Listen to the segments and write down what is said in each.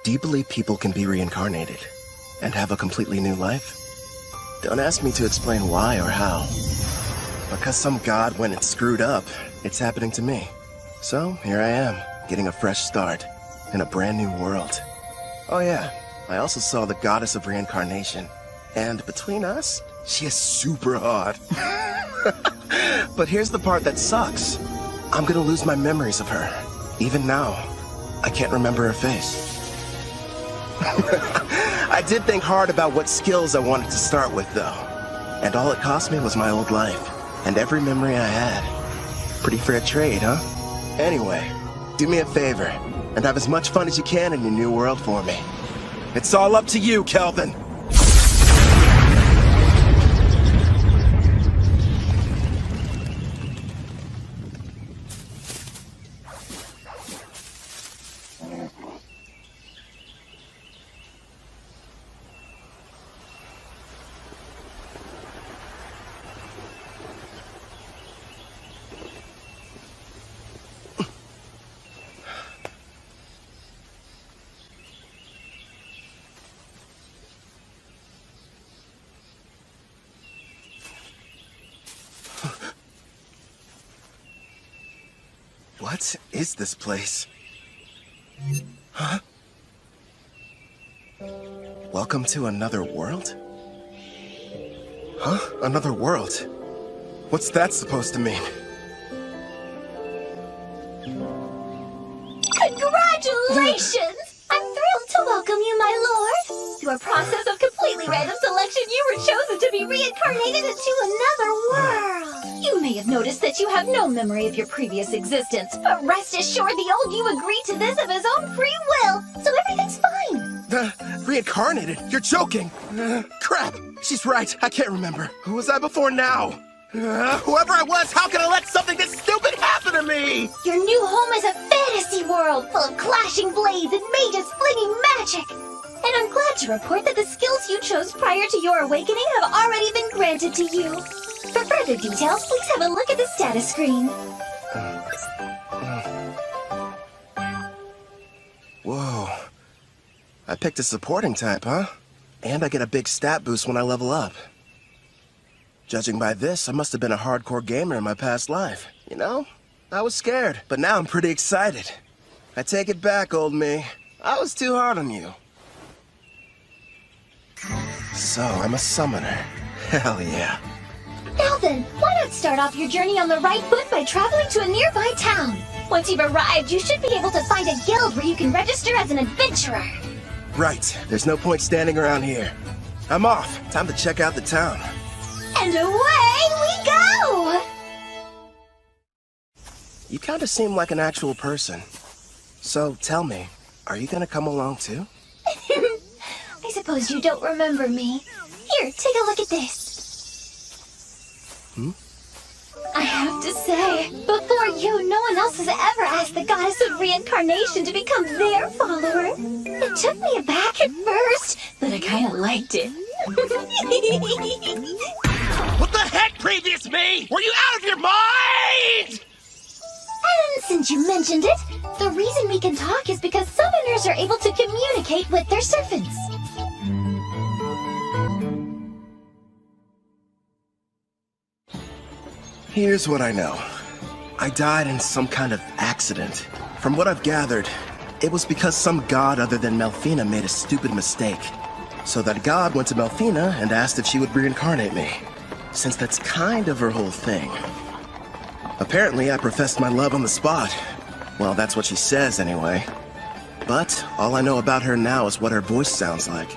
Do you believe people can be reincarnated and have a completely new life? Don't ask me to explain why or how. Because some god went and screwed up, it's happening to me. So, here I am, getting a fresh start in a brand new world. Oh yeah, I also saw the goddess of reincarnation. And between us, she is super hot. But here's the part that sucks. I'm gonna lose my memories of her. Even now, I can't remember her face. I did think hard about what skills I wanted to start with, though. And all it cost me was my old life, and every memory I had. Pretty fair trade, huh? Anyway, do me a favor, and have as much fun as you can in your new world for me. It's all up to you, Kelvin! What is this place? Huh? Welcome to another world? Huh? Another world? What's that supposed to mean? Congratulations! I'm thrilled to welcome you, my lord. Through a process of completely random selection, you were chosen to be reincarnated into another world. You may have noticed that you have no memory of your previous existence, but rest assured the old you agreed to this of his own free will, so everything's fine. Reincarnated? You're joking! Crap! She's right, I can't remember. Who was I before now? Whoever I was, how can I let something this stupid happen to me? Your new home is a fantasy world full of clashing blades and mages flinging magic. And I'm glad to report that the skills you chose prior to your awakening have already been granted to you. For further details, please have a look at the status screen. Whoa. I picked a supporting type, huh? And I get a big stat boost when I level up. Judging by this, I must have been a hardcore gamer in my past life. You know, I was scared, but now I'm pretty excited. I take it back, old me. I was too hard on you. So, I'm a summoner. Hell yeah. Now then, why not start off your journey on the right foot by traveling to a nearby town? Once you've arrived, you should be able to find a guild where you can register as an adventurer. Right. There's no point standing around here. I'm off. Time to check out the town. And away we go! You kinda seem like an actual person. So, tell me, are you gonna come along too? I suppose you don't remember me. Here, take a look at this. I have to say, before you, no one else has ever asked the goddess of reincarnation to become their follower. It took me aback at first, but I kinda liked it. What the heck, previous me? Were you out of your mind? And since you mentioned it, the reason we can talk is because summoners are able to communicate with their servants. Here's what I know. I died in some kind of accident. From what I've gathered, it was because some god other than Melfina made a stupid mistake. So that god went to Melfina and asked if she would reincarnate me, since that's kind of her whole thing. Apparently, I professed my love on the spot. Well, that's what she says anyway. But all I know about her now is what her voice sounds like.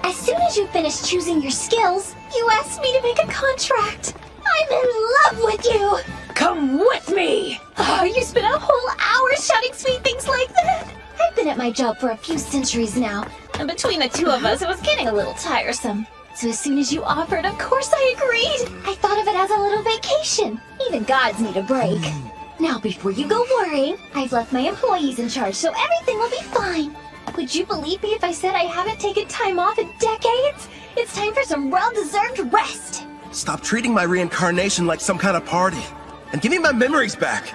As soon as you finish choosing your skills, you asked me to make a contract. I'm in love with you! Come with me! Oh, you spent a whole hour shouting sweet things like that! I've been at my job for a few centuries now, and between the two of us, it was getting a little tiresome. So as soon as you offered, of course I agreed! I thought of it as a little vacation. Even gods need a break. Now, before you go worrying, I've left my employees in charge, so everything will be fine. Would you believe me if I said I haven't taken time off in decades? It's time for some well-deserved rest! Stop treating my reincarnation like some kind of party, and give me my memories back.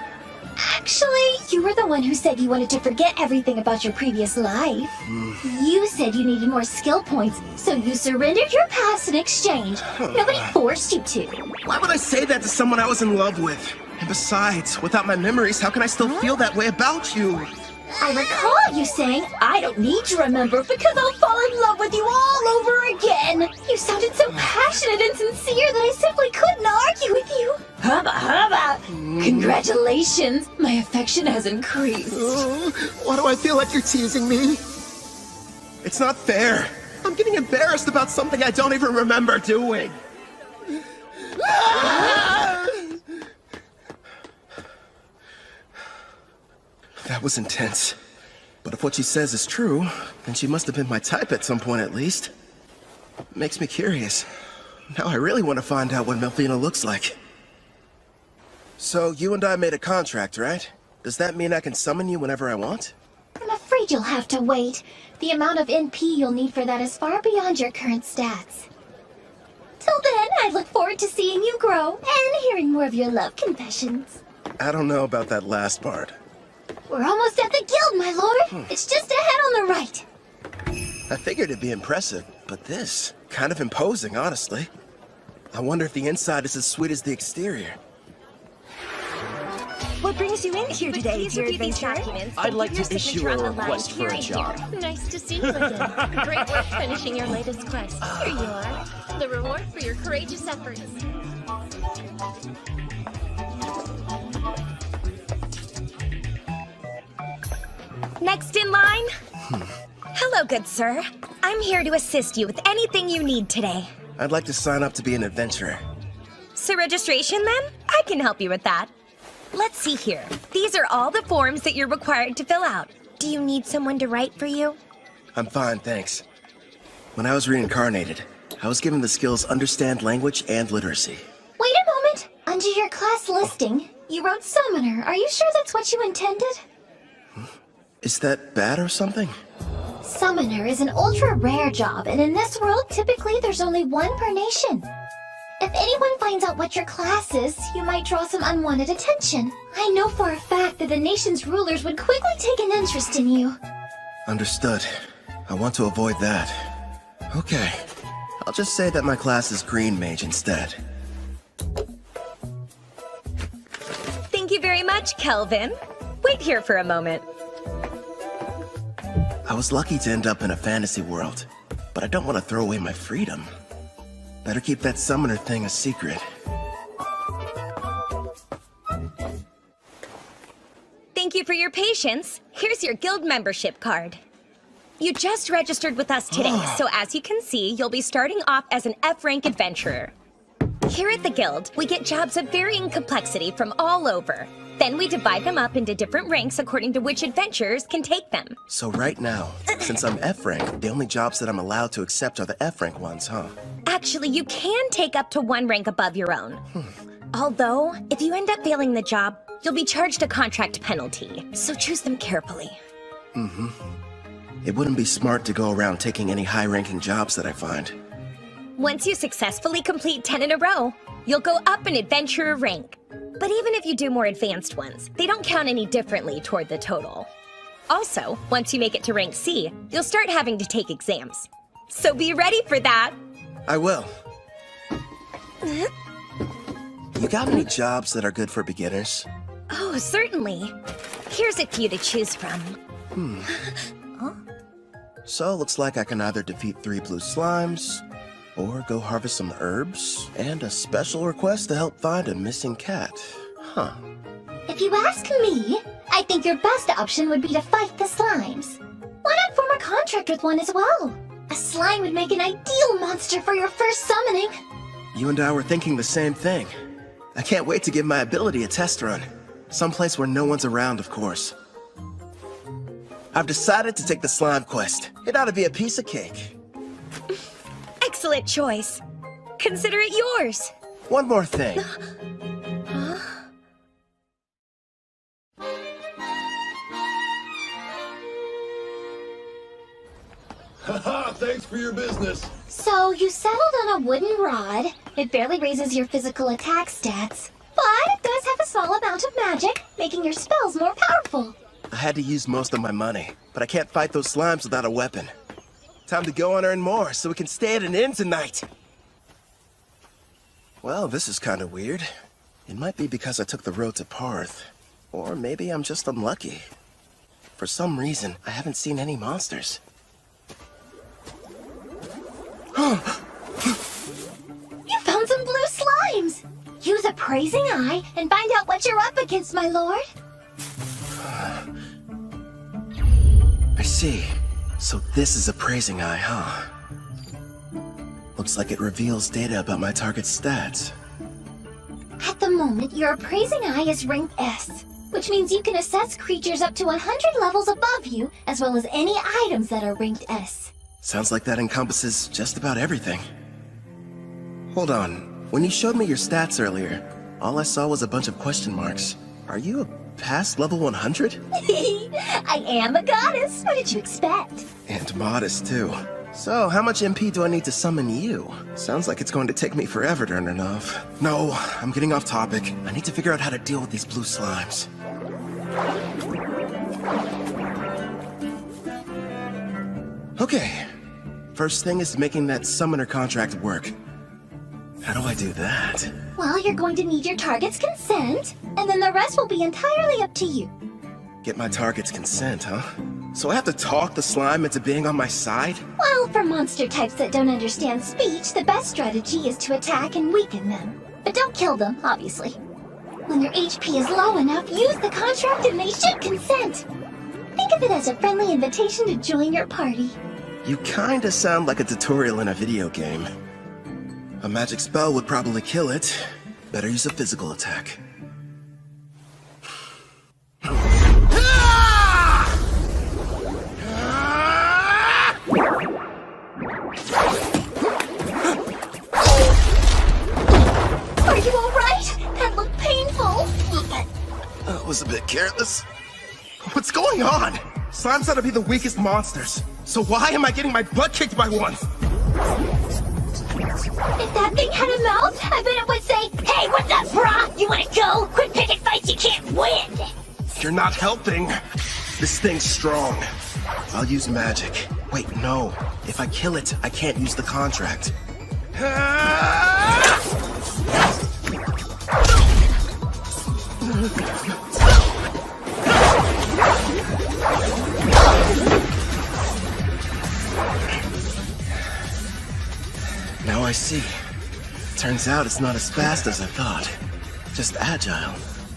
Actually, you were the one who said you wanted to forget everything about your previous life. You said you needed more skill points, so you surrendered your past in exchange. Nobody forced you to. Why would I say that to someone I was in love with? And besides, without my memories, how can I still feel that way about you? I recall you saying, I don't need to remember because I'll fall in love with you all over again. You sounded so passionate and sincere that I simply couldn't argue with you. Hubba hubba! Congratulations, my affection has increased. Why do I feel like you're teasing me? It's not fair. I'm getting embarrassed about something I don't even remember doing. That was intense. But if what she says is true, then she must have been my type at some point at least. Makes me curious. Now I really want to find out what Melfina looks like. So you and I made a contract, right? Does that mean I can summon you whenever I want? I'm afraid you'll have to wait. The amount of NP you'll need for that is far beyond your current stats. Till then, I look forward to seeing you grow and hearing more of your love confessions. I don't know about that last part. We're almost at the guild, my lord. It's just ahead on the right. I figured it'd be impressive, but this, kind of imposing, honestly. I wonder if the inside is as sweet as the exterior. What brings you in here today, dear adventurer? I'd like to issue a request for a job. Nice to see you again. Great work finishing your latest quest. Here you are. The reward for your courageous efforts. Next in line? Hello, good sir. I'm here to assist you with anything you need today. I'd like to sign up to be an adventurer. So registration then? I can help you with that. Let's see here. These are all the forms that you're required to fill out. Do you need someone to write for you? I'm fine, thanks. When I was reincarnated, I was given the skills Understand Language and Literacy. Wait a moment. Under your class listing, you wrote Summoner. Are you sure that's what you intended? Is that bad or something? Summoner is an ultra-rare job, and in this world, typically there's only one per nation. If anyone finds out what your class is, you might draw some unwanted attention. I know for a fact that the nation's rulers would quickly take an interest in you. Understood. I want to avoid that. Okay. I'll just say that my class is Green Mage instead. Thank you very much, Kelvin. Wait here for a moment. I was lucky to end up in a fantasy world, but I don't want to throw away my freedom. Better keep that summoner thing a secret. Thank you for your patience. Here's your guild membership card. You just registered with us today, so as you can see, you'll be starting off as an F-rank adventurer. Here at the guild, we get jobs of varying complexity from all over. Then we divide them up into different ranks according to which adventurers can take them. So right now, since I'm F-rank, the only jobs that I'm allowed to accept are the F-rank ones, huh? Actually, you can take up to one rank above your own. Although, if you end up failing the job, you'll be charged a contract penalty. So choose them carefully. It wouldn't be smart to go around taking any high-ranking jobs that I find. Once you successfully complete 10 in a row, you'll go up an adventurer rank. But even if you do more advanced ones, they don't count any differently toward the total. Also, once you make it to rank C, you'll start having to take exams. So be ready for that! I will. You got any jobs that are good for beginners? Oh, certainly. Here's a few to choose from. So, looks like I can either defeat 3 blue slimes, or go harvest some herbs, and a special request to help find a missing cat. Huh. If you ask me, I think your best option would be to fight the slimes. Why not form a contract with one as well? A slime would make an ideal monster for your first summoning. You and I were thinking the same thing. I can't wait to give my ability a test run. Someplace where no one's around, of course. I've decided to take the slime quest. It ought to be a piece of cake. Excellent choice. Consider it yours. One more thing. Haha, thanks for your business. So, you settled on a wooden rod. It barely raises your physical attack stats, but it does have a small amount of magic, making your spells more powerful. I had to use most of my money, but I can't fight those slimes without a weapon. Time to go and earn more so we can stay at an inn tonight. Well, this is kind of weird. It might be because I took the road to Parth. Or maybe I'm just unlucky. For some reason, I haven't seen any monsters. You found some blue slimes! Use Appraising Eye and find out what you're up against, my lord. I see. So this is Appraising Eye, huh? Looks like it reveals data about my target's stats. At the moment, your Appraising Eye is ranked S, which means you can assess creatures up to 100 levels above you, as well as any items that are ranked S. Sounds like that encompasses just about everything. Hold on. When you showed me your stats earlier, all I saw was a bunch of question marks. Are you a past level 100? I am a goddess. What did you expect? And modest, too. So, how much MP do I need to summon you? Sounds like it's going to take me forever to earn enough. No, I'm getting off topic. I need to figure out how to deal with these blue slimes. Okay. First thing is making that summoner contract work. How do I do that? Well, you're going to need your target's consent, and then the rest will be entirely up to you. Get my target's consent, huh? So I have to talk the slime into being on my side? Well, for monster types that don't understand speech, the best strategy is to attack and weaken them. But don't kill them, obviously. When their HP is low enough, use the contract and they should consent. Think of it as a friendly invitation to join your party. You kinda sound like a tutorial in a video game. A magic spell would probably kill it. Better use a physical attack. Are you alright? That looked painful. That was a bit careless. What's going on? Slimes ought to be the weakest monsters. So why am I getting my butt kicked by one? If that thing had a mouth, I bet it would say, "Hey, what's up, brah? You wanna go? Quit picking fights you can't win!" You're not helping. This thing's strong. I'll use magic. Wait, no. If I kill it, I can't use the contract. Now I see. Turns out it's not as fast as I thought. Just agile,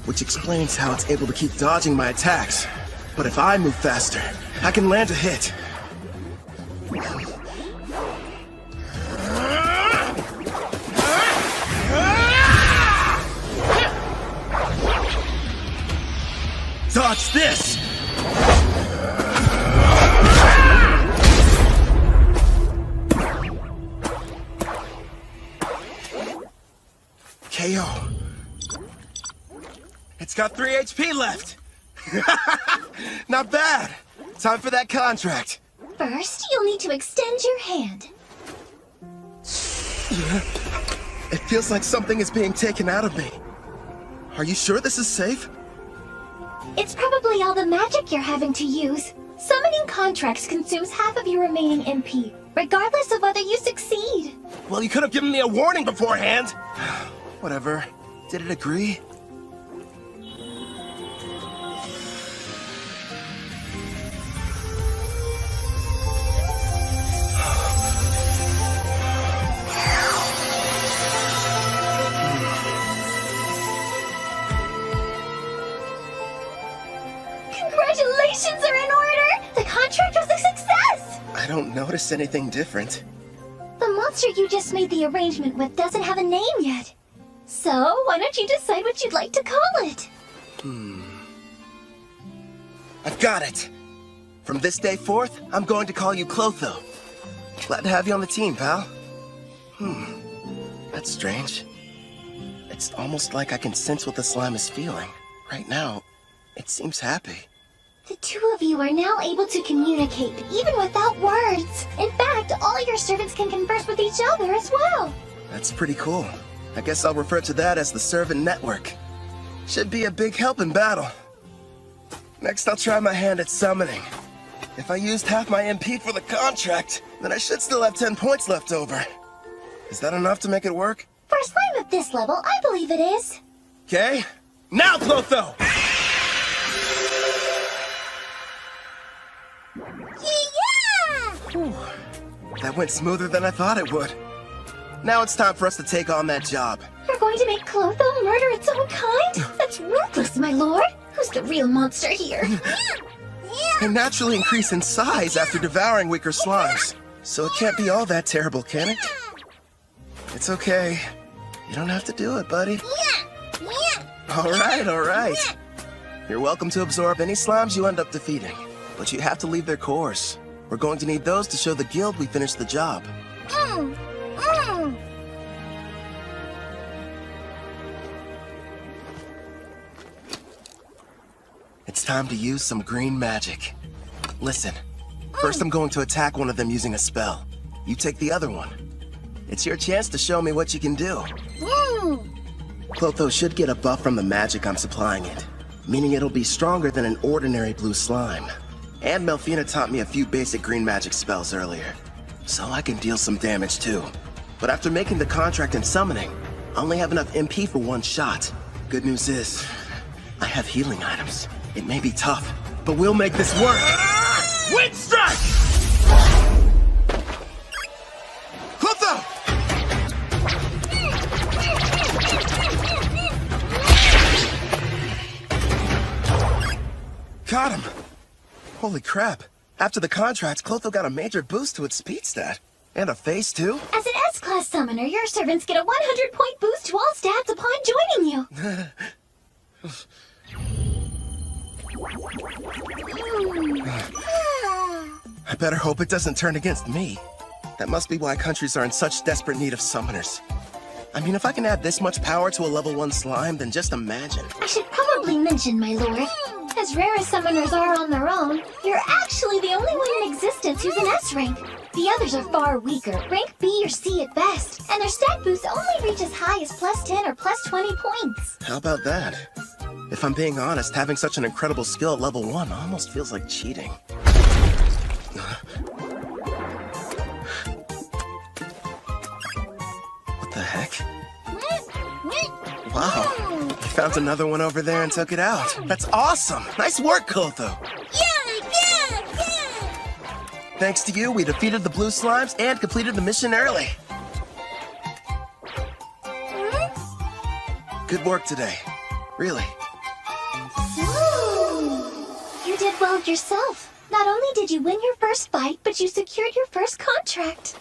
which explains how it's able to keep dodging my attacks. But if I move faster, I can land a hit. Dodge this! KO. It's got 3 HP left. Not bad. Time for that contract. First, you'll need to extend your hand. It feels like something is being taken out of me. Are you sure this is safe? It's probably all the magic you're having to use. Summoning contracts consumes half of your remaining MP, regardless of whether you succeed. Well, you could have given me a warning beforehand. Whatever. Did it agree? Congratulations are in order! The contract was a success! I don't notice anything different. The monster you just made the arrangement with doesn't have a name yet. So, why don't you decide what you'd like to call it? I've got it. From this day forth, I'm going to call you Clotho. Glad to have you on the team, pal. That's strange. It's almost like I can sense what the slime is feeling. Right now, it seems happy. The two of you are now able to communicate, even without words. In fact, all your servants can converse with each other as well. That's pretty cool. I guess I'll refer to that as the servant network. Should be a big help in battle. Next, I'll try my hand at summoning. If I used half my MP for the contract, then I should still have 10 points left over. Is that enough to make it work? For a slime of this level, I believe it is. Okay. Now, Clotho! Yeah! That went smoother than I thought it would. Now it's time for us to take on that job. You're going to make Clotho murder its own kind? That's ruthless, my lord. Who's the real monster here? They naturally increase in size after devouring weaker slimes. So it can't be all that terrible, can it? It's okay. You don't have to do it, buddy. All right. You're welcome to absorb any slimes you end up defeating. But you have to leave their cores. We're going to need those to show the guild we finished the job. It's time to use some green magic. Listen, first I'm going to attack one of them using a spell. You take the other one. It's your chance to show me what you can do. Clotho should get a buff from the magic I'm supplying it, meaning it'll be stronger than an ordinary blue slime. And Melfina taught me a few basic green magic spells earlier, so I can deal some damage too. But after making the contract and summoning, I only have enough MP for one shot. Good news is, I have healing items. It may be tough, but we'll make this work. Wind strike! Clotho! Got him! Holy crap. After the contract, Clotho got a major boost to its speed stat. And a face, too. As an S-Class summoner, your servants get a 100-point boost to all stats upon joining you. I better hope it doesn't turn against me. That must be why countries are in such desperate need of summoners. I mean, if I can add this much power to a level 1 slime, then just imagine. I should probably mention, my lord, as rare as summoners are on their own, you're actually the only one in existence who's an S rank. The others are far weaker, rank B or C at best, and their stat boosts only reach as high as plus 10 or plus 20 points. How about that? If I'm being honest, having such an incredible skill at level 1 almost feels like cheating. What the heck? Wow, you found another one over there and took it out. That's awesome! Nice work, Clotho! Yeah! Thanks to you, we defeated the blue slimes and completed the mission early. Good work today. Really. You did well yourself. Not only did you win your first fight, but you secured your first contract.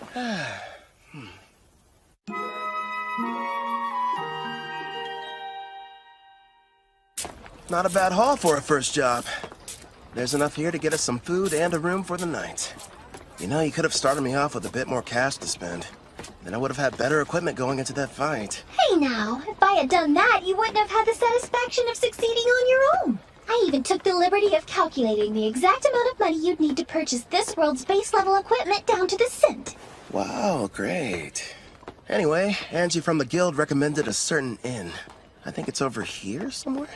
Not a bad haul for a first job. There's enough here to get us some food and a room for the night. You know, you could have started me off with a bit more cash to spend. Then I would have had better equipment going into that fight. Hey now, if I had done that, you wouldn't have had the satisfaction of succeeding on your own. I even took the liberty of calculating the exact amount of money you'd need to purchase this world's base level equipment down to the cent. Wow, great. Anyway, Angie from the guild recommended a certain inn. I think it's over here somewhere?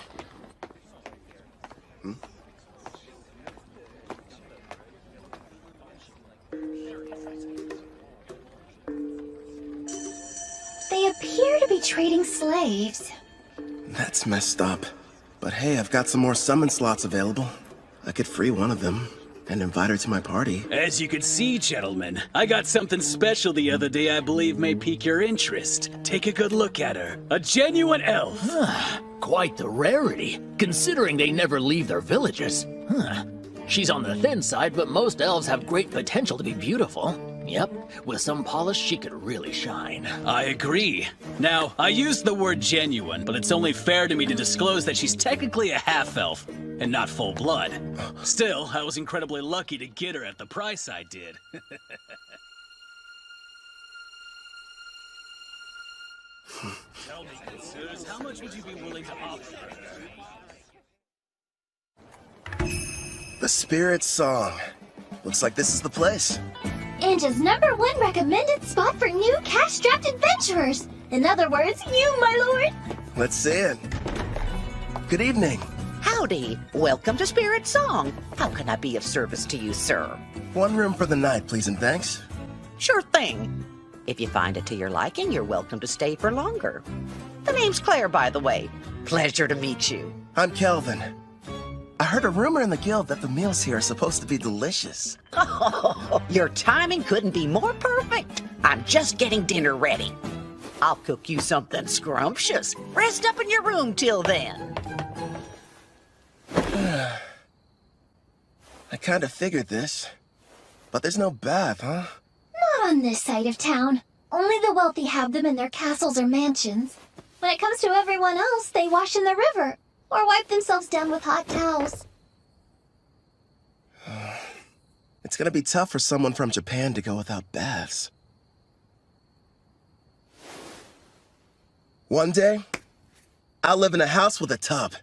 They appear to be trading slaves. That's messed up. But hey, I've got some more summon slots available. I could free one of them and invite her to my party. As you can see, gentlemen, I got something special the other day I believe may pique your interest. Take a good look at her. A genuine elf. Quite the rarity, considering they never leave their villages. She's on the thin side, but most elves have great potential to be beautiful. Yep, with some polish, she could really shine. I agree. Now, I used the word genuine, but it's only fair to me to disclose that she's technically a half-elf, and not full-blood. Still, I was incredibly lucky to get her at the price I did. Tell me, consirs, how much would you be willing to offer? The Spirit Song. Looks like this is the place. Anja's #1 recommended spot for new cash-strapped adventurers. In other words, you, my lord. Let's see it. Good evening. Howdy. Welcome to Spirit Song. How can I be of service to you, sir? One room for the night, please and thanks. Sure thing. If you find it to your liking, you're welcome to stay for longer. The name's Claire, by the way. Pleasure to meet you. I'm Kelvin. I heard a rumor in the guild that the meals here are supposed to be delicious. Your timing couldn't be more perfect. I'm just getting dinner ready. I'll cook you something scrumptious. Rest up in your room till then. I kind of figured this. But there's no bath, huh? Not on this side of town. Only the wealthy have them in their castles or mansions. When it comes to everyone else, they wash in the river or wipe themselves down with hot towels. It's gonna be tough for someone from Japan to go without baths. One day, I'll live in a house with a tub.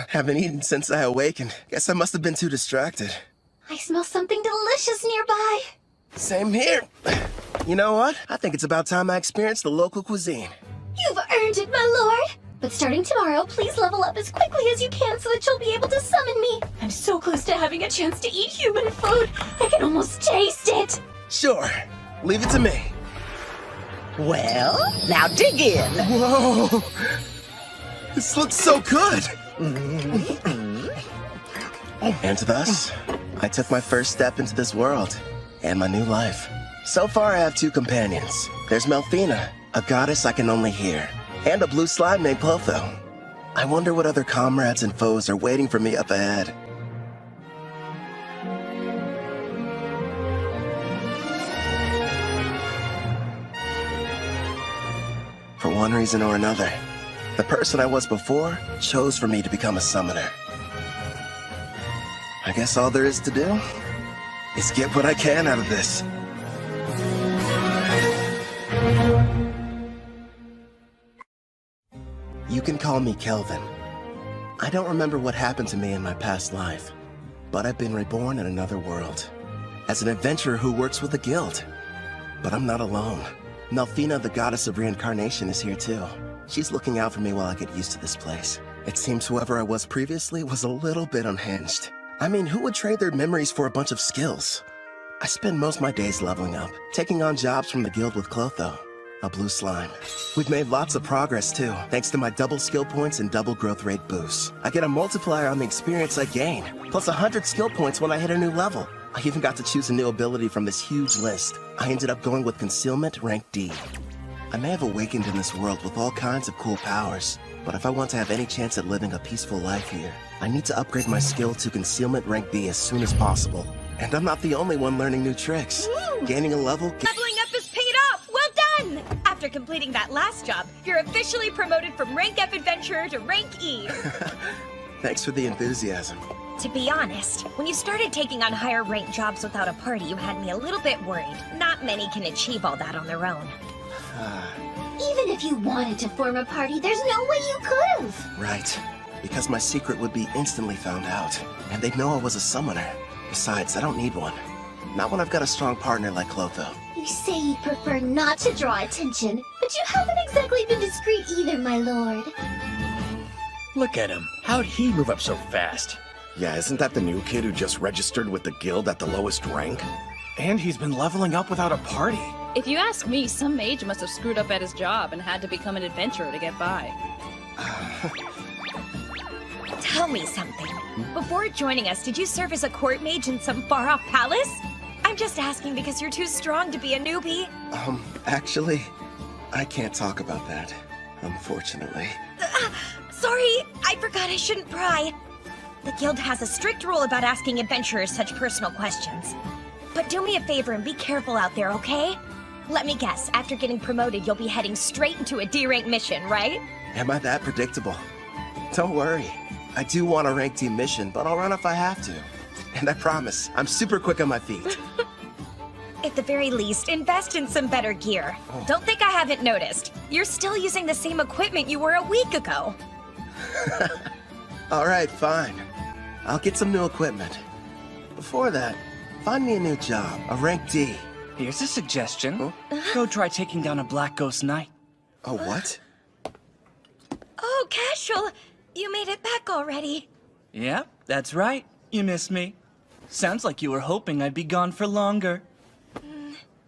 Haven't eaten since I awakened. Guess I must have been too distracted. I smell something delicious nearby. Same here. You know what? I think it's about time I experienced the local cuisine. You've earned it, my lord. But starting tomorrow, please level up as quickly as you can so that you'll be able to summon me. I'm so close to having a chance to eat human food. I can almost taste it. Sure. Leave it to me. Well, now dig in. Whoa! This looks so good! And thus, I took my first step into this world and my new life. So far, I have two companions. There's Melfina, a goddess I can only hear, and a blue slime named Clotho. I wonder what other comrades and foes are waiting for me up ahead. For one reason or another, the person I was before chose for me to become a summoner. I guess all there is to do is get what I can out of this. You can call me Kelvin. I don't remember what happened to me in my past life, but I've been reborn in another world, as an adventurer who works with a guild. But I'm not alone. Melfina, the goddess of reincarnation, is here too. She's looking out for me while I get used to this place. It seems whoever I was previously was a little bit unhinged. I mean, who would trade their memories for a bunch of skills? I spend most of my days leveling up, taking on jobs from the guild with Clotho, a blue slime. We've made lots of progress too, thanks to my double skill points and double growth rate boosts. I get a multiplier on the experience I gain, plus 100 skill points when I hit a new level. I even got to choose a new ability from this huge list. I ended up going with Concealment Rank D. I may have awakened in this world with all kinds of cool powers, but if I want to have any chance at living a peaceful life here, I need to upgrade my skill to Concealment Rank B as soon as possible. And I'm not the only one learning new tricks. Gaining a level... Leveling up is paid off! Well done! After completing that last job, you're officially promoted from Rank F Adventurer to Rank E. Thanks for the enthusiasm. To be honest, when you started taking on higher rank jobs without a party, you had me a little bit worried. Not many can achieve all that on their own. Even if you wanted to form a party, there's no way you could've. Right. Because my secret would be instantly found out, and they'd know I was a summoner. Besides, I don't need one. Not when I've got a strong partner like Clotho. You say you'd prefer not to draw attention, but you haven't exactly been discreet either, my lord. Look at him. How'd he move up so fast? Yeah, isn't that the new kid who just registered with the guild at the lowest rank? And he's been leveling up without a party. If you ask me, some mage must have screwed up at his job and had to become an adventurer to get by. Tell me something. Before joining us, did you serve as a court mage in some far-off palace? I'm just asking because you're too strong to be a newbie. Actually, I can't talk about that, unfortunately. Sorry, I forgot I shouldn't pry. The guild has a strict rule about asking adventurers such personal questions. But do me a favor and be careful out there, okay? Let me guess, after getting promoted, you'll be heading straight into a D-rank mission, right? Am I that predictable? Don't worry. I do want a rank team mission, but I'll run if I have to. And I promise, I'm super quick on my feet. At the very least, invest in some better gear. Don't think I haven't noticed. You're still using the same equipment you were a week ago. All right, fine. I'll get some new equipment. Before that, find me a new job, a rank D. Here's a suggestion. Go try taking down a Black Ghost Knight. A what? Rachel, you made it back already. Yeah, that's right. You missed me. Sounds like you were hoping I'd be gone for longer.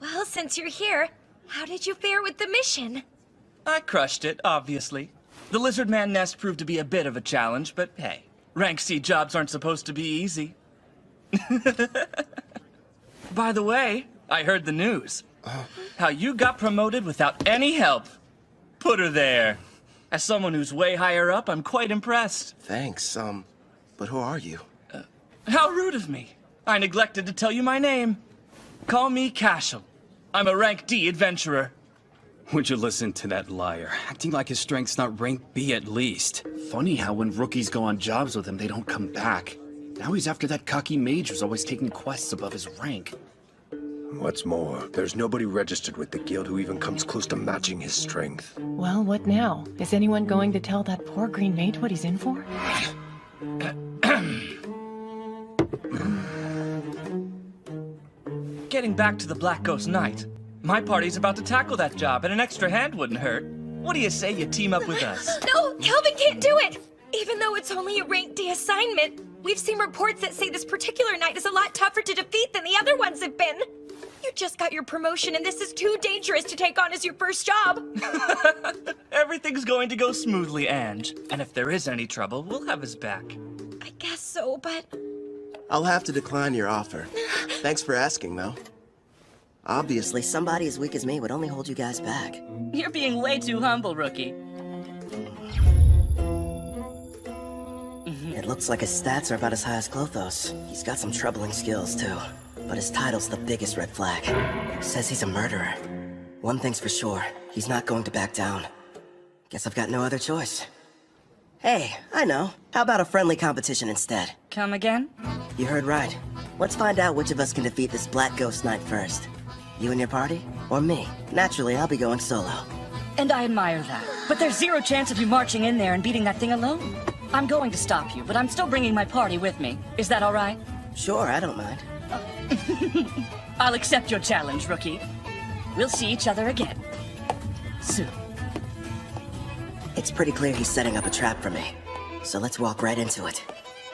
Well, since you're here, how did you fare with the mission? I crushed it, obviously. The Lizard Man nest proved to be a bit of a challenge, but hey, rank C jobs aren't supposed to be easy. By the way, I heard the news. How you got promoted without any help. Put her there. As someone who's way higher up, I'm quite impressed. Thanks, but who are you? How rude of me. I neglected to tell you my name. Call me Cashel. I'm a rank D adventurer. Would you listen to that liar? Acting like his strength's not rank B at least. Funny how when rookies go on jobs with him, they don't come back. Now he's after that cocky mage who's always taking quests above his rank. What's more, there's nobody registered with the guild who even comes close to matching his strength. Well, what now? Is anyone going to tell that poor green mage what he's in for? Getting back to the Black Ghost Knight. My party's about to tackle that job, and an extra hand wouldn't hurt. What do you say you team up with us? No, Kelvin can't do it! Even though it's only a rank D assignment, we've seen reports that say this particular knight is a lot tougher to defeat than the other ones have been. You just got your promotion and this is too dangerous to take on as your first job. Everything's going to go smoothly, Ange. And if there is any trouble, we'll have his back. I guess so, but... I'll have to decline your offer. Thanks for asking, though. Obviously, somebody as weak as me would only hold you guys back. You're being way too humble, rookie. It looks like his stats are about as high as Clothos. He's got some troubling skills, too. But his title's the biggest red flag. Says he's a murderer. One thing's for sure, he's not going to back down. Guess I've got no other choice. Hey, I know. How about a friendly competition instead? Come again? You heard right. Let's find out which of us can defeat this Black Ghost Knight first. You and your party? Or me? Naturally, I'll be going solo. And I admire that. But there's zero chance of you marching in there and beating that thing alone. I'm going to stop you, but I'm still bringing my party with me. Is that all right? Sure, I don't mind. I'll accept your challenge, rookie. We'll see each other again. Soon. It's pretty clear he's setting up a trap for me. So let's walk right into it.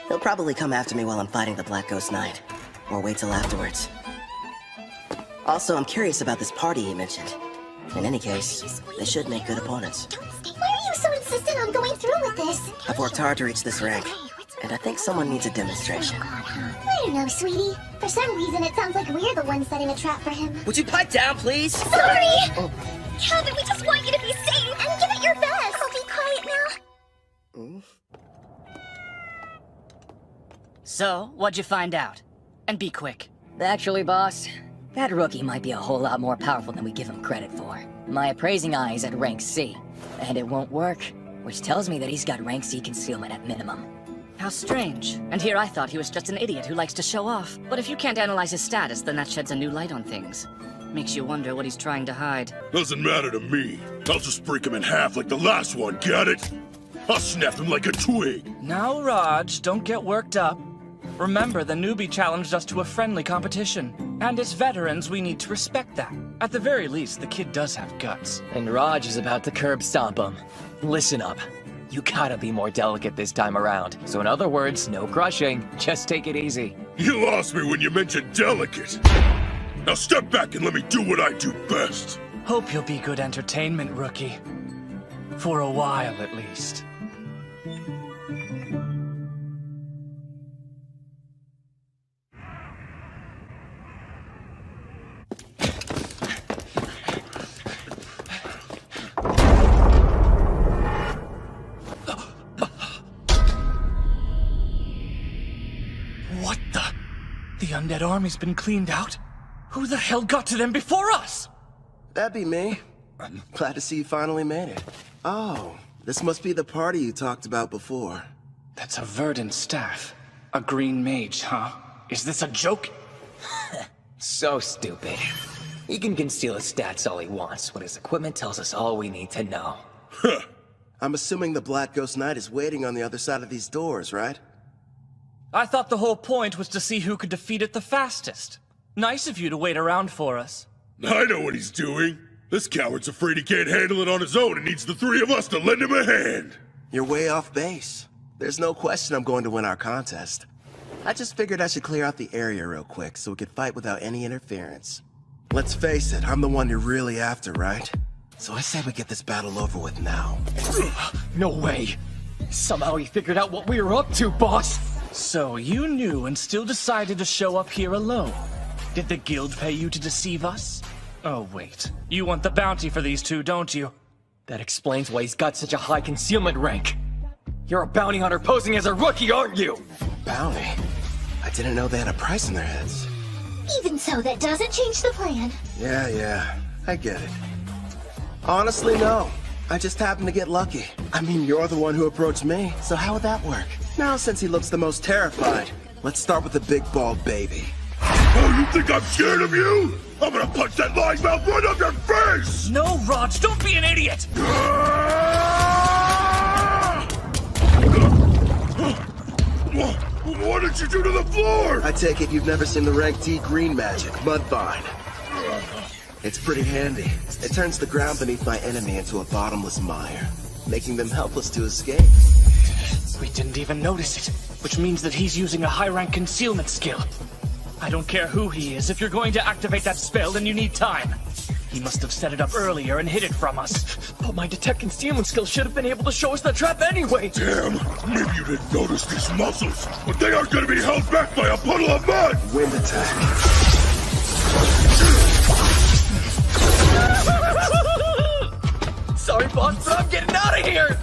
He'll probably come after me while I'm fighting the Black Ghost Knight. Or wait till afterwards. Also, I'm curious about this party he mentioned. In any case, they should make good opponents. Why are you so insistent on going through with this? I've worked hard to reach this rank, and I think someone needs a demonstration. I don't know, sweetie. For some reason, it sounds like we're the ones setting a trap for him. Would you pipe down, please? Sorry! Oh. Kelvin, we just want you to be safe and give it your best. I'll be quiet now. So, what'd you find out? And be quick. Actually, boss, that rookie might be a whole lot more powerful than we give him credit for. My appraising eye is at rank C, and it won't work, which tells me that he's got rank C concealment at minimum. How strange. And here I thought he was just an idiot who likes to show off. But if you can't analyze his status, then that sheds a new light on things. Makes you wonder what he's trying to hide. Doesn't matter to me. I'll just break him in half like the last one, get it? I'll snap him like a twig. Now, Raj, don't get worked up. Remember, the newbie challenged us to a friendly competition. And as veterans, we need to respect that. At the very least, the kid does have guts. And Raj is about to curb stomp him. Listen up. You gotta be more delicate this time around. So in other words, no crushing. Just take it easy. You lost me when you mentioned delicate. Now step back and let me do what I do best. Hope you'll be good entertainment, rookie. For a while, at least. What the? The undead army's been cleaned out? Who the hell got to them before us? That'd be me. I'm glad to see you finally made it. Oh, this must be the party you talked about before. That's a verdant staff. A green mage, huh? Is this a joke? So stupid. He can conceal his stats all he wants, but his equipment tells us all we need to know. I'm assuming the Black Ghost Knight is waiting on the other side of these doors, right? I thought the whole point was to see who could defeat it the fastest. Nice of you to wait around for us. I know what he's doing. This coward's afraid he can't handle it on his own and needs the three of us to lend him a hand. You're way off base. There's no question I'm going to win our contest. I just figured I should clear out the area real quick so we could fight without any interference. Let's face it, I'm the one you're really after, right? So I say we get this battle over with now. No way. Somehow he figured out what we were up to, boss. So you knew and still decided to show up here alone. Did the guild pay you to deceive us? Oh, wait. You want the bounty for these two, don't you? That explains why he's got such a high concealment rank. You're a bounty hunter posing as a rookie, aren't you? Bounty? I didn't know they had a price in their heads. Even so, that doesn't change the plan. Yeah, I get it. Honestly, no. I just happened to get lucky. I mean, you're the one who approached me, so how would that work? Now, since he looks the most terrified, let's start with the big bald baby. Oh, you think I'm scared of you? I'm gonna punch that lying mouth right up your face! No, Raj, don't be an idiot! What did you do to the floor? I take it you've never seen the rank D green magic, Mudvine. It's pretty handy. It turns the ground beneath my enemy into a bottomless mire, making them helpless to escape. We didn't even notice it, which means that he's using a high-rank concealment skill. I don't care who he is, if you're going to activate that spell, then you need time. He must have set it up earlier and hid it from us. But my detect concealment skill should have been able to show us the trap anyway. Damn, maybe you didn't notice these muscles, but they aren't gonna be held back by a puddle of mud! Wind attack. Sorry, boss, but I'm getting out of here!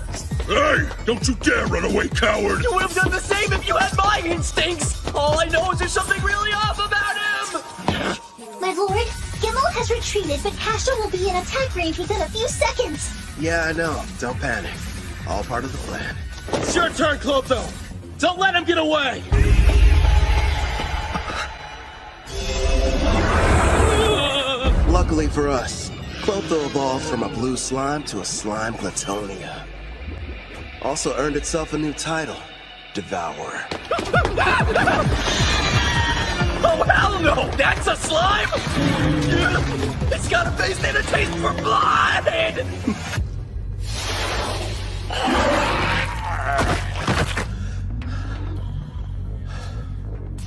Hey, don't you dare run away, coward! You would have done the same if you had my instincts! All I know is there's something really off about him! My lord, Gimel has retreated, but Cashel will be in attack range within a few seconds. Yeah, I know. Don't panic. All part of the plan. It's your turn, Clotho! Don't let him get away! Luckily for us, Clotho evolved from a blue slime to a slime Glatonia. Also earned itself a new title, Devourer. Oh, hell no! That's a slime? It's got a face and a taste for blood!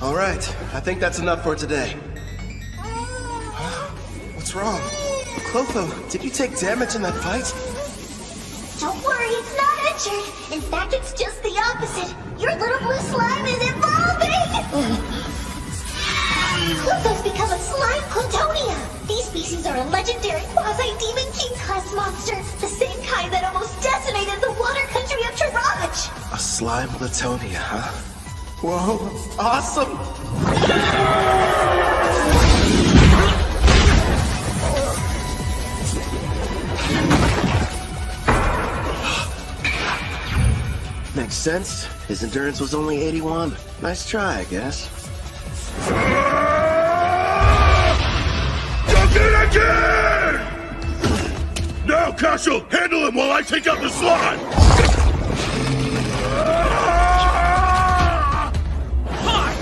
All right, I think that's enough for today. What's wrong? Clotho, did you take damage in that fight? Don't worry, it's not injured. In fact, it's just the opposite. Your little blue slime is evolving! Clotho's become a slime Clatonia. These species are a legendary quasi-demon king-class monster, the same kind that almost decimated the water country of Taraj. A slime Glatonia, huh? Whoa, awesome! Makes sense. His endurance was only 81. Nice try, I guess. Duck it again! Now, Cashel, handle him while I take out the slime! Fine!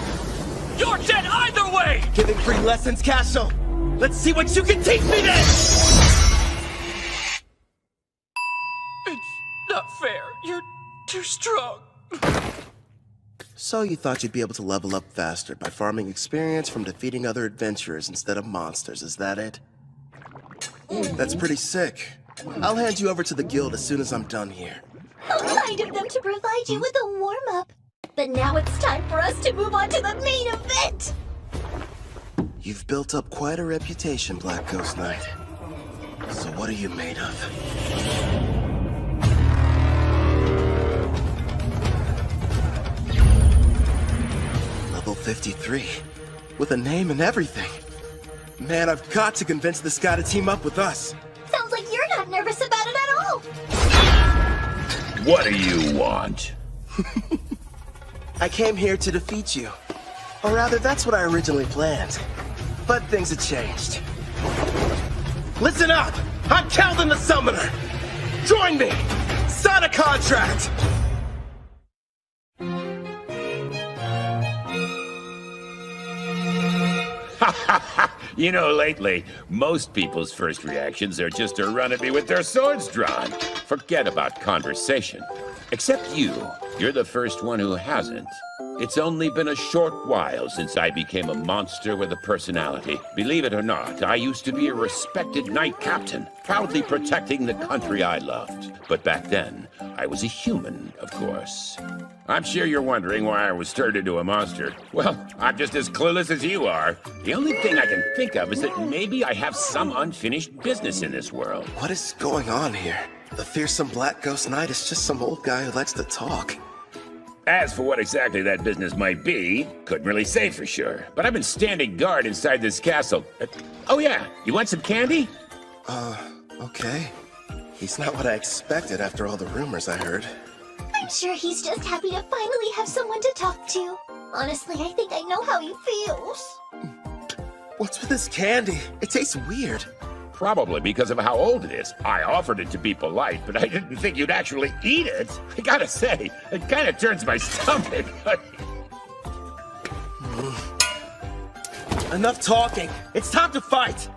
You're dead either way! Giving free lessons, Cashel! Let's see what you can teach me then! It's not fair. You're too strong. So you thought you'd be able to level up faster by farming experience from defeating other adventurers instead of monsters, is that it? That's pretty sick. I'll hand you over to the guild as soon as I'm done here. How kind of them to provide you with a warm-up. But now it's time for us to move on to the main event! You've built up quite a reputation, Black Ghost Knight. So what are you made of? Level 53. With a name and everything. Man, I've got to convince this guy to team up with us. Sounds like you're not nervous about it at all. What do you want? I came here to defeat you. Or rather, that's what I originally planned. But things have changed. Listen up! I'm Calvin the Summoner! Join me! Sign a contract! You know, lately, most people's first reactions are just to run at me with their swords drawn. Forget about conversation. Except you. You're the first one who hasn't. It's only been a short while since I became a monster with a personality. Believe it or not, I used to be a respected knight captain, proudly protecting the country I loved. But back then, I was a human, of course. I'm sure you're wondering why I was turned into a monster. Well, I'm just as clueless as you are. The only thing I can think of is that maybe I have some unfinished business in this world. What is going on here? The fearsome Black Ghost Knight is just some old guy who likes to talk. As for what exactly that business might be, couldn't really say for sure. But I've been standing guard inside this castle. Oh yeah, you want some candy? Okay. He's not what I expected after all the rumors I heard. I'm sure he's just happy to finally have someone to talk to. Honestly, I think I know how he feels. What's with this candy? It tastes weird. Probably because of how old it is. I offered it to be polite, but I didn't think you'd actually eat it. I gotta say, it kind of turns my stomach. Enough talking. It's time to fight.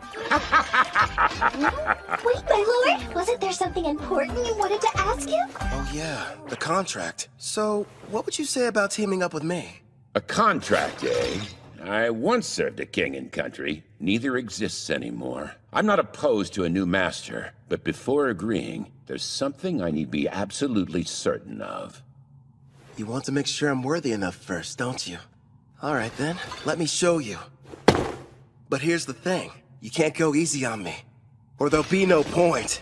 Wait, my lord, wasn't there something important you wanted to ask him? Oh yeah, the contract. So, what would you say about teaming up with me? A contract, eh? I once served a king and country. Neither exists anymore. I'm not opposed to a new master, but before agreeing, there's something I need be absolutely certain of. You want to make sure I'm worthy enough first, don't you? All right then, let me show you. But here's the thing. You can't go easy on me, or there'll be no point.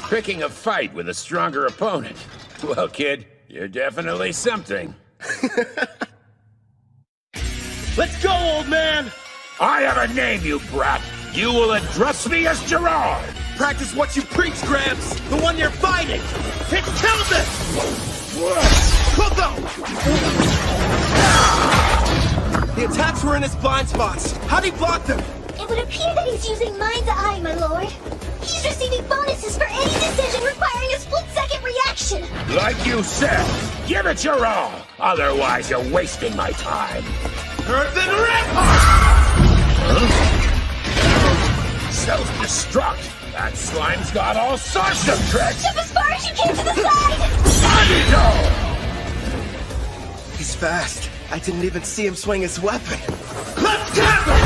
Picking a fight with a stronger opponent. Well, kid, you're definitely something. Let's go, old man! I have a name, you brat! You will address me as Gerard! Practice what you preach, Gramps! The one you're fighting! It's Kelvin! The attacks were in his blind spots. How'd he block them? It would appear that he's using Mind's Eye, my lord. He's receiving bonuses for any decision requiring a split-second reaction. Like you said, give it your all! Otherwise, you're wasting my time. Earthen Rip! Self-destruct! That slime's got all sorts of tricks! Jump as far as you can to the side! He's fast. I didn't even see him swing his weapon. Let's tap him!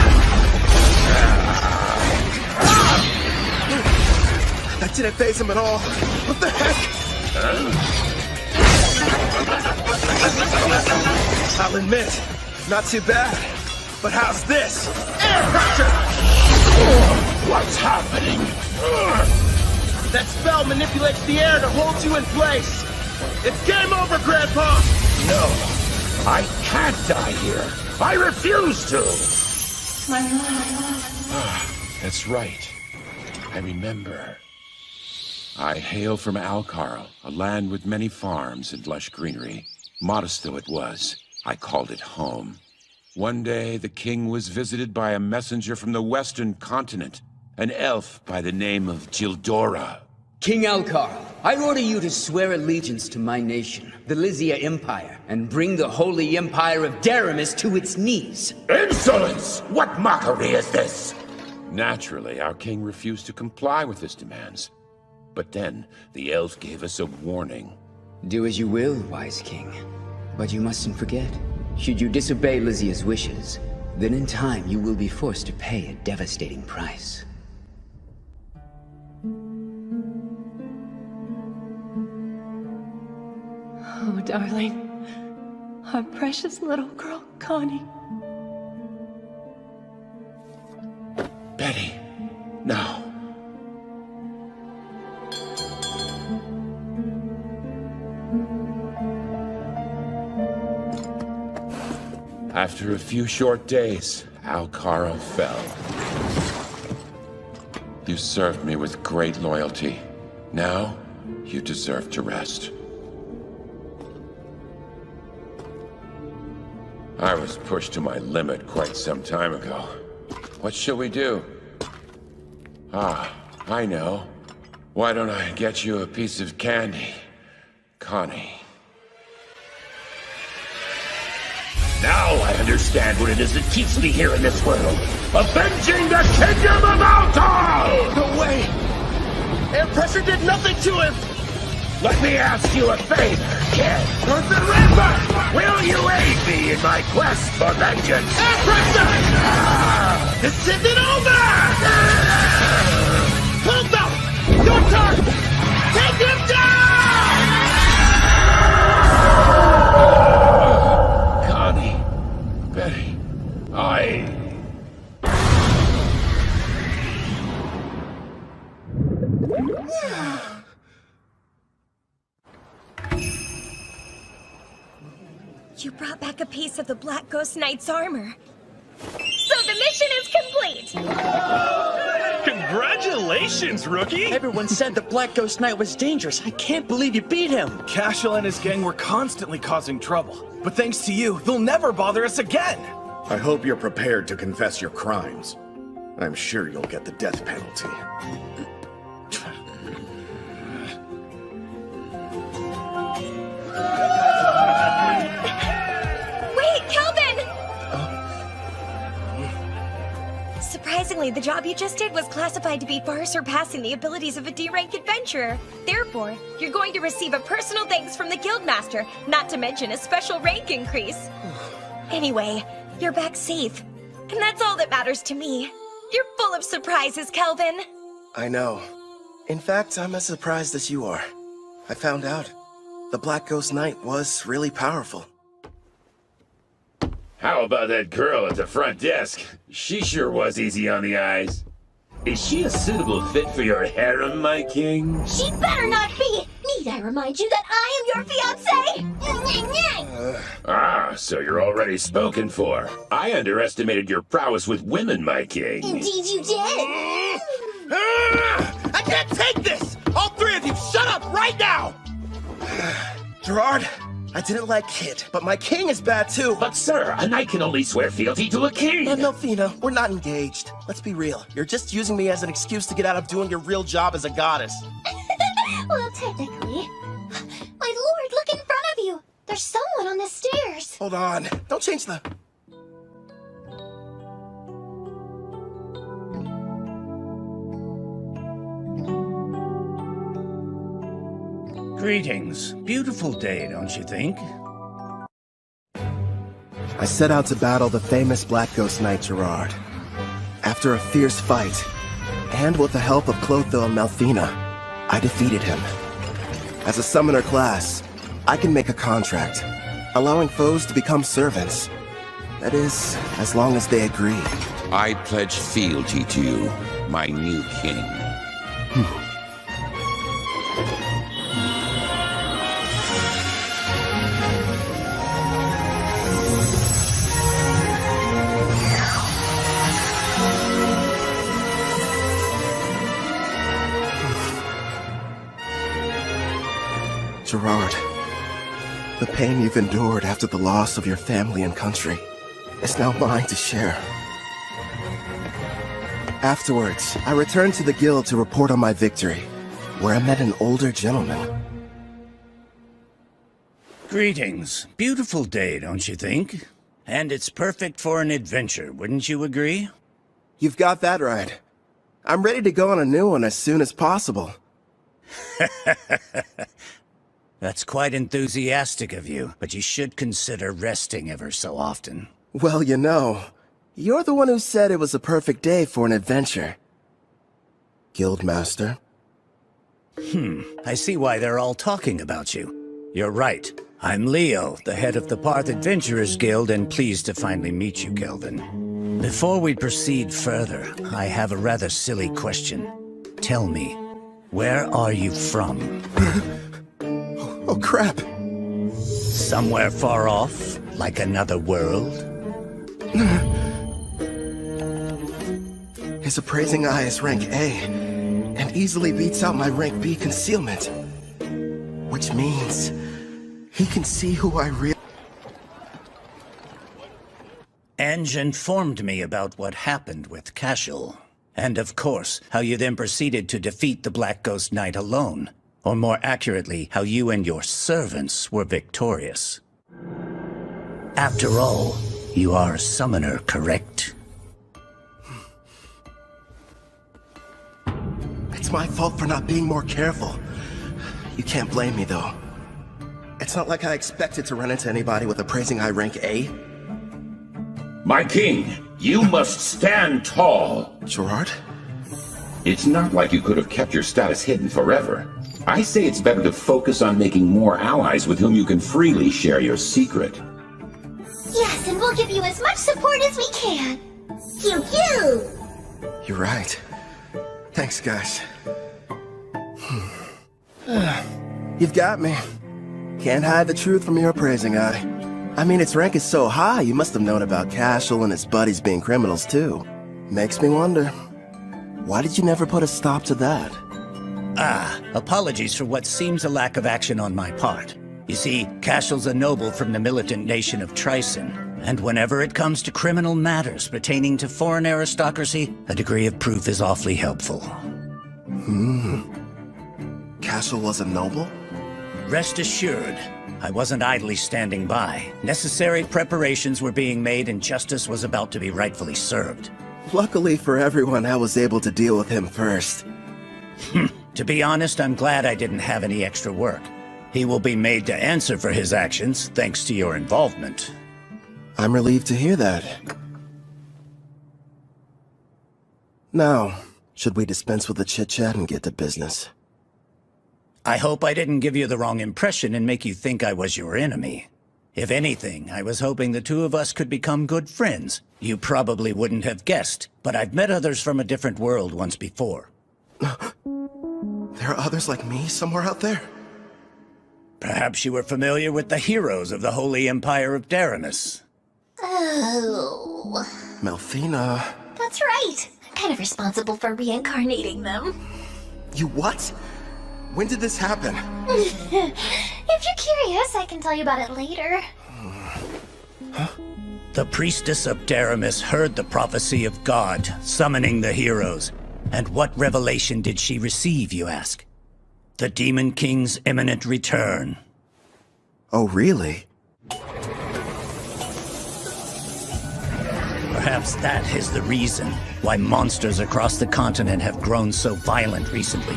That didn't faze him at all. What the heck? I'll admit, not too bad. But how's this? Air pressure! What's happening? That spell manipulates the air to hold you in place. It's game over, Grandpa! No, I can't die here. I refuse to. My love. That's right. I remember. I hail from Alcarl, a land with many farms and lush greenery. Modest though it was, I called it home. One day, the king was visited by a messenger from the western continent, an elf by the name of Gildora. King Alcarl, I order you to swear allegiance to my nation, the Lysia Empire, and bring the holy empire of Daramis to its knees. Insolence! What mockery is this? Naturally, our king refused to comply with his demands. But then, the elf gave us a warning. Do as you will, wise king. But you mustn't forget, should you disobey Lysia's wishes, then in time you will be forced to pay a devastating price. Oh, darling. Our precious little girl, Connie. Betty, no. After a few short days, Alcarl fell. You served me with great loyalty. Now, you deserve to rest. I was pushed to my limit quite some time ago. What shall we do? Ah, I know. Why don't I get you a piece of candy, Connie? Now I understand what it is that keeps me here in this world. Avenging the Kingdom of Altar! No way! Air pressure did nothing to him! Let me ask you a favor, kid. Remember! Will you aid me in my quest for vengeance? Air pressure! This isn't over! Hold up! Your turn! Take him down! Connie. Betty. You brought back a piece of the Black Ghost Knight's armor. So the mission is complete! Congratulations, rookie! Everyone said the Black Ghost Knight was dangerous. I can't believe you beat him. Cashel and his gang were constantly causing trouble. But thanks to you, they'll never bother us again! I hope you're prepared to confess your crimes. I'm sure you'll get the death penalty. Wait, Kelvin! Surprisingly, the job you just did was classified to be far surpassing the abilities of a D-rank adventurer. Therefore, you're going to receive a personal thanks from the Guildmaster, not to mention a special rank increase. Anyway, you're back safe. And that's all that matters to me. You're full of surprises, Kelvin. I know. In fact, I'm as surprised as you are. I found out the Black Ghost Knight was really powerful. How about that girl at the front desk? She sure was easy on the eyes. Is she a suitable fit for your harem, my king? She better not be! Need I remind you that I am your fiancé? So you're already spoken for. I underestimated your prowess with women, my king. Indeed you did! I can't take this! All three of you, shut up right now! Gerard, I didn't like Kid, but my king is bad too. But sir, a knight can only swear fealty to a king. No, Fina, we're not engaged. Let's be real. You're just using me as an excuse to get out of doing your real job as a goddess. Well, technically. My lord, look in front of you! There's someone on the stairs! Hold on. Don't change the... Greetings. Beautiful day, don't you think? I set out to battle the famous Black Ghost Knight Gerard. After a fierce fight, and with the help of Clotho and Malfina, I defeated him. As a summoner class, I can make a contract, allowing foes to become servants. That is, as long as they agree. I pledge fealty to you, my new king. Gerard, the pain you've endured after the loss of your family and country is now mine to share. Afterwards, I returned to the guild to report on my victory, where I met an older gentleman. Greetings. Beautiful day, don't you think? And it's perfect for an adventure, wouldn't you agree? You've got that right. I'm ready to go on a new one as soon as possible. That's quite enthusiastic of you, but you should consider resting ever so often. Well, you know, you're the one who said it was a perfect day for an adventure. Guildmaster? I see why they're all talking about you. You're right. I'm Leo, the head of the Parth Adventurers Guild, and pleased to finally meet you, Kelvin. Before we proceed further, I have a rather silly question. Tell me, where are you from? Oh, crap. Somewhere far off? Like another world? His appraising eye is rank A, and easily beats out my rank B concealment. Which means he can see who I really... Ange informed me about what happened with Cashel. And of course, how you then proceeded to defeat the Black Ghost Knight alone. Or more accurately, how you and your servants were victorious. After all, you are a summoner, correct? It's my fault for not being more careful. You can't blame me, though. It's not like I expected to run into anybody with a praising eye rank A. My king, you must stand tall. Gerard? It's not like you could have kept your status hidden forever. I say it's better to focus on making more allies with whom you can freely share your secret. Yes, and we'll give you as much support as we can. Pew pew! You're right. Thanks, guys. You've got me. Can't hide the truth from your appraising eye. I mean, its rank is so high, you must have known about Cashel and his buddies being criminals, too. Makes me wonder, why did you never put a stop to that? Apologies for what seems a lack of action on my part. You see, Cashel's a noble from the militant nation of Tryson, and whenever it comes to criminal matters pertaining to foreign aristocracy, a degree of proof is awfully helpful. Cashel was a noble? Rest assured, I wasn't idly standing by. Necessary preparations were being made and justice was about to be rightfully served. Luckily for everyone, I was able to deal with him first. To be honest, I'm glad I didn't have any extra work. He will be made to answer for his actions, thanks to your involvement. I'm relieved to hear that. Now, should we dispense with the chit-chat and get to business? I hope I didn't give you the wrong impression and make you think I was your enemy. If anything, I was hoping the two of us could become good friends. You probably wouldn't have guessed, but I've met others from a different world once before. There are others like me somewhere out there? Perhaps you were familiar with the heroes of the Holy Empire of Daramus. Oh. Melfina. That's right. I'm kind of responsible for reincarnating them. You what? When did this happen? If you're curious, I can tell you about it later. The priestess of Daramus heard the prophecy of God, summoning the heroes. And what revelation did she receive, you ask? The Demon King's imminent return. Oh, really? Perhaps that is the reason why monsters across the continent have grown so violent recently.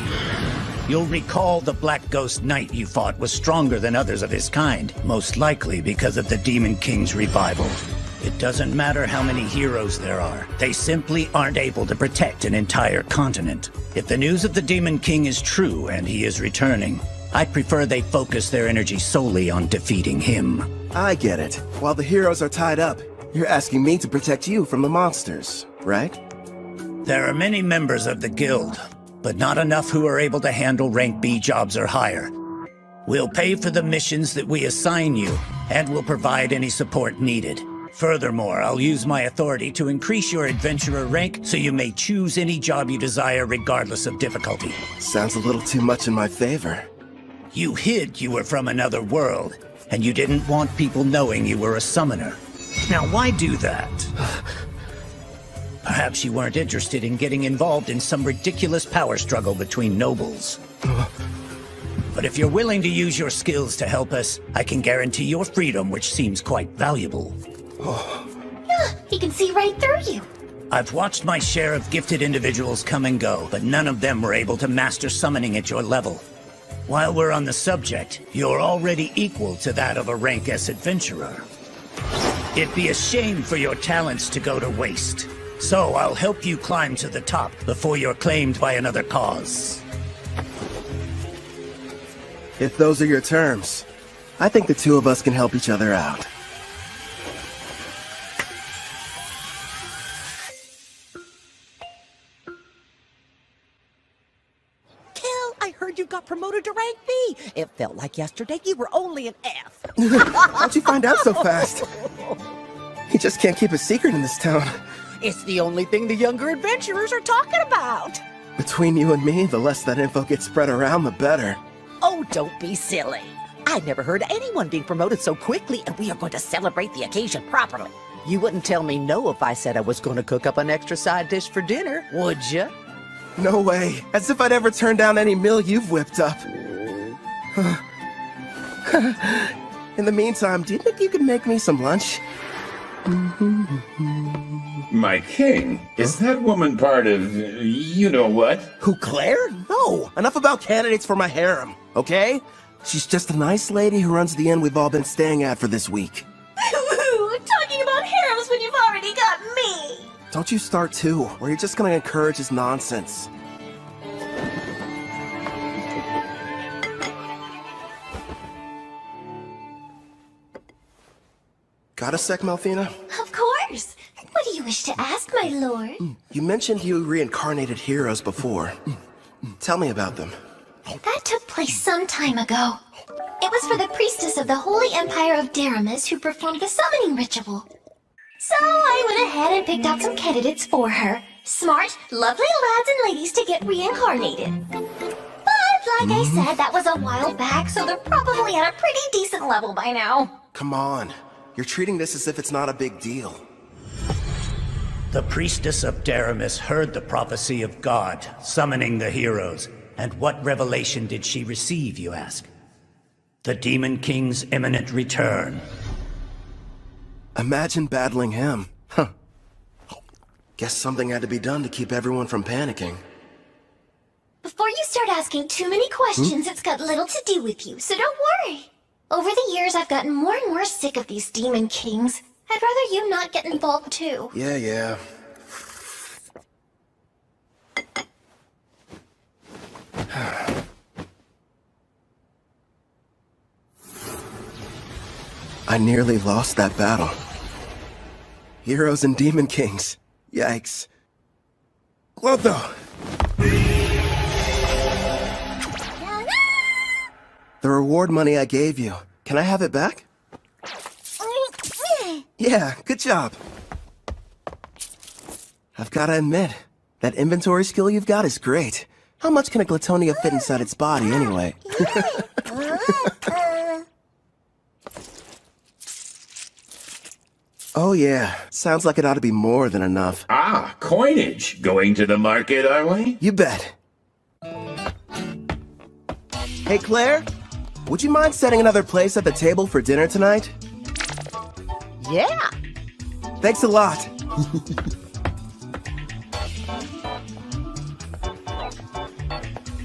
You'll recall the Black Ghost Knight you fought was stronger than others of his kind, most likely because of the Demon King's revival. It doesn't matter how many heroes there are, they simply aren't able to protect an entire continent. If the news of the Demon King is true and he is returning, I'd prefer they focus their energy solely on defeating him. I get it. While the heroes are tied up, you're asking me to protect you from the monsters, right? There are many members of the guild, but not enough who are able to handle rank B jobs or higher. We'll pay for the missions that we assign you, and we'll provide any support needed. Furthermore, I'll use my authority to increase your adventurer rank so you may choose any job you desire regardless of difficulty. Sounds a little too much in my favor. You hid you were from another world, and you didn't want people knowing you were a summoner. Now why do that? Perhaps you weren't interested in getting involved in some ridiculous power struggle between nobles. But if you're willing to use your skills to help us, I can guarantee your freedom, which seems quite valuable. Yeah, he can see right through you. I've watched my share of gifted individuals come and go, but none of them were able to master summoning at your level. While we're on the subject, you're already equal to that of a rank S adventurer. It'd be a shame for your talents to go to waste. So I'll help you climb to the top before you're claimed by another cause. If those are your terms, I think the two of us can help each other out. I heard you got promoted to rank B. It felt like yesterday you were only an F. How'd you find out so fast? You just can't keep a secret in this town. It's the only thing the younger adventurers are talking about. Between you and me, the less that info gets spread around, the better. Oh, don't be silly. I never heard of anyone being promoted so quickly, and we are going to celebrate the occasion properly. You wouldn't tell me no if I said I was going to cook up an extra side dish for dinner, would you? No way. As if I'd ever turn down any meal you've whipped up. In the meantime, do you think you could make me some lunch? My king, is that woman part of you-know-what? Who, Claire? No, enough about candidates for my harem, okay? She's just a nice lady who runs the inn we've all been staying at for this week. Talking about harems when you've already got me! Don't you start too, or you're just gonna encourage his nonsense. Got a sec, Malfina? Of course! What do you wish to ask, my lord? You mentioned you reincarnated heroes before. Tell me about them. That took place some time ago. It was for the priestess of the Holy Empire of Daramus who performed the summoning ritual. So I went ahead and picked out some candidates for her. Smart, lovely lads and ladies to get reincarnated. But like I said, that was a while back, so they're probably at a pretty decent level by now. Come on. You're treating this as if it's not a big deal. The priestess of Daramus heard the prophecy of God, summoning the heroes. And what revelation did she receive, you ask? The Demon King's imminent return. Imagine battling him. Huh. Guess something had to be done to keep everyone from panicking. Before you start asking too many questions, it's got little to do with you, so don't worry. Over the years, I've gotten more and more sick of these Demon Kings. I'd rather you not get involved too. Yeah. I nearly lost that battle. Heroes and Demon Kings. Yikes. Clotho! The reward money I gave you. Can I have it back? Yeah, good job. I've gotta admit, that inventory skill you've got is great. How much can a Glitonia fit inside its body, anyway? Oh yeah, sounds like it ought to be more than enough. Ah, coinage. Going to the market, are we? You bet. Hey Claire, would you mind setting another place at the table for dinner tonight? Yeah. Thanks a lot.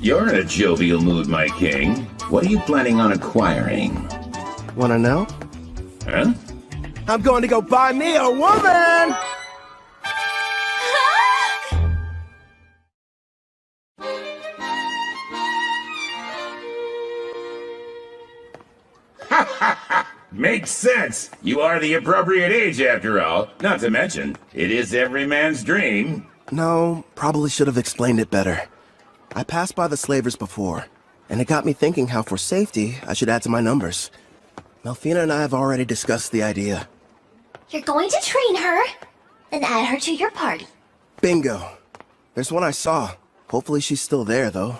You're in a jovial mood, my king. What are you planning on acquiring? Wanna know? Huh? I'm going to go buy me a woman! Makes sense. You are the appropriate age, after all. Not to mention, it is every man's dream. No, probably should have explained it better. I passed by the slavers before, and it got me thinking how for safety, I should add to my numbers. Malfina and I have already discussed the idea. You're going to train her and add her to your party. Bingo. There's one I saw. Hopefully she's still there, though.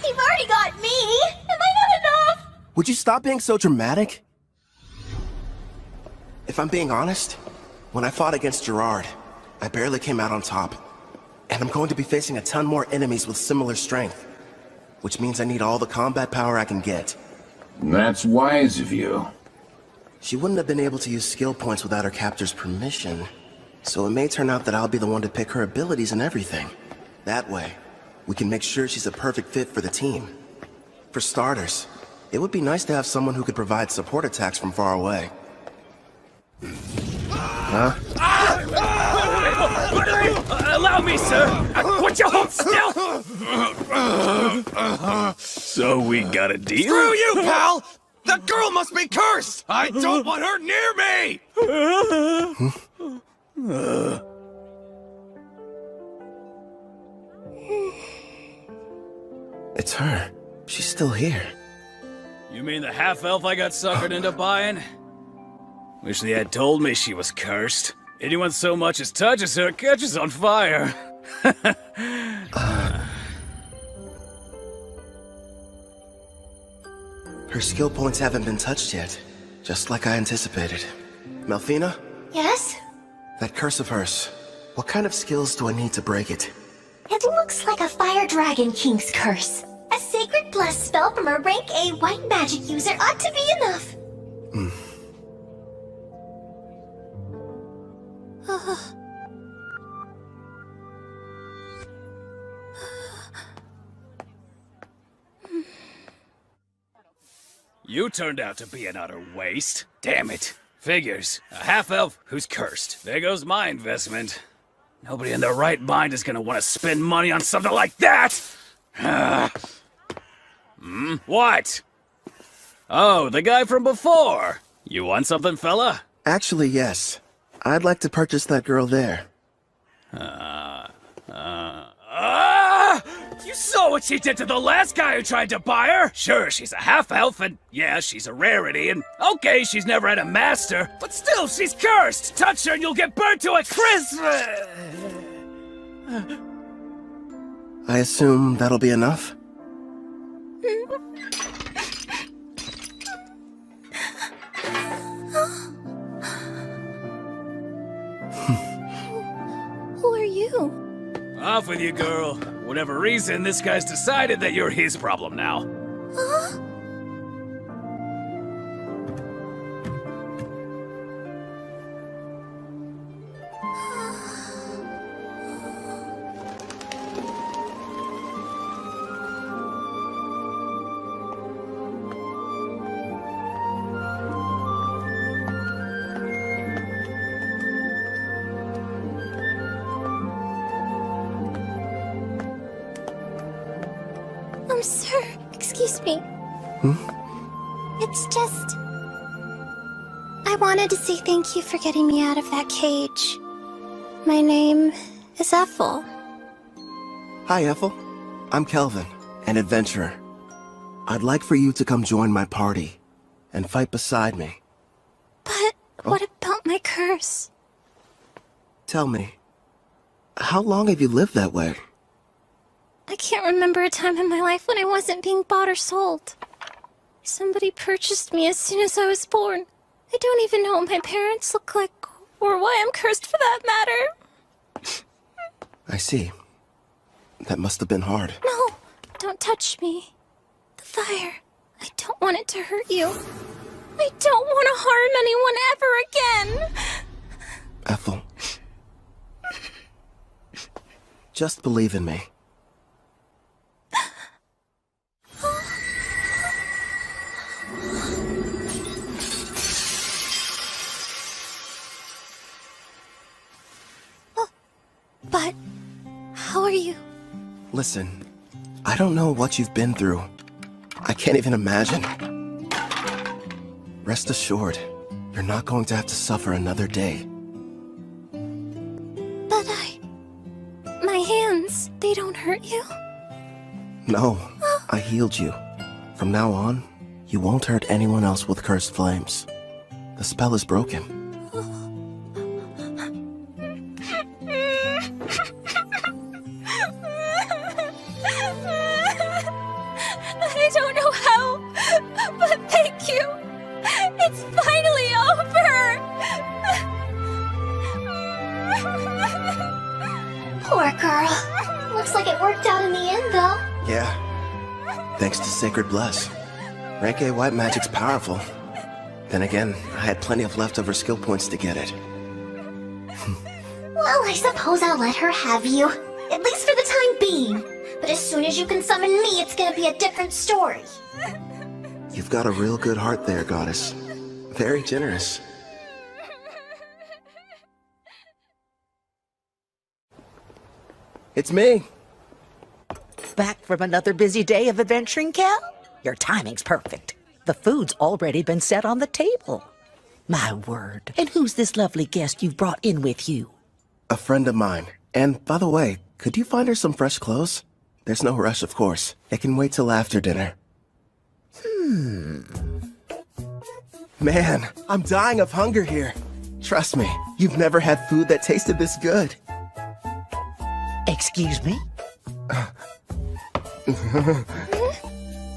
You've already got me! Am I not enough? Would you stop being so dramatic? If I'm being honest, when I fought against Gerard, I barely came out on top. And I'm going to be facing a ton more enemies with similar strength. Which means I need all the combat power I can get. That's wise of you. She wouldn't have been able to use skill points without her captor's permission. So it may turn out that I'll be the one to pick her abilities and everything. That way, we can make sure she's a perfect fit for the team. For starters, it would be nice to have someone who could provide support attacks from far away. Huh? Allow me, sir! Would you hold still? So we got a deal? Screw you, pal! That girl must be cursed! I don't want her near me! It's her. She's still here. You mean the half-elf I got suckered into buying? Wish they had told me she was cursed. Anyone so much as touches her catches on fire. Her skill points haven't been touched yet, just like I anticipated. Malfina? Yes? That curse of hers, what kind of skills do I need to break it? It looks like a Fire Dragon King's curse. A sacred bless spell from a rank A white magic user ought to be enough. You turned out to be an utter waste. Damn it. Figures. A half-elf who's cursed. There goes my investment. Nobody in their right mind is gonna want to spend money on something like that! What? Oh, the guy from before. You want something, fella? Actually, yes. I'd like to purchase that girl there. You saw what she did to the last guy who tried to buy her? Sure, she's a half-elf, and yeah, she's a rarity, and okay, she's never had a master, but still, she's cursed! Touch her and you'll get burnt to a crisp! I assume that'll be enough? Who are you? Off with you, girl. Whatever reason, this guy's decided that you're his problem now. Huh? Sir, excuse me. It's just... I wanted to say thank you for getting me out of that cage. My name is Ethel. Hi, Ethel. I'm Kelvin, an adventurer. I'd like for you to come join my party and fight beside me. But what about my curse? Tell me, how long have you lived that way? I can't remember a time in my life when I wasn't being bought or sold. Somebody purchased me as soon as I was born. I don't even know what my parents look like, or why I'm cursed for that matter. I see. That must have been hard. No, don't touch me. The fire. I don't want it to hurt you. I don't want to harm anyone ever again. Ethel. Just believe in me. But how are you? Listen, I don't know what you've been through. I can't even imagine. Rest assured, you're not going to have to suffer another day. But my hands, they don't hurt you? No, I healed you. From now on, you won't hurt anyone else with cursed flames. The spell is broken. I don't know how, but thank you. It's finally over. Poor girl. Looks like it worked out in the end, though. Yeah. Thanks to Sacred Bless. Rank A white magic's powerful. Then again, I had plenty of leftover skill points to get it. Well, I suppose I'll let her have you. At least for the time being. But as soon as you can summon me, it's gonna be a different story. You've got a real good heart there, Goddess. Very generous. It's me. Back from another busy day of adventuring, Kel? Your timing's perfect. The food's already been set on the table. My word. And who's this lovely guest you've brought in with you? A friend of mine. And by the way, could you find her some fresh clothes? There's no rush, of course. It can wait till after dinner. Man, I'm dying of hunger here. Trust me, you've never had food that tasted this good. Excuse me?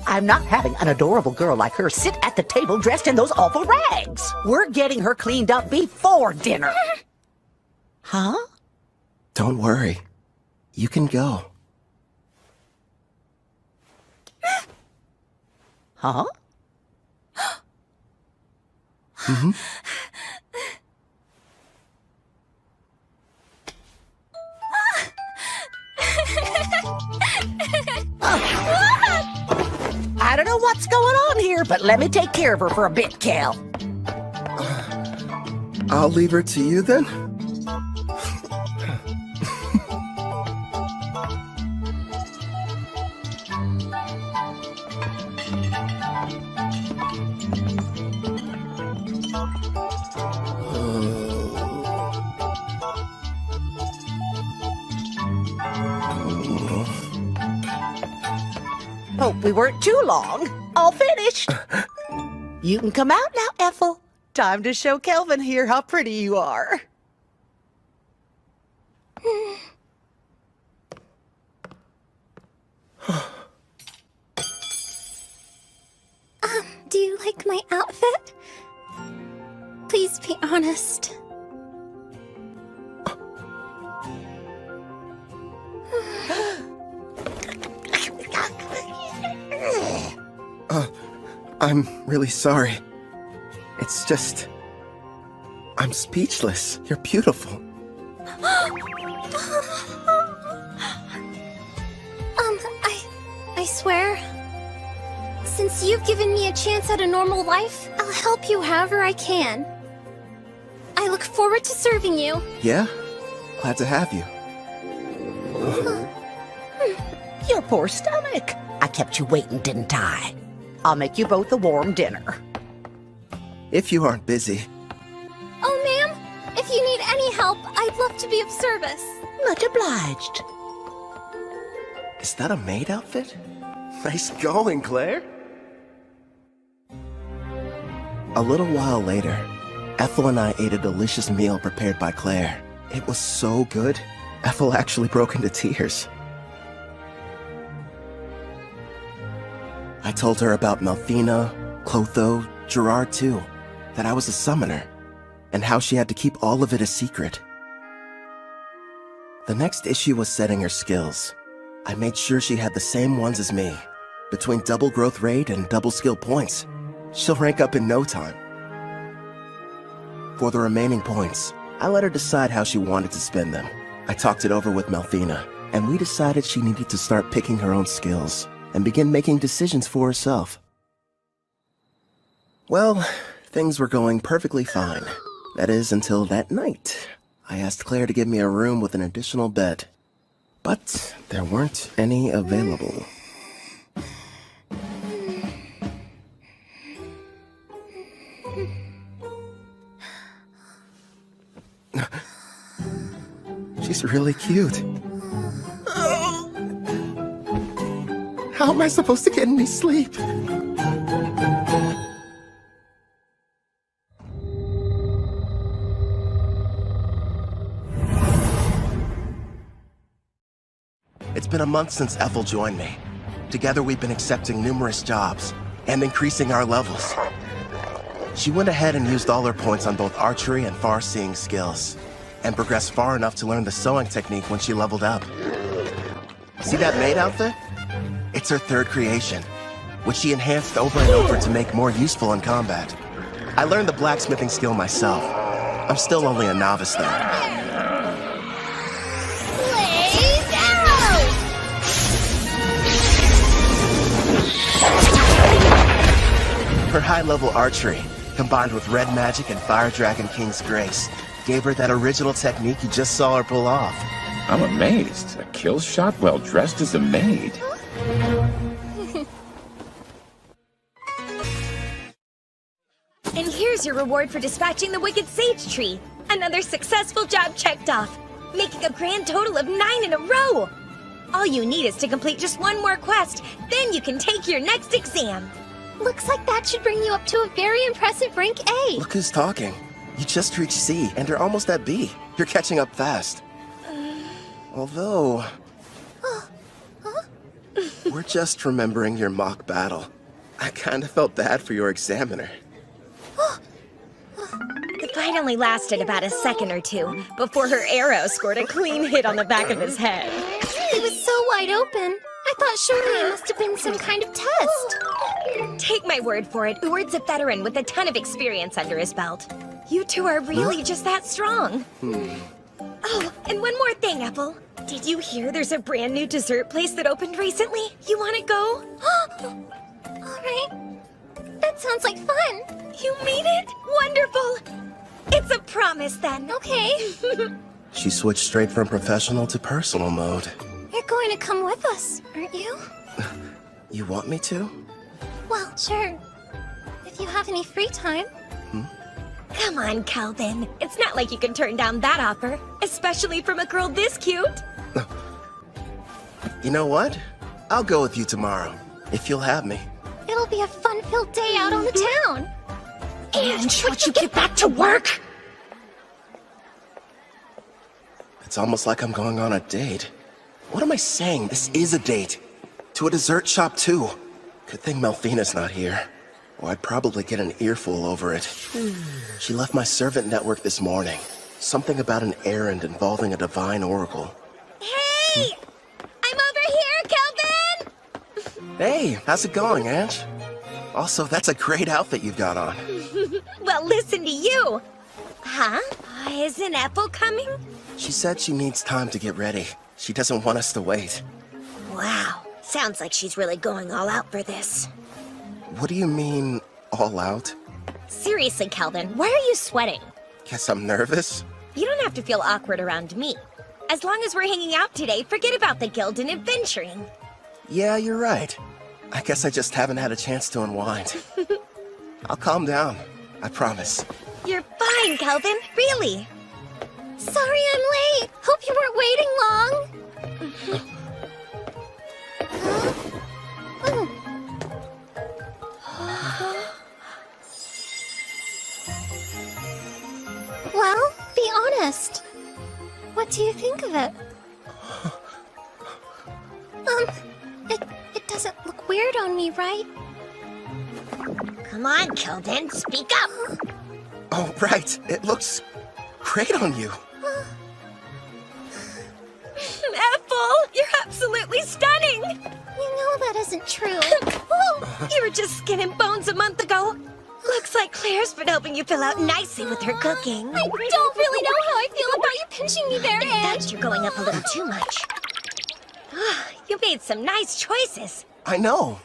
I'm not having an adorable girl like her sit at the table dressed in those awful rags. We're getting her cleaned up before dinner. Huh? Don't worry. You can go. Huh? know what's going on here, but let me take care of her for a bit, Cal. I'll leave her to you then? Hope we weren't too long. All finished. You can come out now, Ethel. Time to show Kelvin here how pretty you are. Do you like my outfit? Please be honest. I'm really sorry. It's just... I'm speechless. You're beautiful. I swear, since you've given me a chance at a normal life, I'll help you however I can. I look forward to serving you. Yeah? Glad to have you. Your poor stomach. I kept you waiting, didn't I? I'll make you both a warm dinner. If you aren't busy. Oh, ma'am, if you need any help, I'd love to be of service. Much obliged. Is that a maid outfit? Nice going, Claire. A little while later, Ethel and I ate a delicious meal prepared by Claire. It was so good, Ethel actually broke into tears. I told her about Melfina, Clotho, Gerard too, that I was a summoner, and how she had to keep all of it a secret. The next issue was setting her skills. I made sure she had the same ones as me. Between double growth rate and double skill points, she'll rank up in no time. For the remaining points, I let her decide how she wanted to spend them. I talked it over with Melfina, and we decided she needed to start picking her own skills and begin making decisions for herself. Well, things were going perfectly fine. That is, until that night. I asked Claire to give me a room with an additional bed, but there weren't any available. She's really cute. How am I supposed to get any sleep? It's been a month since Ethel joined me. Together we've been accepting numerous jobs and increasing our levels. She went ahead and used all her points on both archery and far-seeing skills, and progressed far enough to learn the sewing technique when she leveled up. See that maid outfit? It's her third creation, which she enhanced over and over to make more useful in combat. I learned the blacksmithing skill myself. I'm still only a novice though. Her high-level archery, combined with red magic and Fire Dragon King's grace, gave her that original technique you just saw her pull off. I'm amazed. A kill shot while dressed as a maid. And here's your reward for dispatching the Wicked Sage Tree. Another successful job checked off, making a grand total of 9 in a row. All you need is to complete just one more quest, then you can take your next exam. Looks like that should bring you up to a very impressive rank A. Look who's talking. You just reached C, and you're almost at B. You're catching up fast. Although... We're just remembering your mock battle. I kinda felt bad for your examiner. The fight only lasted about a second or two, before her arrow scored a clean hit on the back of his head. It was so wide open. I thought surely it must have been some kind of test. Take my word for it, Uward's a veteran with a ton of experience under his belt. You two are really just that strong. Oh, and one more thing, Ethel. Did you hear there's a brand new dessert place that opened recently? You want to go? Alright. That sounds like fun. You mean it? Wonderful! It's a promise then. Okay. She switched straight from professional to personal mode. You're going to come with us, aren't you? You want me to? Well, sure. If you have any free time. Come on, Calvin. It's not like you can turn down that offer, especially from a girl this cute. You know what? I'll go with you tomorrow, if you'll have me. It'll be a fun-filled day out on the town. And would you get back to work? It's almost like I'm going on a date. What am I saying? This is a date. To a dessert shop, too. Good thing Melfina's not here. Or I'd probably get an earful over it. She left my servant network this morning. Something about an errand involving a divine oracle. Hey! I'm over here, Calvin! Hey, how's it going, Ange? Also, that's a great outfit you've got on. Well, listen to you. Huh? Isn't Ethel coming? She said she needs time to get ready. She doesn't want us to wait. Wow. Sounds like she's really going all out for this. What do you mean, all out? Seriously, Calvin, why are you sweating? Guess I'm nervous? You don't have to feel awkward around me. As long as we're hanging out today, forget about the guild and adventuring. Yeah, you're right. I guess I just haven't had a chance to unwind. I'll calm down. I promise. You're fine, Calvin. Really. Sorry I'm late. Hope you weren't waiting long. Well, be honest. What do you think of it? It doesn't look weird on me, right? Come on, Calvin, speak up. Oh, right. It looks great on you. Ethel, you're absolutely stunning. You know that isn't true. You were just skin and bones a month ago. Looks like Claire's been helping you fill out nicely with her cooking. I don't really know how I feel about you pinching me there, Ange. You're going up a little too much. You made some nice choices. I know.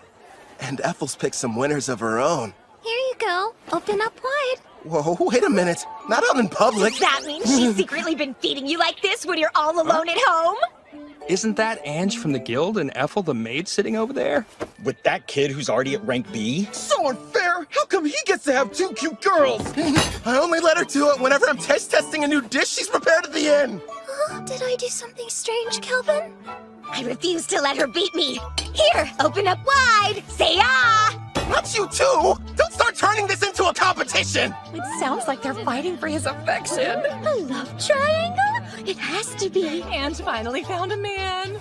And Ethel's picked some winners of her own. Here you go. Open up wide. Whoa, wait a minute. Not out in public. Does that mean she's secretly been feeding you like this when you're all alone at home? Isn't that Ange from the guild and Ethel the maid sitting over there? With that kid who's already at rank B? So unfair! How come he gets to have two cute girls? I only let her do it whenever I'm taste testing a new dish she's prepared at the inn. Did I do something strange, Calvin? I refuse to let her beat me. Here, open up wide. Say ah! Not you too! Don't start turning this into a competition! It sounds like they're fighting for his affection. A love triangle? It has to be. Ange finally found a man.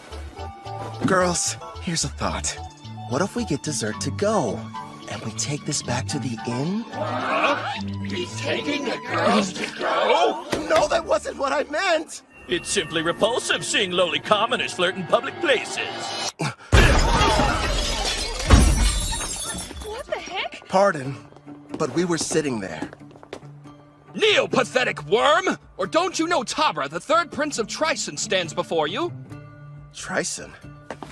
Girls, here's a thought. What if we get dessert to go? And we take this back to the inn? He's taking the girls to go? No, that wasn't what I meant! It's simply repulsive seeing lowly commoners flirt in public places. What the heck? Pardon, but we were sitting there. Neo-pathetic worm! Or don't you know Tabra, the third prince of Tryson, stands before you? Tryson?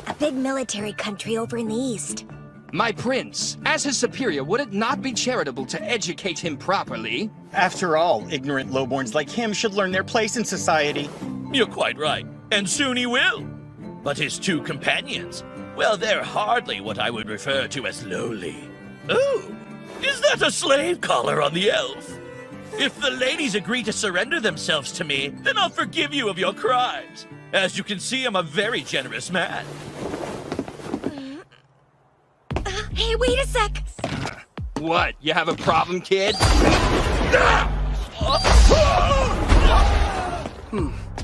A big military country over in the east. My prince, as his superior, would it not be charitable to educate him properly? After all, ignorant lowborns like him should learn their place in society. You're quite right, and soon he will. But his two companions, well, they're hardly what I would refer to as lowly. Oh, is that a slave collar on the elf? If the ladies agree to surrender themselves to me, then I'll forgive you of your crimes. As you can see, I'm a very generous man. Hey, wait a sec. What, you have a problem, kid?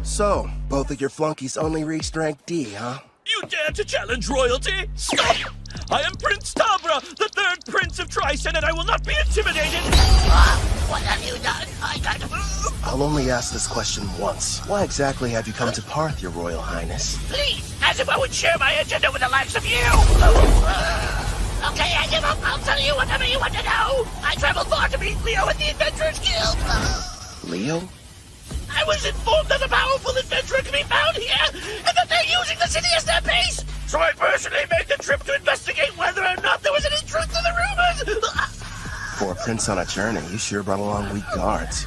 So, both of your flunkies only reached rank D, huh? You dare to challenge royalty? Stop! I am Prince Tabra, the third prince of Tryson, and I will not be intimidated! What have you done? I can't move! I'll only ask this question once. Why exactly have you come to Parth, your royal highness? Please, as if I would share my agenda with the likes of you! Okay, I give up. I'll tell you whatever you want to know. I traveled far to meet Leo at the Adventurers Guild. Leo? I was informed that a powerful adventurer can be found here, and that they're using the city as their base. So I personally made the trip to investigate whether or not there was any truth to the rumors. For a prince on a journey, you sure brought along weak guards.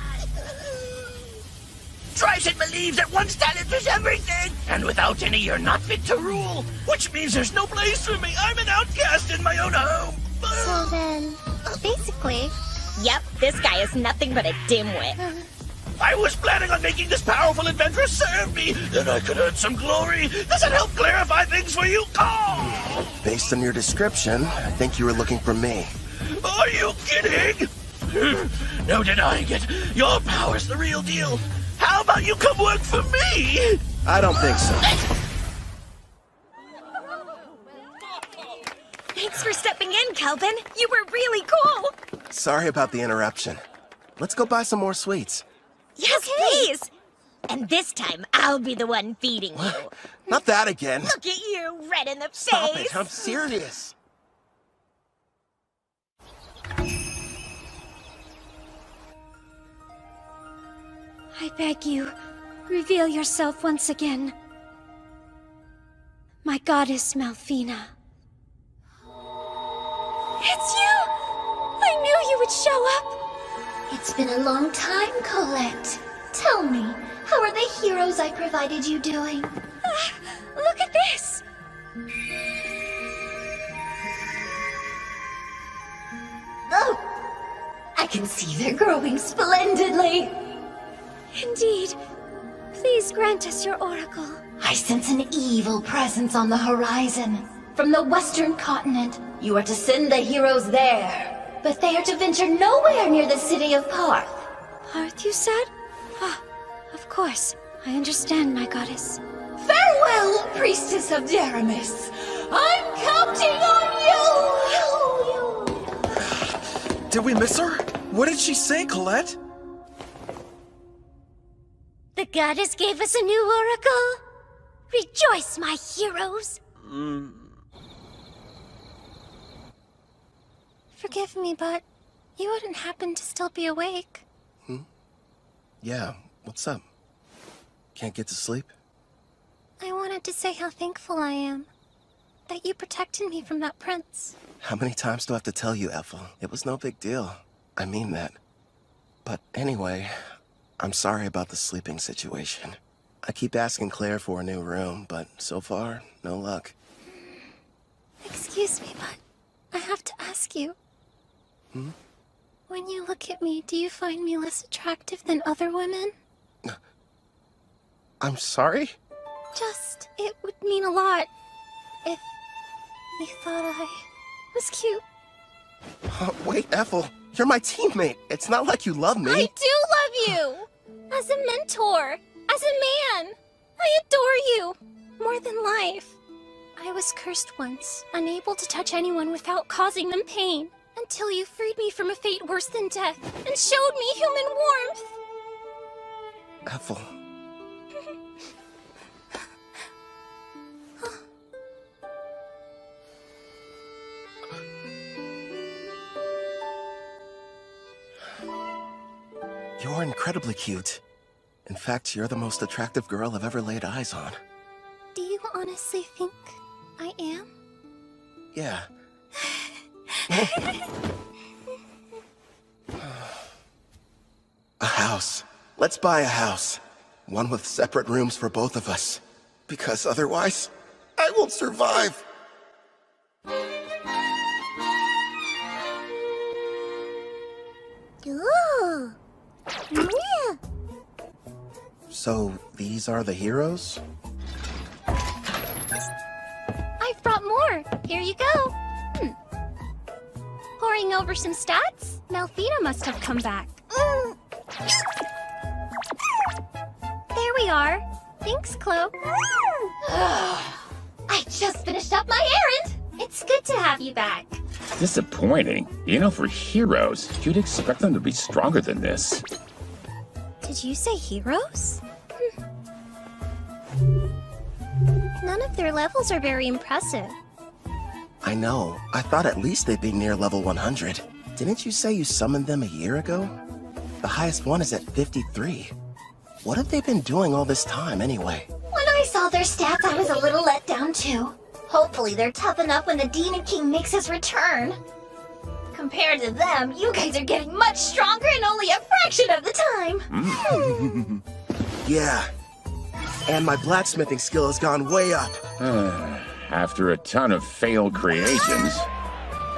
Tryson believes that one's talent is everything, and without any, you're not fit to rule. Which means there's no place for me. I'm an outcast in my own home. So then, basically... Yep, this guy is nothing but a dimwit. I was planning on making this powerful adventure serve me, then I could earn some glory. Does it help clarify things for you? Oh! Based on your description, I think you were looking for me. Are you kidding? No denying it. Your power's the real deal. How about you come work for me? I don't think so. Thanks for stepping in, Kelvin. You were really cool. Sorry about the interruption. Let's go buy some more sweets. Yes, please. And this time, I'll be the one feeding you. Not that again. Look at you, red in the Stop face. it, I'm serious. I beg you, reveal yourself once again. My goddess Malphina. It's you! I knew you would show up! It's been a long time, Colette. Tell me, how are the heroes I provided you doing? Look at this! Oh! I can see they're growing splendidly! Indeed. Please grant us your oracle. I sense an evil presence on the horizon. From the western continent, you are to send the heroes there. But they are to venture nowhere near the city of Parth. Parth, you said? Ah, of course. I understand, my goddess. Farewell, priestess of Deramis. I'm counting on you! Did we miss her? What did she say, Colette? The goddess gave us a new oracle. Rejoice, my heroes. Forgive me, but you wouldn't happen to still be awake. Yeah, what's up? Can't get to sleep? I wanted to say how thankful I am that you protected me from that prince. How many times do I have to tell you, Ethel? It was no big deal. I mean that. But anyway, I'm sorry about the sleeping situation. I keep asking Claire for a new room, but so far, no luck. Excuse me, but I have to ask you. When you look at me, do you find me less attractive than other women? I'm sorry? Just, it would mean a lot if you thought I was cute. Wait, Ethel, you're my teammate. It's not like you love me. I do love you! As a mentor, as a man. I adore you, more than life. I was cursed once, unable to touch anyone without causing them pain, until you freed me from a fate worse than death and showed me human warmth. Ethel. You're incredibly cute. In fact, you're the most attractive girl I've ever laid eyes on. Do you honestly think I am? Yeah. A house. Let's buy a house. One with separate rooms for both of us. Because otherwise, I won't survive. Ooh. Yeah. So, these are the heroes? I've brought more. Here you go. Poring over some stats? Malphina must have come back. There we are. Thanks, Chloe. I just finished up my errand. It's good to have you back. Disappointing. You know, for heroes, you'd expect them to be stronger than this. Did you say heroes? None of their levels are very impressive. I know. I thought at least they'd be near level 100. Didn't you say you summoned them a year ago? The highest one is at 53. What have they been doing all this time, anyway? When I saw their stats, I was a little let down, too. Hopefully they're tough enough when the Demon King makes his return. Compared to them, you guys are getting much stronger in only a fraction of the time. Yeah. And my blacksmithing skill has gone way up. After a ton of failed creations.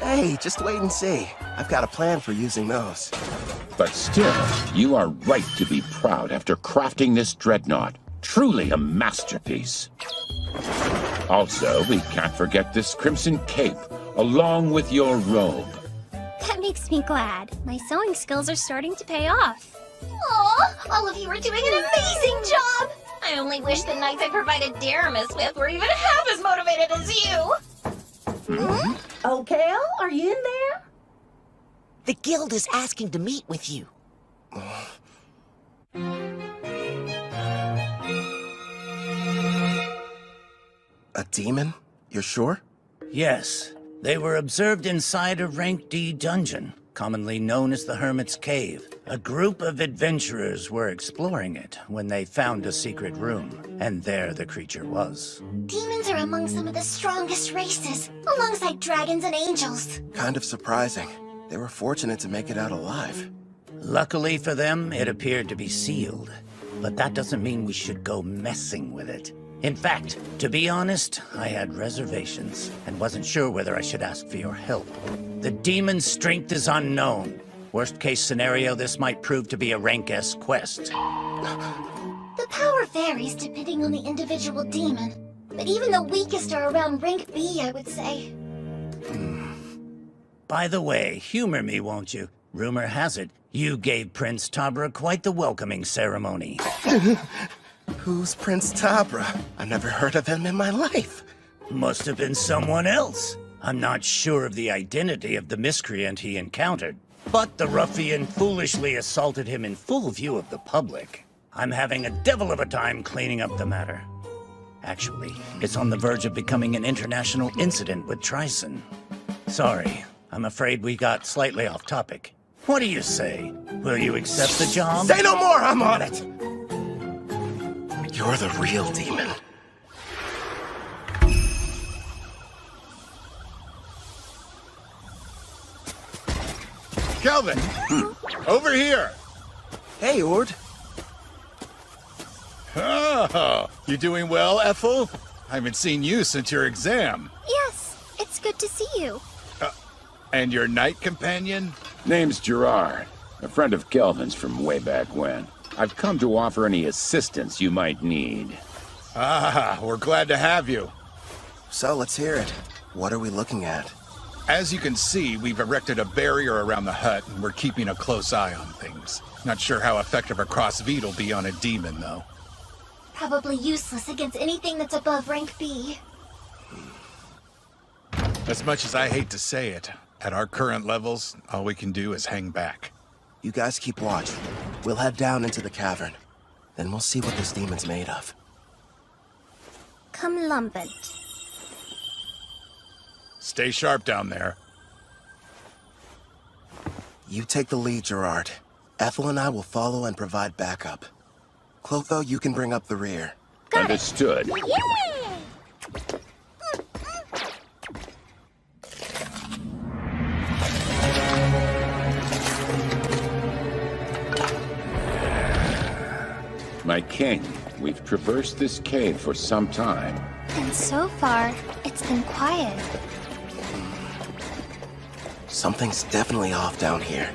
Hey, just wait and see. I've got a plan for using those. But still, you are right to be proud after crafting this dreadnought. Truly a masterpiece. Also, we can't forget this crimson cape, along with your robe. That makes me glad. My sewing skills are starting to pay off. Aw, all of you are doing an amazing job! I only wish the knights I provided Daramus with were even half as motivated as you! Oh, Cal, are you in there? The guild is asking to meet with you. A demon? You're sure? Yes. They were observed inside a Rank D dungeon, commonly known as the Hermit's Cave. A group of adventurers were exploring it when they found a secret room, and there the creature was. Demons are among some of the strongest races, alongside dragons and angels. Kind of surprising. They were fortunate to make it out alive. Luckily for them, it appeared to be sealed. But that doesn't mean we should go messing with it. In fact, to be honest, I had reservations and wasn't sure whether I should ask for your help. The demon's strength is unknown. Worst case scenario, this might prove to be a Rank S quest. The power varies depending on the individual demon, but even the weakest are around Rank B, I would say. By the way, humor me, won't you? Rumor has it, you gave Prince Tabra quite the welcoming ceremony. Who's Prince Tabra? I've never heard of him in my life. Must have been someone else. I'm not sure of the identity of the miscreant he encountered, but the ruffian foolishly assaulted him in full view of the public. I'm having a devil of a time cleaning up the matter. Actually, it's on the verge of becoming an international incident with Tryson. Sorry, I'm afraid we got slightly off topic. What do you say? Will you accept the job? Say no more, I'm on it! You're the real demon. Kelvin! Over here! Hey, Ord. Oh, you doing well, Ethel? I haven't seen you since your exam. Yes, it's good to see you. And your knight companion? Name's Gerard, a friend of Kelvin's from way back when. I've come to offer any assistance you might need. Ah, we're glad to have you. So let's hear it. What are we looking at? As you can see, we've erected a barrier around the hut, and we're keeping a close eye on things. Not sure how effective a cross-beat will be on a demon, though. Probably useless against anything that's above Rank B. As much as I hate to say it, at our current levels, all we can do is hang back. You guys keep watch. We'll head down into the cavern. Then we'll see what this demon's made of. Come lambent. Stay sharp down there. You take the lead, Gerard. Ethel and I will follow and provide backup. Clotho, you can bring up the rear. Understood. Yeah! My king, we've traversed this cave for some time. And so far, it's been quiet. Something's definitely off down here.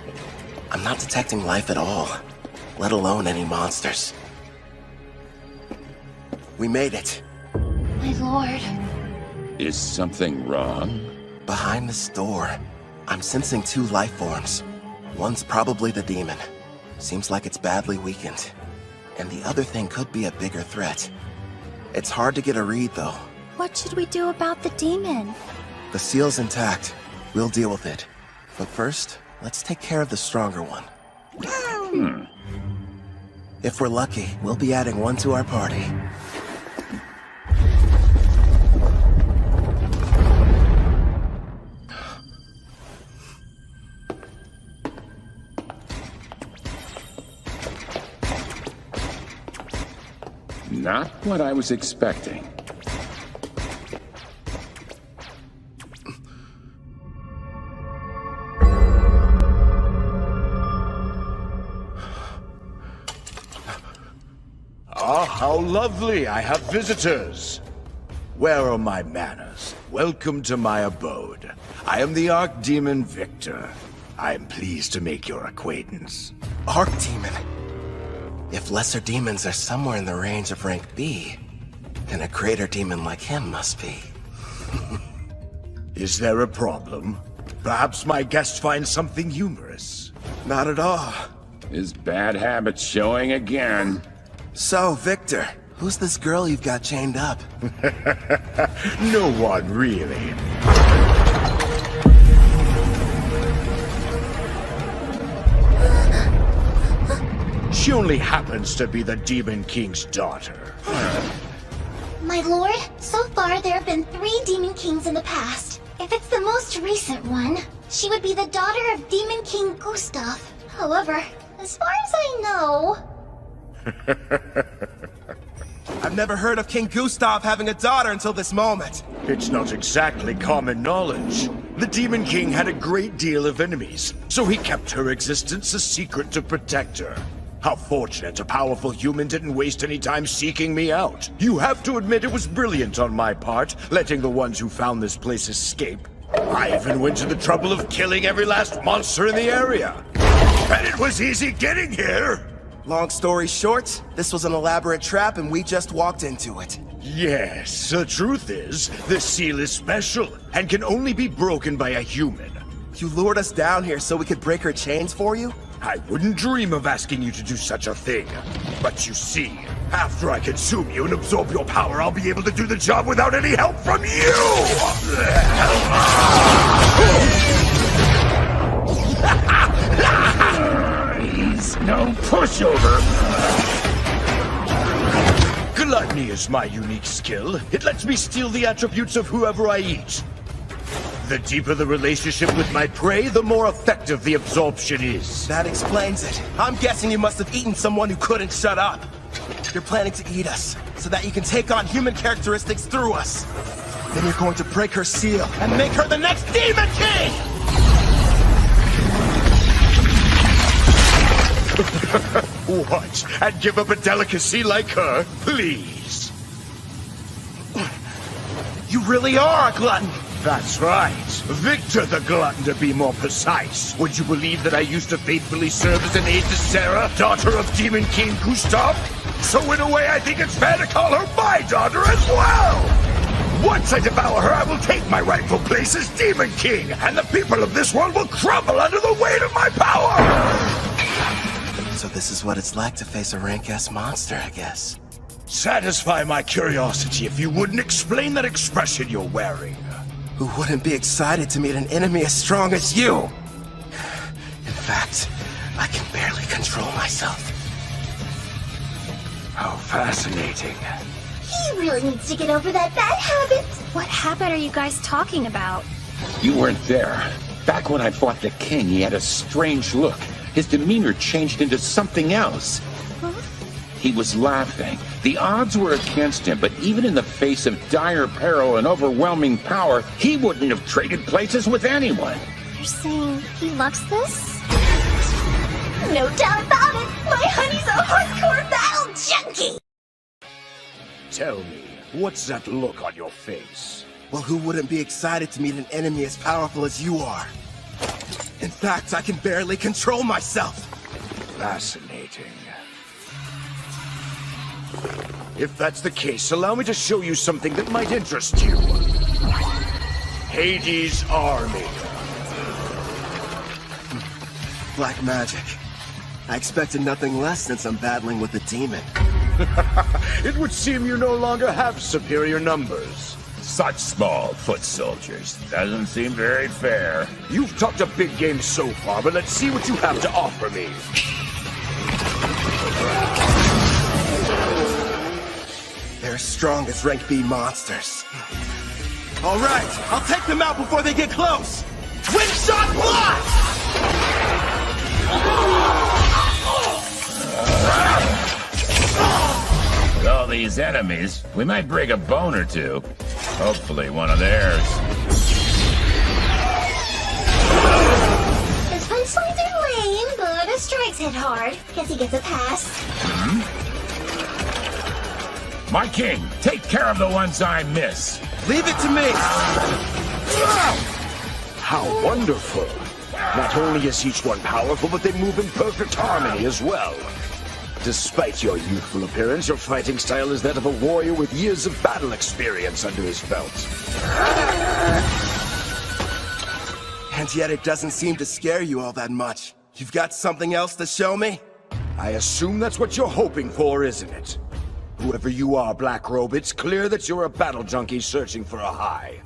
I'm not detecting life at all, let alone any monsters. We made it. My lord. Is something wrong? Behind this door, I'm sensing 2 life forms. One's probably the demon. Seems like it's badly weakened. And the other thing could be a bigger threat. It's hard to get a read, though. What should we do about the demon? The seal's intact. We'll deal with it. But first, let's take care of the stronger one. If we're lucky, we'll be adding one to our party. Not what I was expecting. how lovely. I have visitors. Where are my manners? Welcome to my abode. I am the Archdemon Victor. I am pleased to make your acquaintance. Archdemon? If lesser demons are somewhere in the range of rank B, then a greater demon like him must be. Is there a problem? Perhaps my guest finds something humorous. Not at all. His bad habits showing again. So, Victor, who's this girl you've got chained up? No one, really. She only happens to be the Demon King's daughter. My lord, so far there have been 3 Demon Kings in the past. If it's the most recent one, she would be the daughter of Demon King Gustav. However, as far as I know... I've never heard of King Gustav having a daughter until this moment. It's not exactly common knowledge. The Demon King had a great deal of enemies, so he kept her existence a secret to protect her. How fortunate a powerful human didn't waste any time seeking me out. You have to admit it was brilliant on my part, letting the ones who found this place escape. I even went to the trouble of killing every last monster in the area. And it was easy getting here! Long story short, this was an elaborate trap and we just walked into it. Yes, the truth is, this seal is special and can only be broken by a human. You lured us down here so we could break her chains for you? I wouldn't dream of asking you to do such a thing. But you see, after I consume you and absorb your power, I'll be able to do the job without any help from you! He's no pushover. Gluttony is my unique skill. It lets me steal the attributes of whoever I eat. The deeper the relationship with my prey, the more effective the absorption is. That explains it. I'm guessing you must have eaten someone who couldn't shut up. You're planning to eat us, so that you can take on human characteristics through us. Then you're going to break her seal and make her the next Demon King! What? And give up a delicacy like her? Please. You really are a glutton! That's right. Victor the Glutton, to be more precise. Would you believe that I used to faithfully serve as an aide to Sarah, daughter of Demon King Gustav? So in a way, I think it's fair to call her my daughter as well! Once I devour her, I will take my rightful place as Demon King, and the people of this world will crumble under the weight of my power! So this is what it's like to face a rank-S monster, I guess. Satisfy my curiosity if you wouldn't explain that expression you're wearing. Who wouldn't be excited to meet an enemy as strong as you? In fact, I can barely control myself. How fascinating. He really needs to get over that bad habit. What habit are you guys talking about? You weren't there. Back when I fought the king, he had a strange look. His demeanor changed into something else. Huh? He was laughing. The odds were against him, but even in the face of dire peril and overwhelming power, he wouldn't have traded places with anyone. You're saying he loves this? No doubt about it! My honey's a hardcore battle junkie! Tell me, what's that look on your face? Well, who wouldn't be excited to meet an enemy as powerful as you are? In fact, I can barely control myself. Fascinating. If that's the case, allow me to show you something that might interest you. Hades' army. Black magic. I expected nothing less since I'm battling with a demon. It would seem you no longer have superior numbers. Such small foot soldiers. Doesn't seem very fair. You've talked a big game so far, but let's see what you have to offer me. They're as strong as rank B monsters. All right, I'll take them out before they get close. Windshot blast! With all these enemies, we might break a bone or two. Hopefully one of theirs. His punchlines are lame, but his strikes hit hard. Guess he gets a pass. My king, take care of the ones I miss. Leave it to me! How wonderful! Not only is each one powerful, but they move in perfect harmony as well. Despite your youthful appearance, your fighting style is that of a warrior with years of battle experience under his belt. And yet it doesn't seem to scare you all that much. You've got something else to show me? I assume that's what you're hoping for, isn't it? Whoever you are, Black Robe, it's clear that you're a battle junkie searching for a high.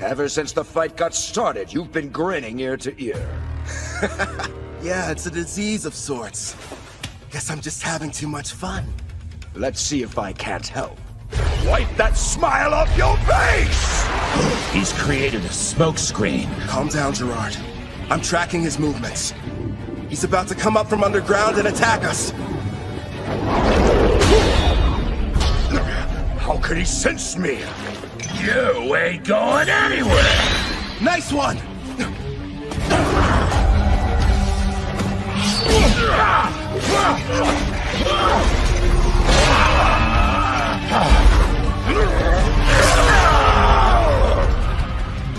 Ever since the fight got started, you've been grinning ear to ear. Yeah, it's a disease of sorts. Guess I'm just having too much fun. Let's see if I can't help. Wipe that smile off your face! He's created a smokescreen. Calm down, Gerard. I'm tracking his movements. He's about to come up from underground and attack us. How could he sense me? You ain't going anywhere! Nice one!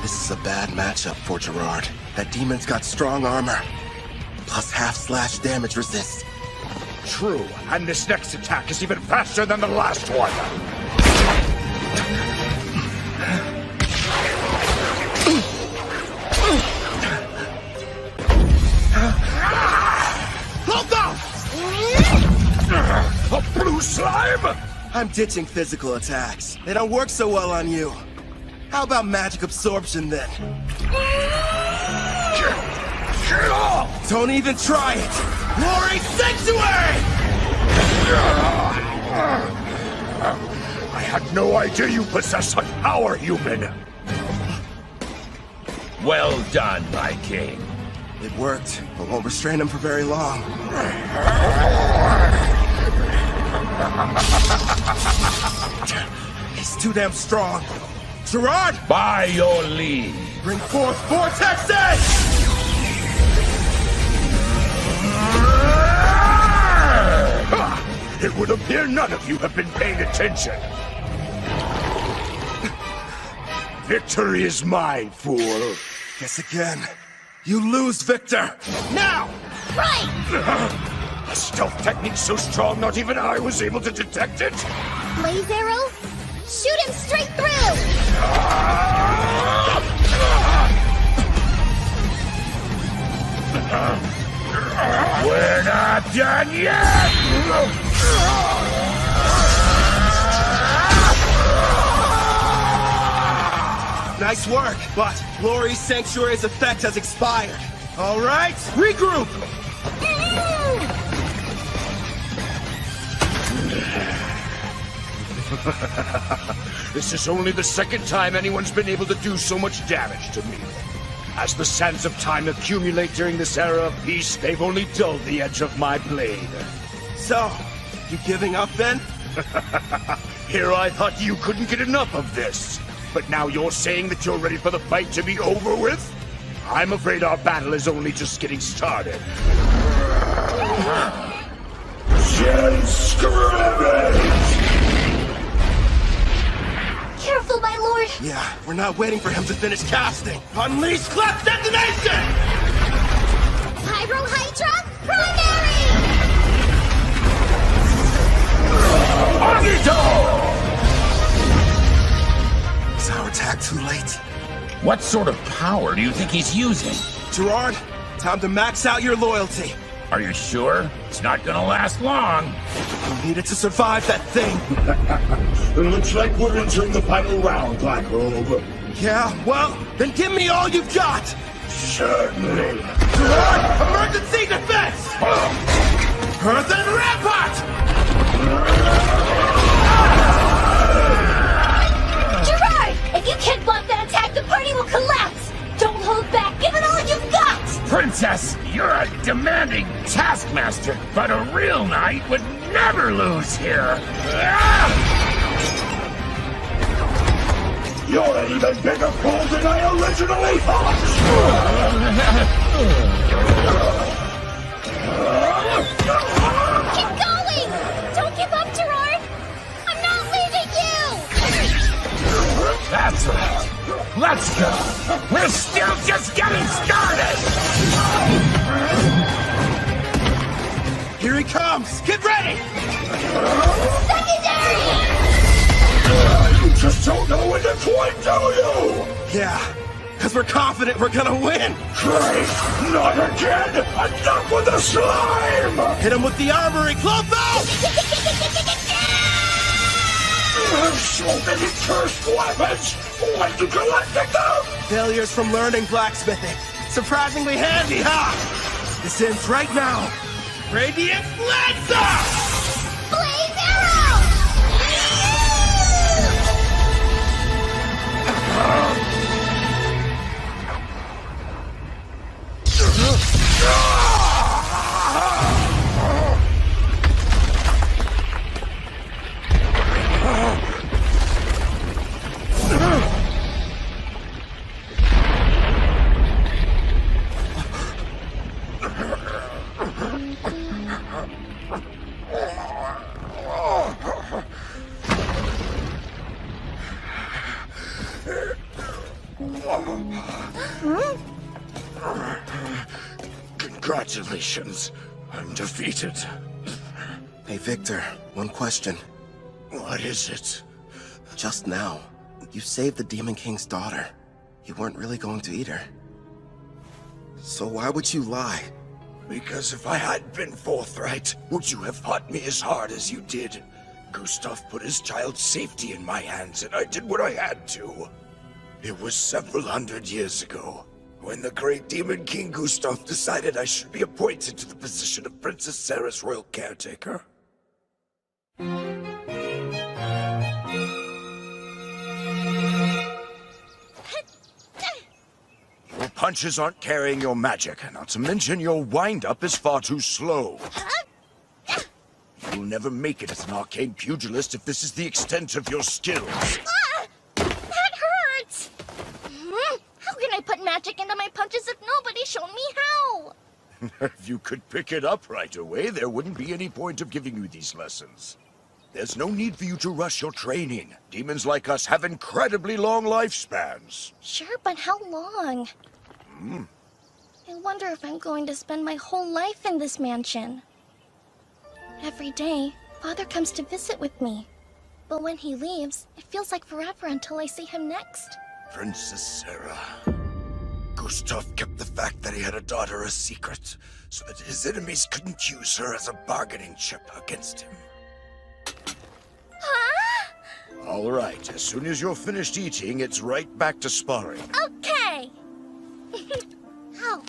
This is a bad matchup for Gerard. That demon's got strong armor, plus half-slash damage resist. True, and this next attack is even faster than the last one. Hold up! A blue slime? I'm ditching physical attacks. They don't work so well on you. How about magic absorption then? Get off! Don't even try it! Glory Sanctuary! I had no idea you possess such power, human! Well done, my king. It worked, but won't restrain him for very long. He's too damn strong. Gerard! By your leave. Bring forth Vortex Edge! It would appear none of you have been paying attention. Victory is mine, fool. Guess again. You lose, Victor! Now! Right! A stealth technique so strong not even I was able to detect it? Blaze arrow? Shoot him straight through! We're not done yet! Nice work, but Glory Sanctuary's effect has expired. All right, regroup! This is only the second time anyone's been able to do so much damage to me. As the sands of time accumulate during this era of peace, they've only dulled the edge of my blade. So, you giving up then? Here I thought you couldn't get enough of this. But now you're saying that you're ready for the fight to be over with? I'm afraid our battle is only just getting started. Careful, my lord! Yeah, we're not waiting for him to finish casting. Unleash Clef Detonation! Pyro Hydra, primary! Is our attack too late? What sort of power do you think he's using? Gerard, time to max out your loyalty. Are you sure? It's not gonna last long. You need it to survive that thing. It looks like we're entering the final round, Black Robe. Yeah, well, then give me all you've got! Certainly. Gerard, emergency defense! Earthen Rampart! Gerard! If you can't block that attack, the party will collapse! Don't hold back, give it all you've got! Princess, you're a demanding taskmaster, but a real knight would never lose here. You're an even bigger fool than I originally thought! Keep going! Don't give up, Gerard! I'm not leaving! Let's go! We're still just getting started! Here he comes! Get ready! You just don't know when to point, do you? Yeah, because we're confident we're gonna win! Great! Not again! Enough with the slime! Hit him with the armory, Clotho! You have so many cursed weapons! When did you collect them? Failures from learning blacksmithing. Surprisingly handy, huh? This ends right now. Radiant Lancer! Blaze Arrow! Congratulations. I'm defeated. Hey, Victor, one question. What is it? Just now, you saved the Demon King's daughter. You weren't really going to eat her. So why would you lie? Because if I had been forthright, would you have fought me as hard as you did? Gustav put his child's safety in my hands, and I did what I had to. It was several hundred years ago, when the great Demon King Gustav decided I should be appointed to the position of Princess Sarah's royal caretaker. Your punches aren't carrying your magic, not to mention your wind-up is far too slow. You'll never make it as an arcane pugilist if this is the extent of your skills. Ah! That hurts! How can I put magic into my punches if nobody's shown me how? If you could pick it up right away, there wouldn't be any point of giving you these lessons. There's no need for you to rush your training. Demons like us have incredibly long lifespans. Sure, but how long? I wonder if I'm going to spend my whole life in this mansion. Every day, Father comes to visit with me. But when he leaves, it feels like forever until I see him next. Princess Sarah. Gustav kept the fact that he had a daughter a secret, so that his enemies couldn't use her as a bargaining chip against him. Huh? All right, as soon as you're finished eating, it's right back to sparring. Okay! Ow.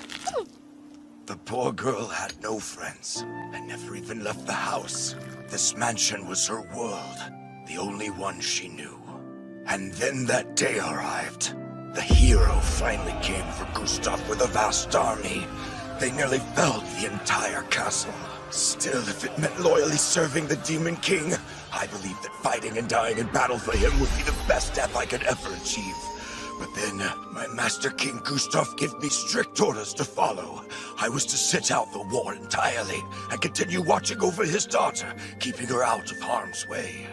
The poor girl had no friends, and never even left the house. This mansion was her world, the only one she knew. And then that day arrived. The hero finally came for Gustav with a vast army. They nearly felled the entire castle. Still, if it meant loyally serving the Demon King, I believed that fighting and dying in battle for him would be the best death I could ever achieve. But then, my Master King Gustav gave me strict orders to follow. I was to sit out the war entirely, and continue watching over his daughter, keeping her out of harm's way.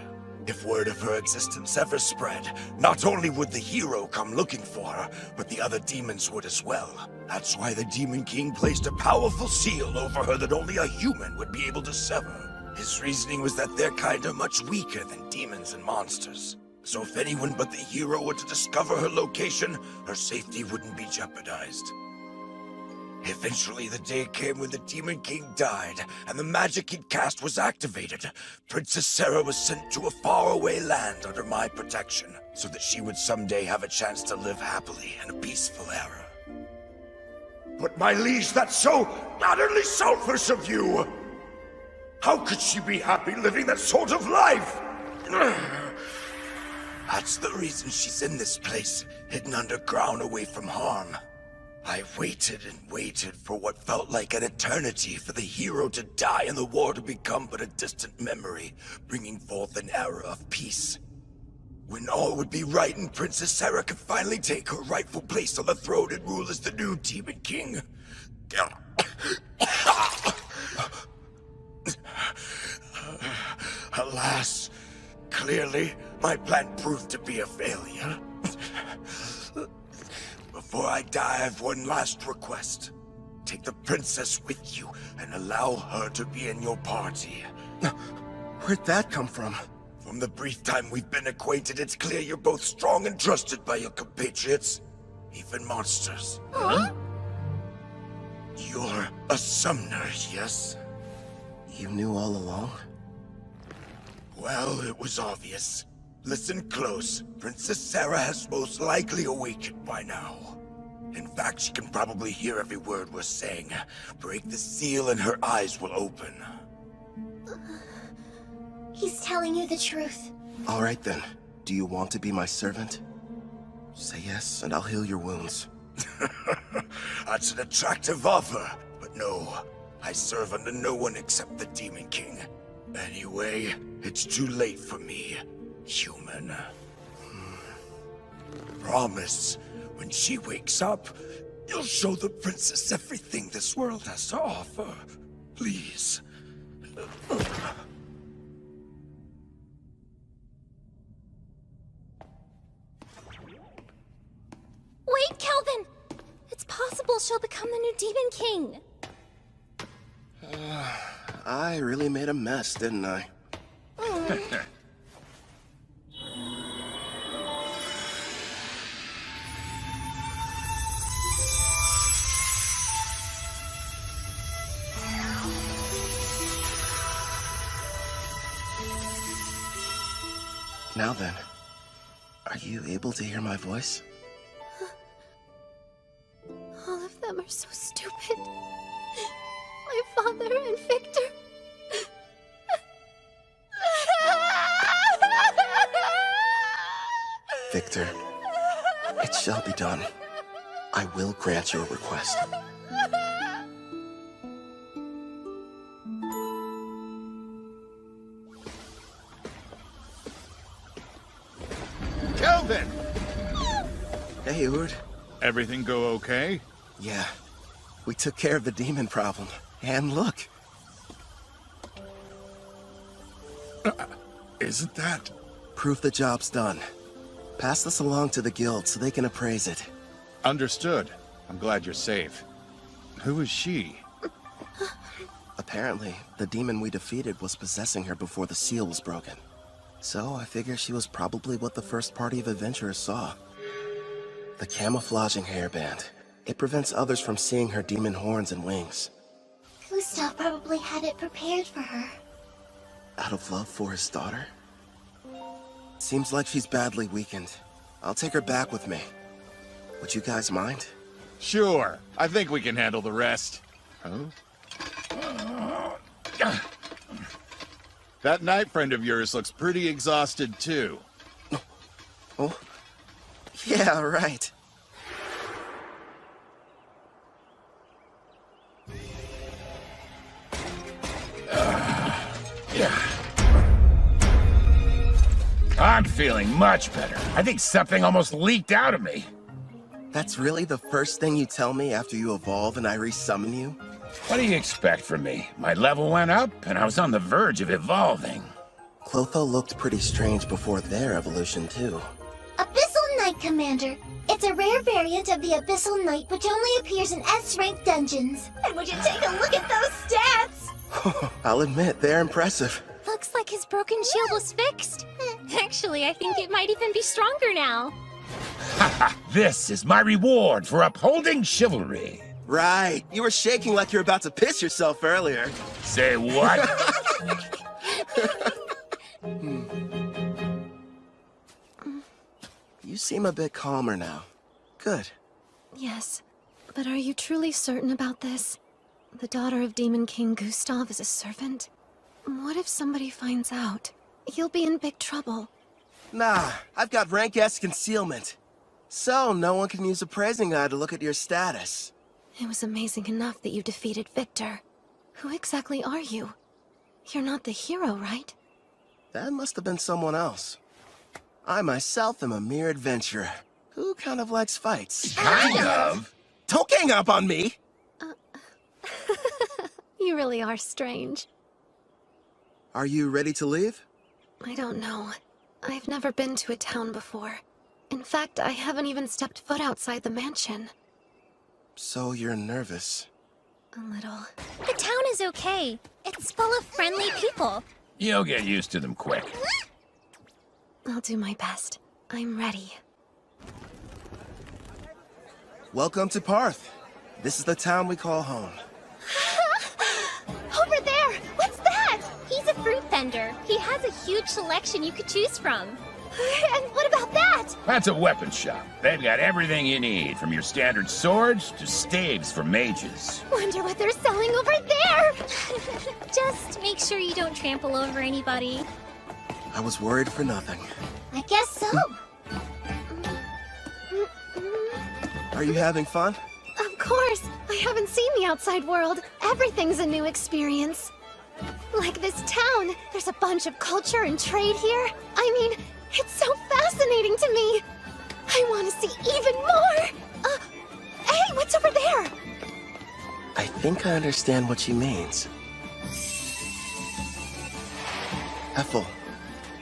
If word of her existence ever spread, not only would the hero come looking for her, but the other demons would as well. That's why the Demon King placed a powerful seal over her that only a human would be able to sever. His reasoning was that their kind are much weaker than demons and monsters. So if anyone but the hero were to discover her location, her safety wouldn't be jeopardized. Eventually, the day came when the Demon King died, and the magic he'd cast was activated. Princess Sarah was sent to a faraway land under my protection, so that she would someday have a chance to live happily in a peaceful era. But my liege, that's so utterly selfish of you! How could she be happy living that sort of life? That's the reason she's in this place, hidden underground away from harm. I waited and waited for what felt like an eternity for the hero to die and the war to become but a distant memory, bringing forth an era of peace. When all would be right and Princess Sarah could finally take her rightful place on the throne and rule as the new Demon King. Alas, clearly my plan proved to be a failure. Before I die, I have one last request. Take the princess with you and allow her to be in your party. Where'd that come from? From the brief time we've been acquainted, it's clear you're both strong and trusted by your compatriots, even monsters. Huh? You're a summoner, yes? You knew all along? Well, it was obvious. Listen close. Princess Sarah has most likely awakened by now. In fact, she can probably hear every word we're saying. Break the seal and her eyes will open. He's telling you the truth. All right then. Do you want to be my servant? Say yes, and I'll heal your wounds. That's an attractive offer, but no. I serve under no one except the Demon King. Anyway, it's too late for me, human. Promise, when she wakes up, you'll show the princess everything this world has to offer. Please. Wait, Kelvin! It's possible she'll become the new Demon King. I really made a mess, didn't I? Now then, are you able to hear my voice? All of them are so stupid. My father and Victor. Victor, it shall be done. I will grant your request. Kelvin! Hey, Ord. Everything go okay? Yeah. We took care of the demon problem. And look. Isn't that? Proof the job's done. Pass this along to the guild so they can appraise it. Understood. I'm glad you're safe. Who is she? Apparently, the demon we defeated was possessing her before the seal was broken. So I figure she was probably what the first party of adventurers saw. The camouflaging hairband. It prevents others from seeing her demon horns and wings. Gustav probably had it prepared for her. Out of love for his daughter? Seems like she's badly weakened. I'll take her back with me. Would you guys mind? Sure. I think we can handle the rest. Oh? That knight friend of yours looks pretty exhausted, too. Oh? Yeah, right. I'm feeling much better. I think something almost leaked out of me. That's really the first thing you tell me after you evolve and I resummon you? What do you expect from me? My level went up, and I was on the verge of evolving. Clotho looked pretty strange before their evolution, too. Abyssal Knight, Commander. It's a rare variant of the Abyssal Knight which only appears in S-rank dungeons. And would you take a look at those stats? I'll admit, they're impressive. Looks like his broken shield was fixed. Actually, I think it might even be stronger now. Haha, this is my reward for upholding chivalry. Right. You were shaking like you were about to piss yourself earlier. Say what? You seem a bit calmer now. Good. Yes, but are you truly certain about this? The daughter of Demon King Gustav is a servant? What if somebody finds out? You'll be in big trouble. Nah, I've got rank S concealment. So, no one can use a praising eye to look at your status. It was amazing enough that you defeated Victor. Who exactly are you? You're not the hero, right? That must have been someone else. I myself am a mere adventurer who kind of likes fights. Kind of? Don't gang up on me! You really are strange. Are you ready to leave? I don't know. I've never been to a town before. In fact, I haven't even stepped foot outside the mansion. So you're nervous? A little. The town is okay. It's full of friendly people. You'll get used to them quick. I'll do my best. I'm ready. Welcome to Parth. This is the town we call home. Over there! What's that? He's a fruit vendor. He has a huge selection you could choose from. And what about that? That's a weapon shop. They've got everything you need, from your standard swords to staves for mages. Wonder what they're selling over there! Just make sure you don't trample over anybody. I was worried for nothing. I guess so. Are you having fun? Of course! I haven't seen the outside world. Everything's a new experience. Like this town, there's a bunch of culture and trade here. I mean, it's so fascinating to me. I want to see even more. Hey, what's over there? I think I understand what she means. Ethel,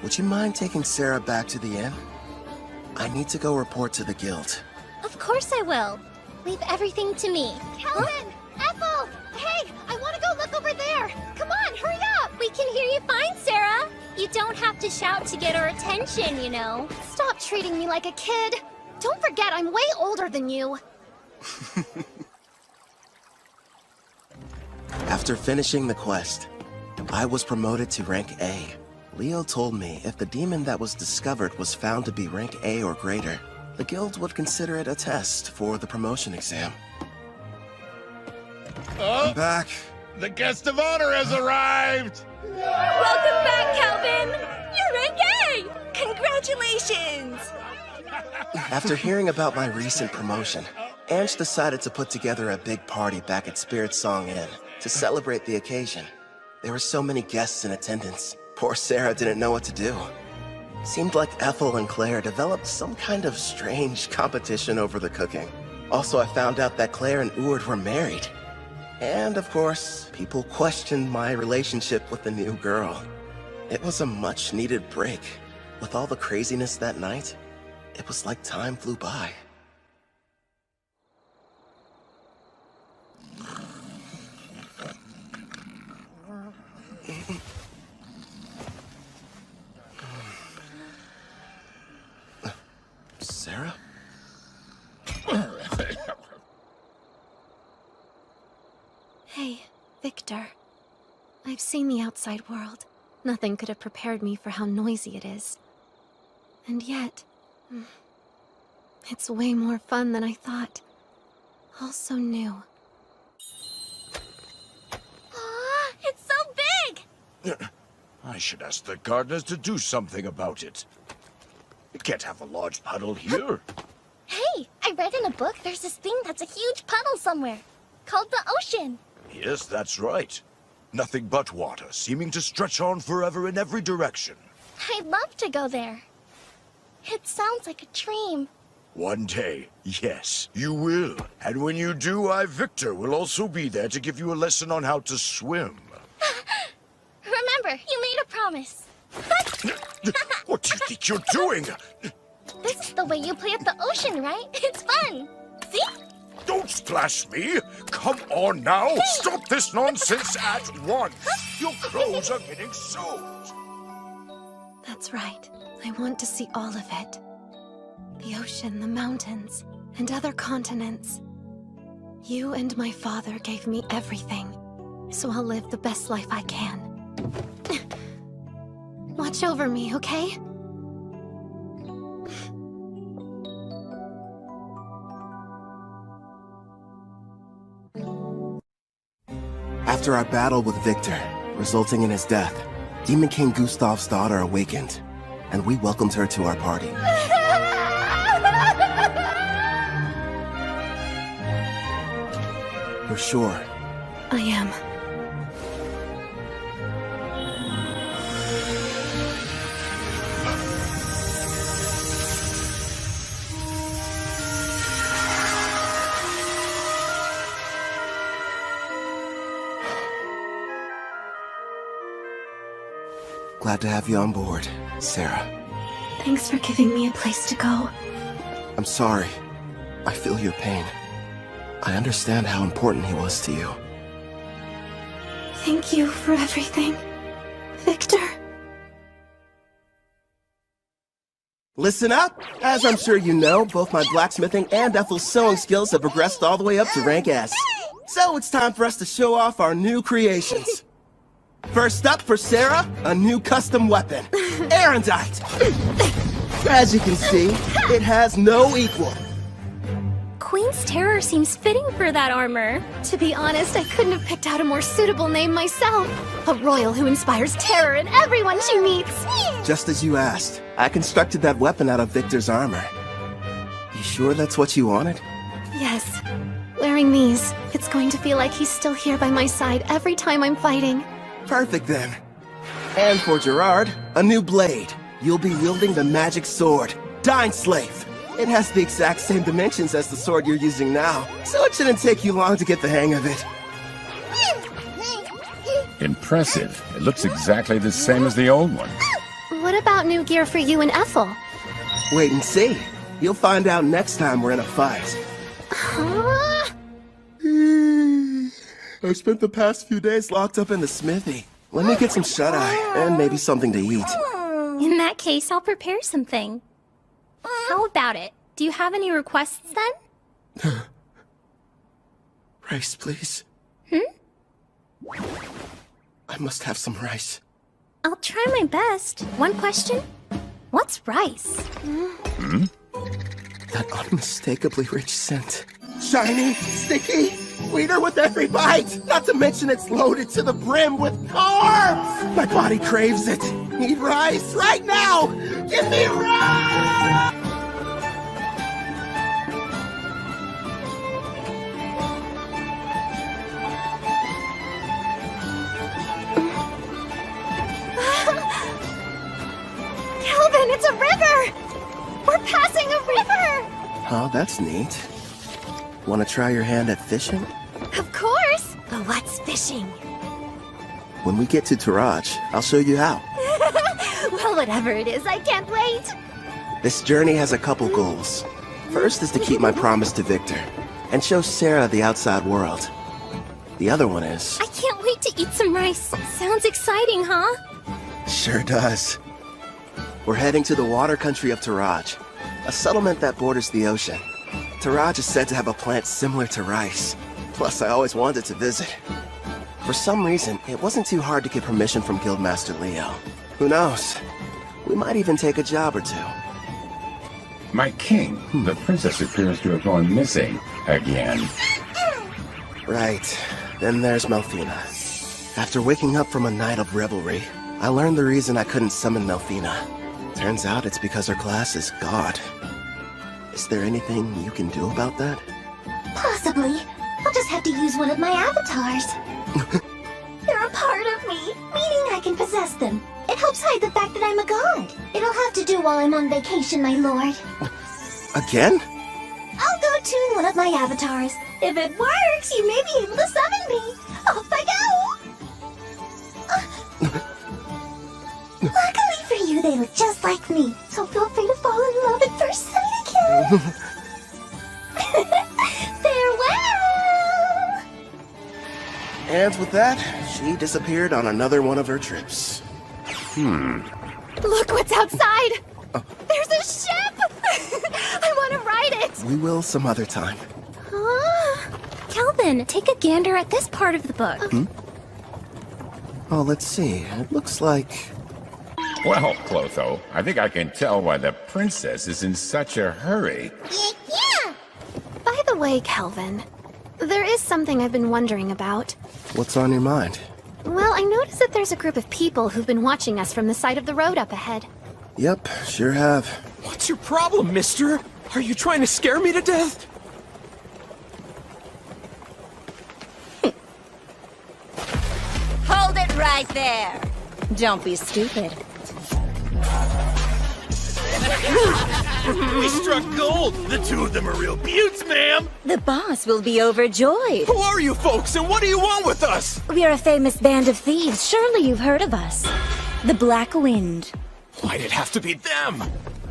would you mind taking Sarah back to the inn? I need to go report to the guild. Of course I will. Leave everything to me. Calvin! Ethel! Hey, I want to go look over there. Come on, hurry up! We can hear you fine, Sarah. You don't have to shout to get our attention, you know. Stop treating me like a kid. Don't forget, I'm way older than you. After finishing the quest, I was promoted to rank A. Leo told me if the demon that was discovered was found to be rank A or greater, the guild would consider it a test for the promotion exam. I'm back. The guest of honor has arrived! Welcome back, Calvin! You're rank A! Congratulations! After hearing about my recent promotion, Ange decided to put together a big party back at Spirit Song Inn to celebrate the occasion. There were so many guests in attendance. Poor Sarah didn't know what to do. Seemed like Ethel and Claire developed some kind of strange competition over the cooking. Also, I found out that Claire and Ord were married. And of course, people questioned my relationship with the new girl. It was a much-needed break. With all the craziness that night, it was like time flew by. Sarah? Hey, Victor. I've seen the outside world. Nothing could have prepared me for how noisy it is. And yet, it's way more fun than I thought. All so new. Aw, it's so big! I should ask the gardeners to do something about it. You can't have a large puddle here. Hey, I read in a book there's this thing that's a huge puddle somewhere, called the ocean. Yes, that's right. Nothing but water, seeming to stretch on forever in every direction. I'd love to go there. It sounds like a dream. One day, yes, you will. And when you do, I, Victor, will also be there to give you a lesson on how to swim. Remember, you made a promise. What do you think you're doing? This is the way you play at the ocean, right? It's fun. See? Don't splash me! Come on now! Hey. Stop this nonsense at once! Your clothes are getting soaked! That's right. I want to see all of it. The ocean, the mountains, and other continents. You and my father gave me everything, so I'll live the best life I can. Watch over me, okay? After our battle with Victor, resulting in his death, Demon King Gustav's daughter awakened, and we welcomed her to our party. You're sure? I am. Glad to have you on board, Sarah. Thanks for giving me a place to go. I'm sorry. I feel your pain. I understand how important he was to you. Thank you for everything, Victor. Listen up! As I'm sure you know, both my blacksmithing and Ethel's sewing skills have progressed all the way up to rank S. So it's time for us to show off our new creations. First up for Sarah, a new custom weapon, Erendite. As you can see, it has no equal. Queen's Terror seems fitting for that armor. To be honest, I couldn't have picked out a more suitable name myself. A royal who inspires terror in everyone she meets. Just as you asked, I constructed that weapon out of Victor's armor. You sure that's what you wanted? Yes. Wearing these, it's going to feel like he's still here by my side every time I'm fighting. Perfect then. And for Gerard, a new blade. You'll be wielding the magic sword, Dyneslave. It has the exact same dimensions as the sword you're using now, so it shouldn't take you long to get the hang of it. Impressive. It looks exactly the same as the old one. What about new gear for you and Ethel? Wait and see. You'll find out next time we're in a fight. Huh? I spent the past few days locked up in the smithy. Let me get some shut-eye, and maybe something to eat. In that case, I'll prepare something. How about it? Do you have any requests then? Rice, please. I must have some rice. I'll try my best. One question? What's rice? That unmistakably rich scent. Shiny, sticky, sweeter with every bite. Not to mention it's loaded to the brim with carbs. My body craves it. Need rice right now. Give me rice! Kelvin, it's a river! We're passing a river! Oh, that's neat. Want to try your hand at fishing? Of course! But what's fishing? When we get to Taraj, I'll show you how. Well, whatever it is, I can't wait! This journey has a couple goals. First is to keep my promise to Victor, and show Sarah the outside world. The other one is... I can't wait to eat some rice. Sounds exciting, huh? Sure does. We're heading to the water country of Taraj, a settlement that borders the ocean. Taraj is said to have a plant similar to rice. Plus, I always wanted to visit. For some reason, it wasn't too hard to get permission from Guildmaster Leo. Who knows? We might even take a job or two. My king, the princess appears to have gone missing again. Right. Then there's Melfina. After waking up from a night of revelry, I learned the reason I couldn't summon Melfina. Turns out it's because her class is God. Is there anything you can do about that? Possibly. I'll just have to use one of my avatars. They're a part of me, meaning I can possess them. It helps hide the fact that I'm a god. It'll have to do while I'm on vacation, my lord. Again? I'll go tune one of my avatars. If it works, you may be able to summon me. Off I go! Luckily for you, they look just like me, so feel free to fall in love at first sight again. Farewell! And with that, she disappeared on another one of her trips. Look what's outside! There's a ship! I want to ride it! We will some other time. Kelvin, take a gander at this part of the book. Oh, let's see. It looks like... Well, Clotho, I think I can tell why the princess is in such a hurry. Yeah! By the way, Kelvin, there is something I've been wondering about. What's on your mind? Well, I noticed that there's a group of people who've been watching us from the side of the road up ahead. Yep, sure have. What's your problem, mister? Are you trying to scare me to death? Hold it right there. Don't be stupid. We struck gold! The two of them are real beauts, ma'am! The boss will be overjoyed. Who are you folks, and what do you want with us? We're a famous band of thieves. Surely you've heard of us. The Black Wind. Why'd it have to be them?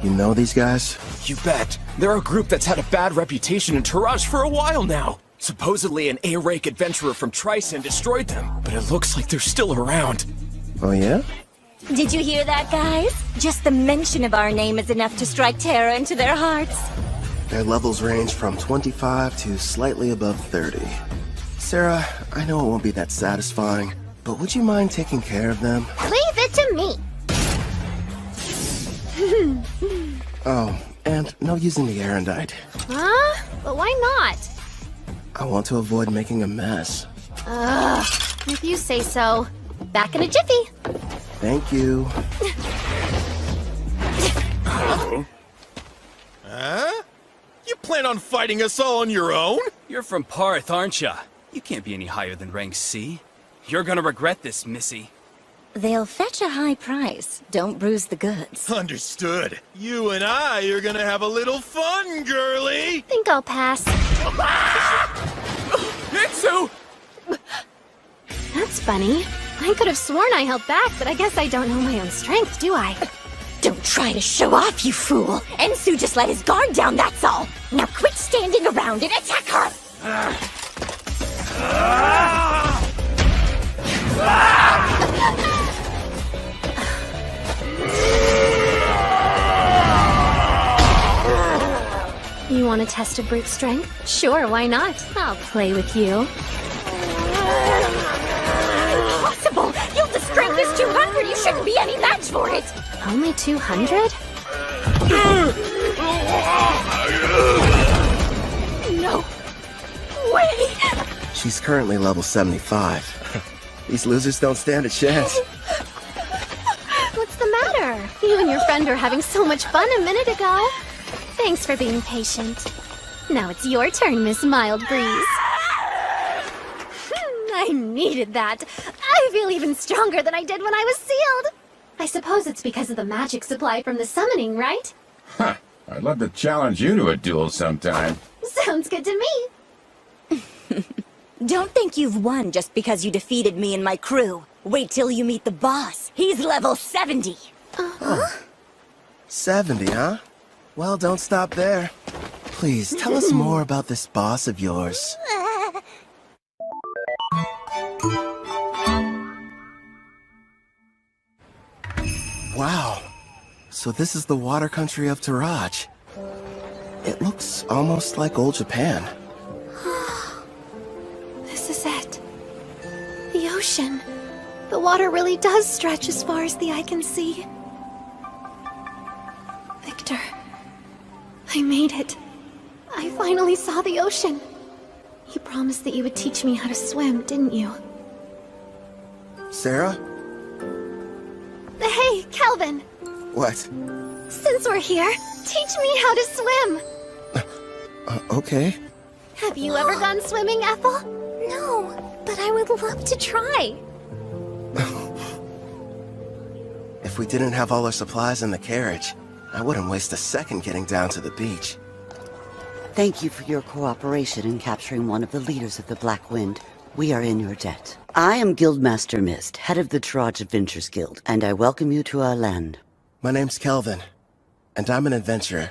You know these guys? You bet. They're a group that's had a bad reputation in Taraj for a while now. Supposedly an A-rank adventurer from Tryson destroyed them, but it looks like they're still around. Oh yeah? Did you hear that, guys? Just the mention of our name is enough to strike terror into their hearts. Their levels range from 25 to slightly above 30. Sarah, I know it won't be that satisfying, but would you mind taking care of them? Leave it to me. Oh, and no using the Erendite. Huh? But why not? I want to avoid making a mess. Ugh, if you say so. Back in a jiffy. Thank you. Huh? You plan on fighting us all on your own? You're from Parth, aren't ya? You can't be any higher than rank C. You're gonna regret this, Missy. They'll fetch a high price. Don't bruise the goods. Understood. You and I are gonna have a little fun, girly! Think I'll pass. Itsu! That's funny. I could have sworn I held back, but I guess I don't know my own strength, do I? Don't try to show off, you fool! Ensu just let his guard down, that's all! Now quit standing around and attack her! You want a test of brute strength? Sure, why not? I'll play with you. Impossible! Your strength is 200! You shouldn't be any match for it! Only 200? No way! She's currently level 75. These losers don't stand a chance. What's the matter? You and your friend were having so much fun a minute ago. Thanks for being patient. Now it's your turn, Miss Mild Breeze. I needed that. I feel even stronger than I did when I was sealed. I suppose it's because of the magic supply from the summoning, right? Huh. I'd love to challenge you to a duel sometime. Sounds good to me. Don't think you've won just because you defeated me and my crew. Wait till you meet the boss. He's level 70. 70, huh? Well, don't stop there. Please, tell us more about this boss of yours. Wow. So this is the water country of Taraj. It looks almost like old Japan. This is it. The ocean. The water really does stretch as far as the eye can see. Victor, I made it. I finally saw the ocean. You promised that you would teach me how to swim, didn't you? Sarah? Hey, Kelvin! What? Since we're here, teach me how to swim! Okay. Have you ever gone swimming, Ethel? No, but I would love to try. If we didn't have all our supplies in the carriage, I wouldn't waste a second getting down to the beach. Thank you for your cooperation in capturing one of the leaders of the Black Wind. We are in your debt. I am Guildmaster Mist, head of the Taraj Adventures Guild, and I welcome you to our land. My name's Kelvin, and I'm an adventurer.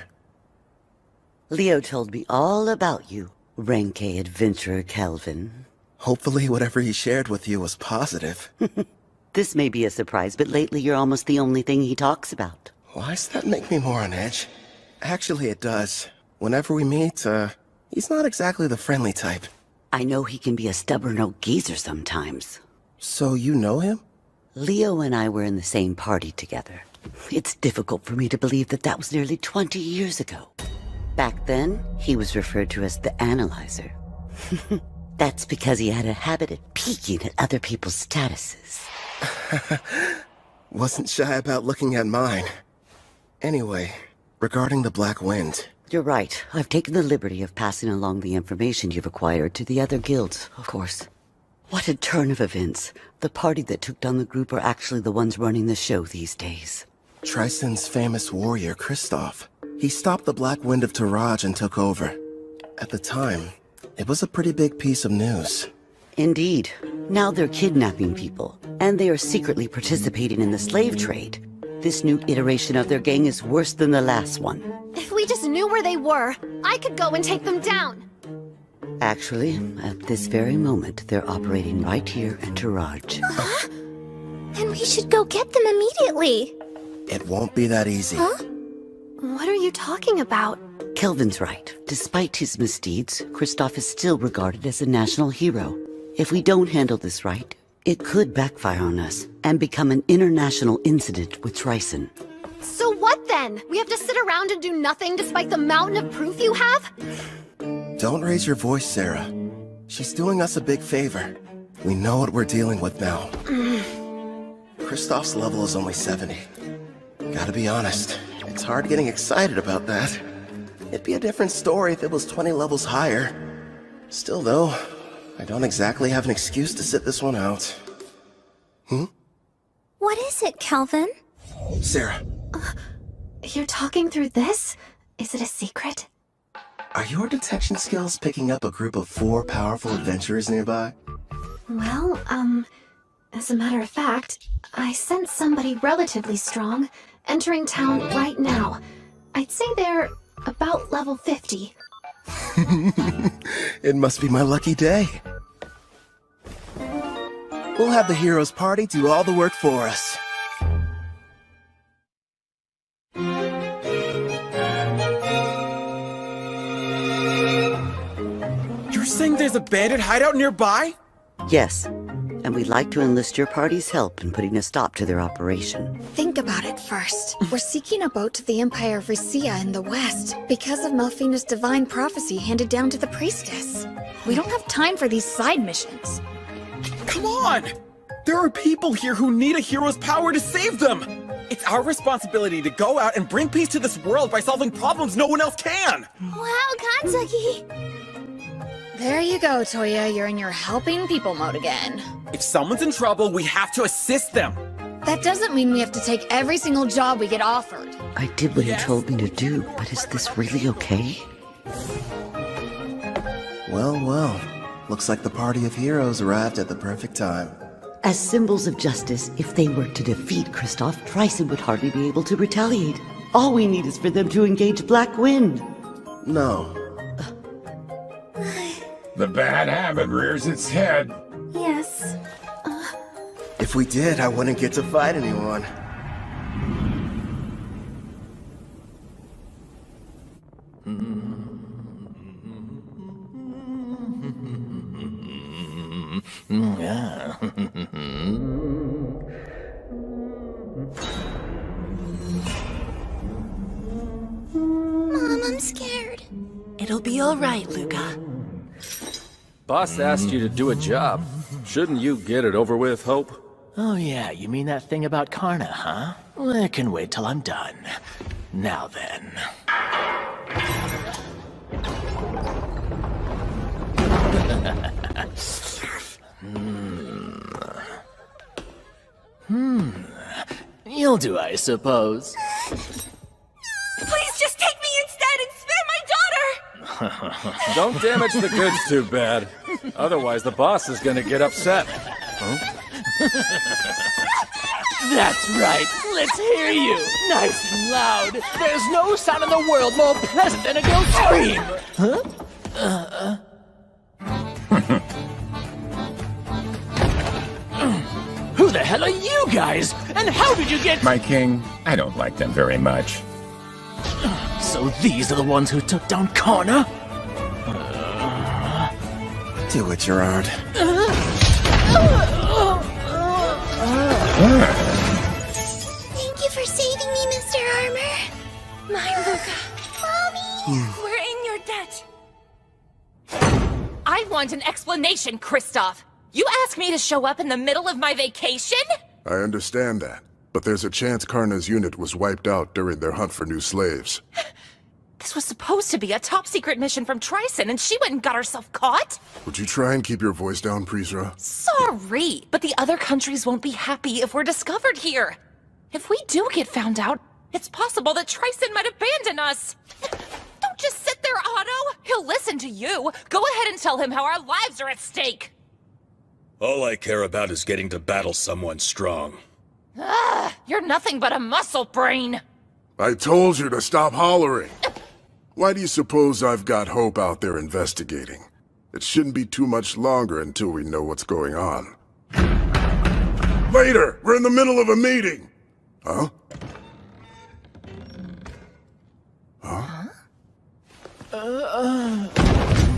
Leo told me all about you, Rank A adventurer Kelvin. Hopefully whatever he shared with you was positive. This may be a surprise, but lately you're almost the only thing he talks about. Why does that make me more on edge? Actually, it does. Whenever we meet, he's not exactly the friendly type. I know he can be a stubborn old geezer sometimes. So you know him? Leo and I were in the same party together. It's difficult for me to believe that that was nearly 20 years ago. Back then, he was referred to as the Analyzer. That's because he had a habit of peeking at other people's statuses. Wasn't shy about looking at mine. Anyway, regarding the Black Wind. You're right. I've taken the liberty of passing along the information you've acquired to the other guilds, of course. What a turn of events. The party that took down the group are actually the ones running the show these days. Tryson's famous warrior, Kristoff. He stopped the Black Wind of Taraj and took over. At the time, it was a pretty big piece of news. Indeed. Now they're kidnapping people, and they are secretly participating in the slave trade. This new iteration of their gang is worse than the last one. If we just knew where they were, I could go and take them down. Actually, at this very moment, they're operating right here in Taraj. Then we should go get them immediately. It won't be that easy. Huh? What are you talking about? Kelvin's right. Despite his misdeeds, Kristoff is still regarded as a national hero. If we don't handle this right, it could backfire on us and become an international incident with Tryson. So what then? We have to sit around and do nothing despite the mountain of proof you have? Don't raise your voice, Sarah. She's doing us a big favor. We know what we're dealing with now. Kristoff's level is only 70. Gotta be honest, it's hard getting excited about that. It'd be a different story if it was 20 levels higher. Still though, I don't exactly have an excuse to sit this one out. What is it, Kelvin? Sarah. You're talking through this? Is it a secret? Are your detection skills picking up a group of 4 powerful adventurers nearby? Well, as a matter of fact, I sense somebody relatively strong entering town right now. I'd say they're about level 50. It must be my lucky day. We'll have the heroes party do all the work for us. You're saying there's a bandit hideout nearby? Yes, and we'd like to enlist your party's help in putting a stop to their operation. Think about it first. We're seeking a boat to the Empire of Ricea in the west because of Melfina's divine prophecy handed down to the priestess. We don't have time for these side missions. Come on! There are people here who need a hero's power to save them! It's our responsibility to go out and bring peace to this world by solving problems no one else can! Wow, Katsuki! There you go, Toya. You're in your helping people mode again. If someone's in trouble, we have to assist them! That doesn't mean we have to take every single job we get offered. I did what he told me to do, but is this really okay? Well, well. Looks like the party of heroes arrived at the perfect time. As symbols of justice, if they were to defeat Kristoff, Tryson would hardly be able to retaliate. All we need is for them to engage Black Wind. No. The bad habit rears its head. Yes. If we did, I wouldn't get to fight anyone. Yeah. Mom, I'm scared. It'll be all right, Luca. Boss asked you to do a job. Shouldn't you get it over with, Hope? Oh yeah, you mean that thing about Karna, huh? Well, I can wait till I'm done. Now then. You'll do, I suppose. Please just take me instead and spare my daughter! Don't damage the goods too bad. Otherwise, the boss is gonna get upset. Huh? That's right. Let's hear you. Nice and loud. There's no sound in the world more pleasant than a girl's scream. Huh? Who the hell are you guys? And how did you get— My king, I don't like them very much. So these are the ones who took down Karna? Do it, Gerard. Thank you for saving me, Mr. Armor. My Luca. Mommy! We're in your debt. I want an explanation, Kristoff. You asked me to show up in the middle of my vacation? I understand that, but there's a chance Karna's unit was wiped out during their hunt for new slaves. This was supposed to be a top-secret mission from Tryson, and she went and got herself caught? Would you try and keep your voice down, Prisra? Sorry, but the other countries won't be happy if we're discovered here. If we do get found out, it's possible that Tryson might abandon us. Don't just sit there, Otto. He'll listen to you. Go ahead and tell him how our lives are at stake. All I care about is getting to battle someone strong. You're nothing but a muscle brain. I told you to stop hollering. Why do you suppose I've got Hope out there investigating? It shouldn't be too much longer until we know what's going on. Later! We're in the middle of a meeting! Huh? Huh?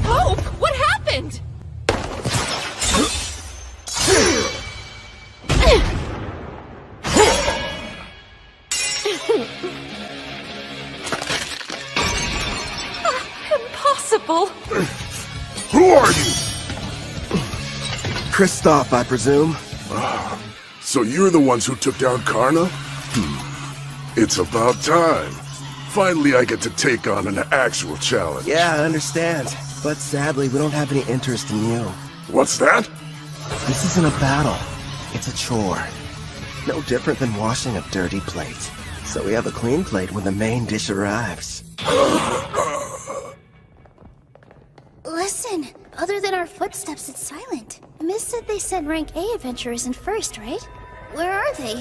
Hope! What happened? Impossible! Who are you? Kristoff, I presume. So you're the ones who took down Karna? It's about time. Finally, I get to take on an actual challenge. Yeah, I understand. But sadly, we don't have any interest in you. What's that? This isn't a battle. It's a chore. No different than washing a dirty plate. So we have a clean plate when the main dish arrives. Listen, other than our footsteps, it's silent. Miss said they sent rank A adventurers in first, right? Where are they?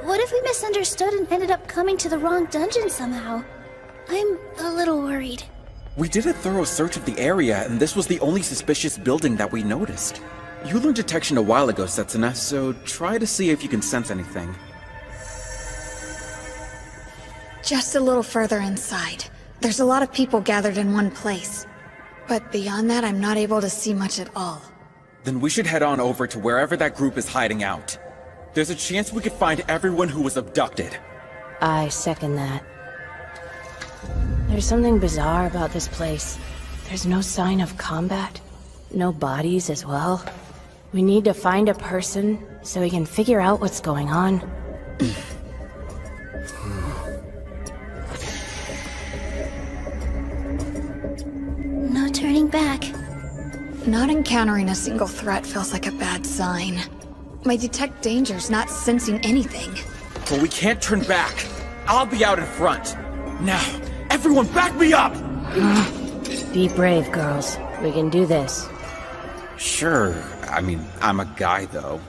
What if we misunderstood and ended up coming to the wrong dungeon somehow? I'm a little worried. We did a thorough search of the area, and this was the only suspicious building that we noticed. You learned detection a while ago, Setsuna, so try to see if you can sense anything. Just a little further inside. There's a lot of people gathered in one place. But beyond that, I'm not able to see much at all. Then we should head on over to wherever that group is hiding out. There's a chance we could find everyone who was abducted. I second that. There's something bizarre about this place. There's no sign of combat. No bodies as well. We need to find a person so we can figure out what's going on. No turning back. Not encountering a single threat feels like a bad sign. My detect danger's not sensing anything. But we can't turn back. I'll be out in front. Now, everyone back me up! Be brave, girls. We can do this. Sure. I mean, I'm a guy, though.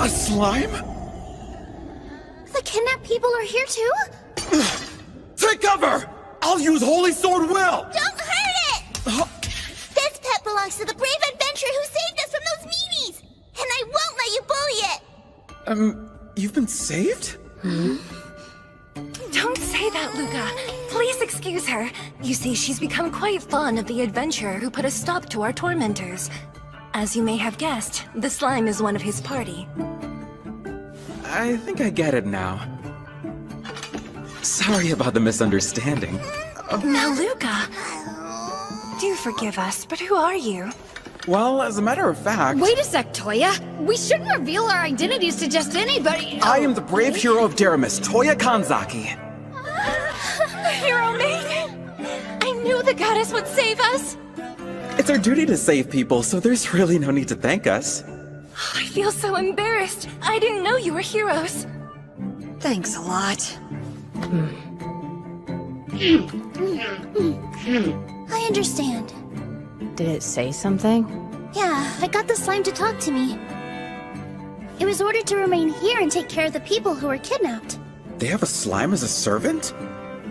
A slime? The kidnapped people are here too? Take cover! I'll use Holy Sword Will! Don't hurt it! This pet belongs to the brave adventurer who saved us from those meanies! And I won't let you bully it! You've been saved? Don't say that, Luca. Please excuse her. You see, she's become quite fond of the adventurer who put a stop to our tormentors. As you may have guessed, the slime is one of his party. I think I get it now. Sorry about the misunderstanding. Now, Luca, do forgive us, but who are you? Well, as a matter of fact... Wait a sec, Toya! We shouldn't reveal our identities to just anybody! I am the brave hero of Deramis, Toya Kanzaki. Hero maiden! I knew the goddess would save us! It's our duty to save people, so there's really no need to thank us. I feel so embarrassed. I didn't know you were heroes. Thanks a lot. I understand. Did it say something? Yeah, I got the slime to talk to me. It was ordered to remain here and take care of the people who were kidnapped. They have a slime as a servant?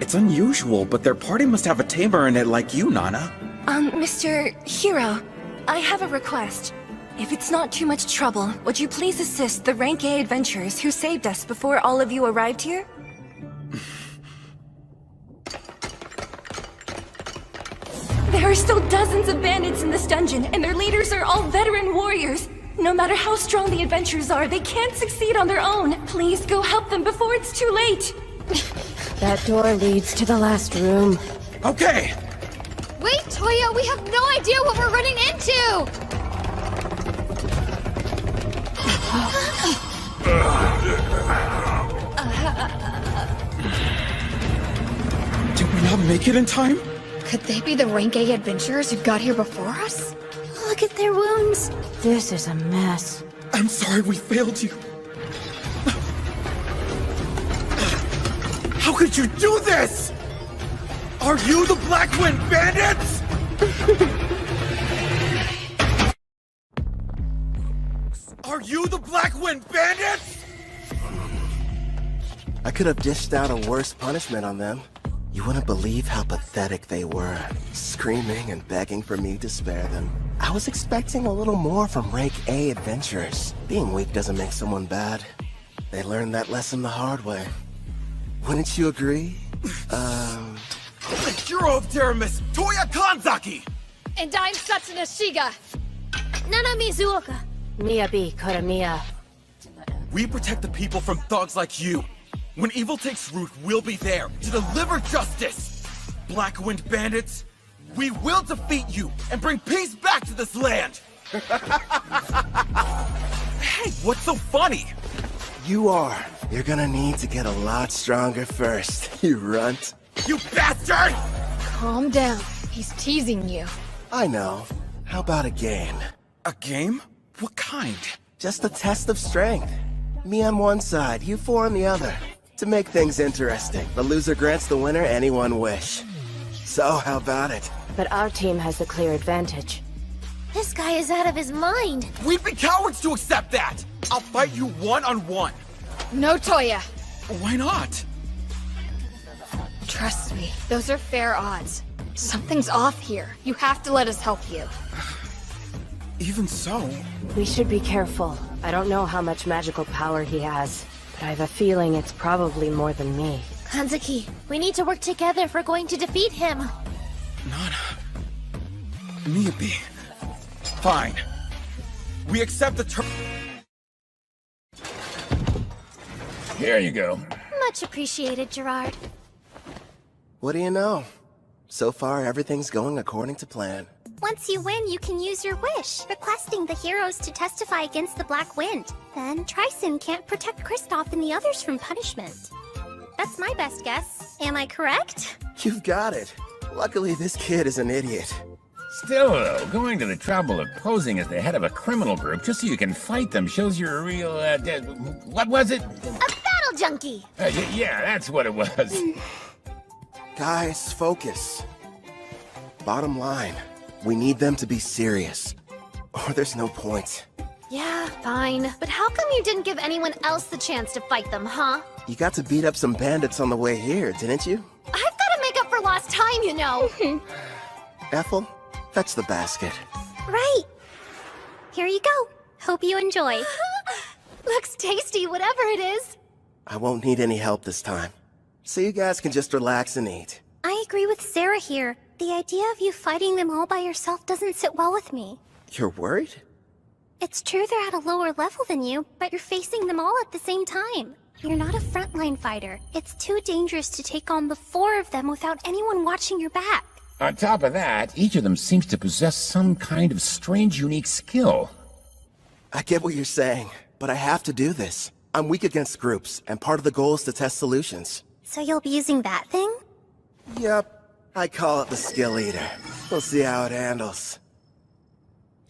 It's unusual, but their party must have a tamer in it like you, Nana. Mr. Hero, I have a request. If it's not too much trouble, would you please assist the Rank A adventurers who saved us before all of you arrived here? There are still dozens of bandits in this dungeon, and their leaders are all veteran warriors. No matter how strong the adventurers are, they can't succeed on their own. Please go help them before it's too late. That door leads to the last room. Okay! Wait, Toya! We have no idea what we're running into! Did we not make it in time? Could they be the Rank A adventurers who got here before us? Look at their wounds. This is a mess. I'm sorry we failed you. How could you do this? Are you the Black Wind Bandits? Are you the Black Wind Bandits? I could have dished out a worse punishment on them. You wouldn't believe how pathetic they were, screaming and begging for me to spare them. I was expecting a little more from Rank A adventurers. Being weak doesn't make someone bad. They learned that lesson the hard way. Wouldn't you agree? The hero of Teramis, Toya Kanzaki! And I'm Satsuna Shiga. Nana Mizuoka. Miyabi Koramiya. We protect the people from thugs like you. When evil takes root, we'll be there to deliver justice. Black Wind Bandits, we will defeat you and bring peace back to this land. Hey, what's so funny? You are. You're gonna need to get a lot stronger first, you runt. You bastard! Calm down. He's teasing you. I know. How about a game? A game? What kind? Just a test of strength. Me on one side, you four on the other. To make things interesting, the loser grants the winner any one wish. So, how about it? But our team has the clear advantage. This guy is out of his mind. We'd be cowards to accept that! I'll fight you one-on-one. No, Toya. Why not? Trust me, those are fair odds. Something's off here. You have to let us help you. Even so... We should be careful. I don't know how much magical power he has, but I have a feeling it's probably more than me. Kanzaki, we need to work together if we're going to defeat him. Nana... Miyabi... Fine. We accept the term... Here you go. Much appreciated, Gerard. What do you know? So far, everything's going according to plan. Once you win, you can use your wish, requesting the heroes to testify against the Black Wind. Then Tryson can't protect Kristoff and the others from punishment. That's my best guess. Am I correct? You've got it. Luckily, this kid is an idiot. Still, though, going to the trouble of posing as the head of a criminal group just so you can fight them shows you're a real, what was it? A battle junkie! Yeah, that's what it was. Guys, focus. Bottom line, we need them to be serious, or there's no point. Yeah, fine. But how come you didn't give anyone else the chance to fight them, huh? You got to beat up some bandits on the way here, didn't you? I've got to make up for lost time, you know. Ethel, fetch the basket. Right. Here you go. Hope you enjoy. Looks tasty, whatever it is. I won't need any help this time, so you guys can just relax and eat. I agree with Sarah here. The idea of you fighting them all by yourself doesn't sit well with me. You're worried? It's true they're at a lower level than you, but you're facing them all at the same time. You're not a frontline fighter. It's too dangerous to take on the four of them without anyone watching your back. On top of that, each of them seems to possess some kind of strange, unique skill. I get what you're saying, but I have to do this. I'm weak against groups, and part of the goal is to test solutions. So you'll be using that thing? Yep. I call it the Skill Eater. We'll see how it handles.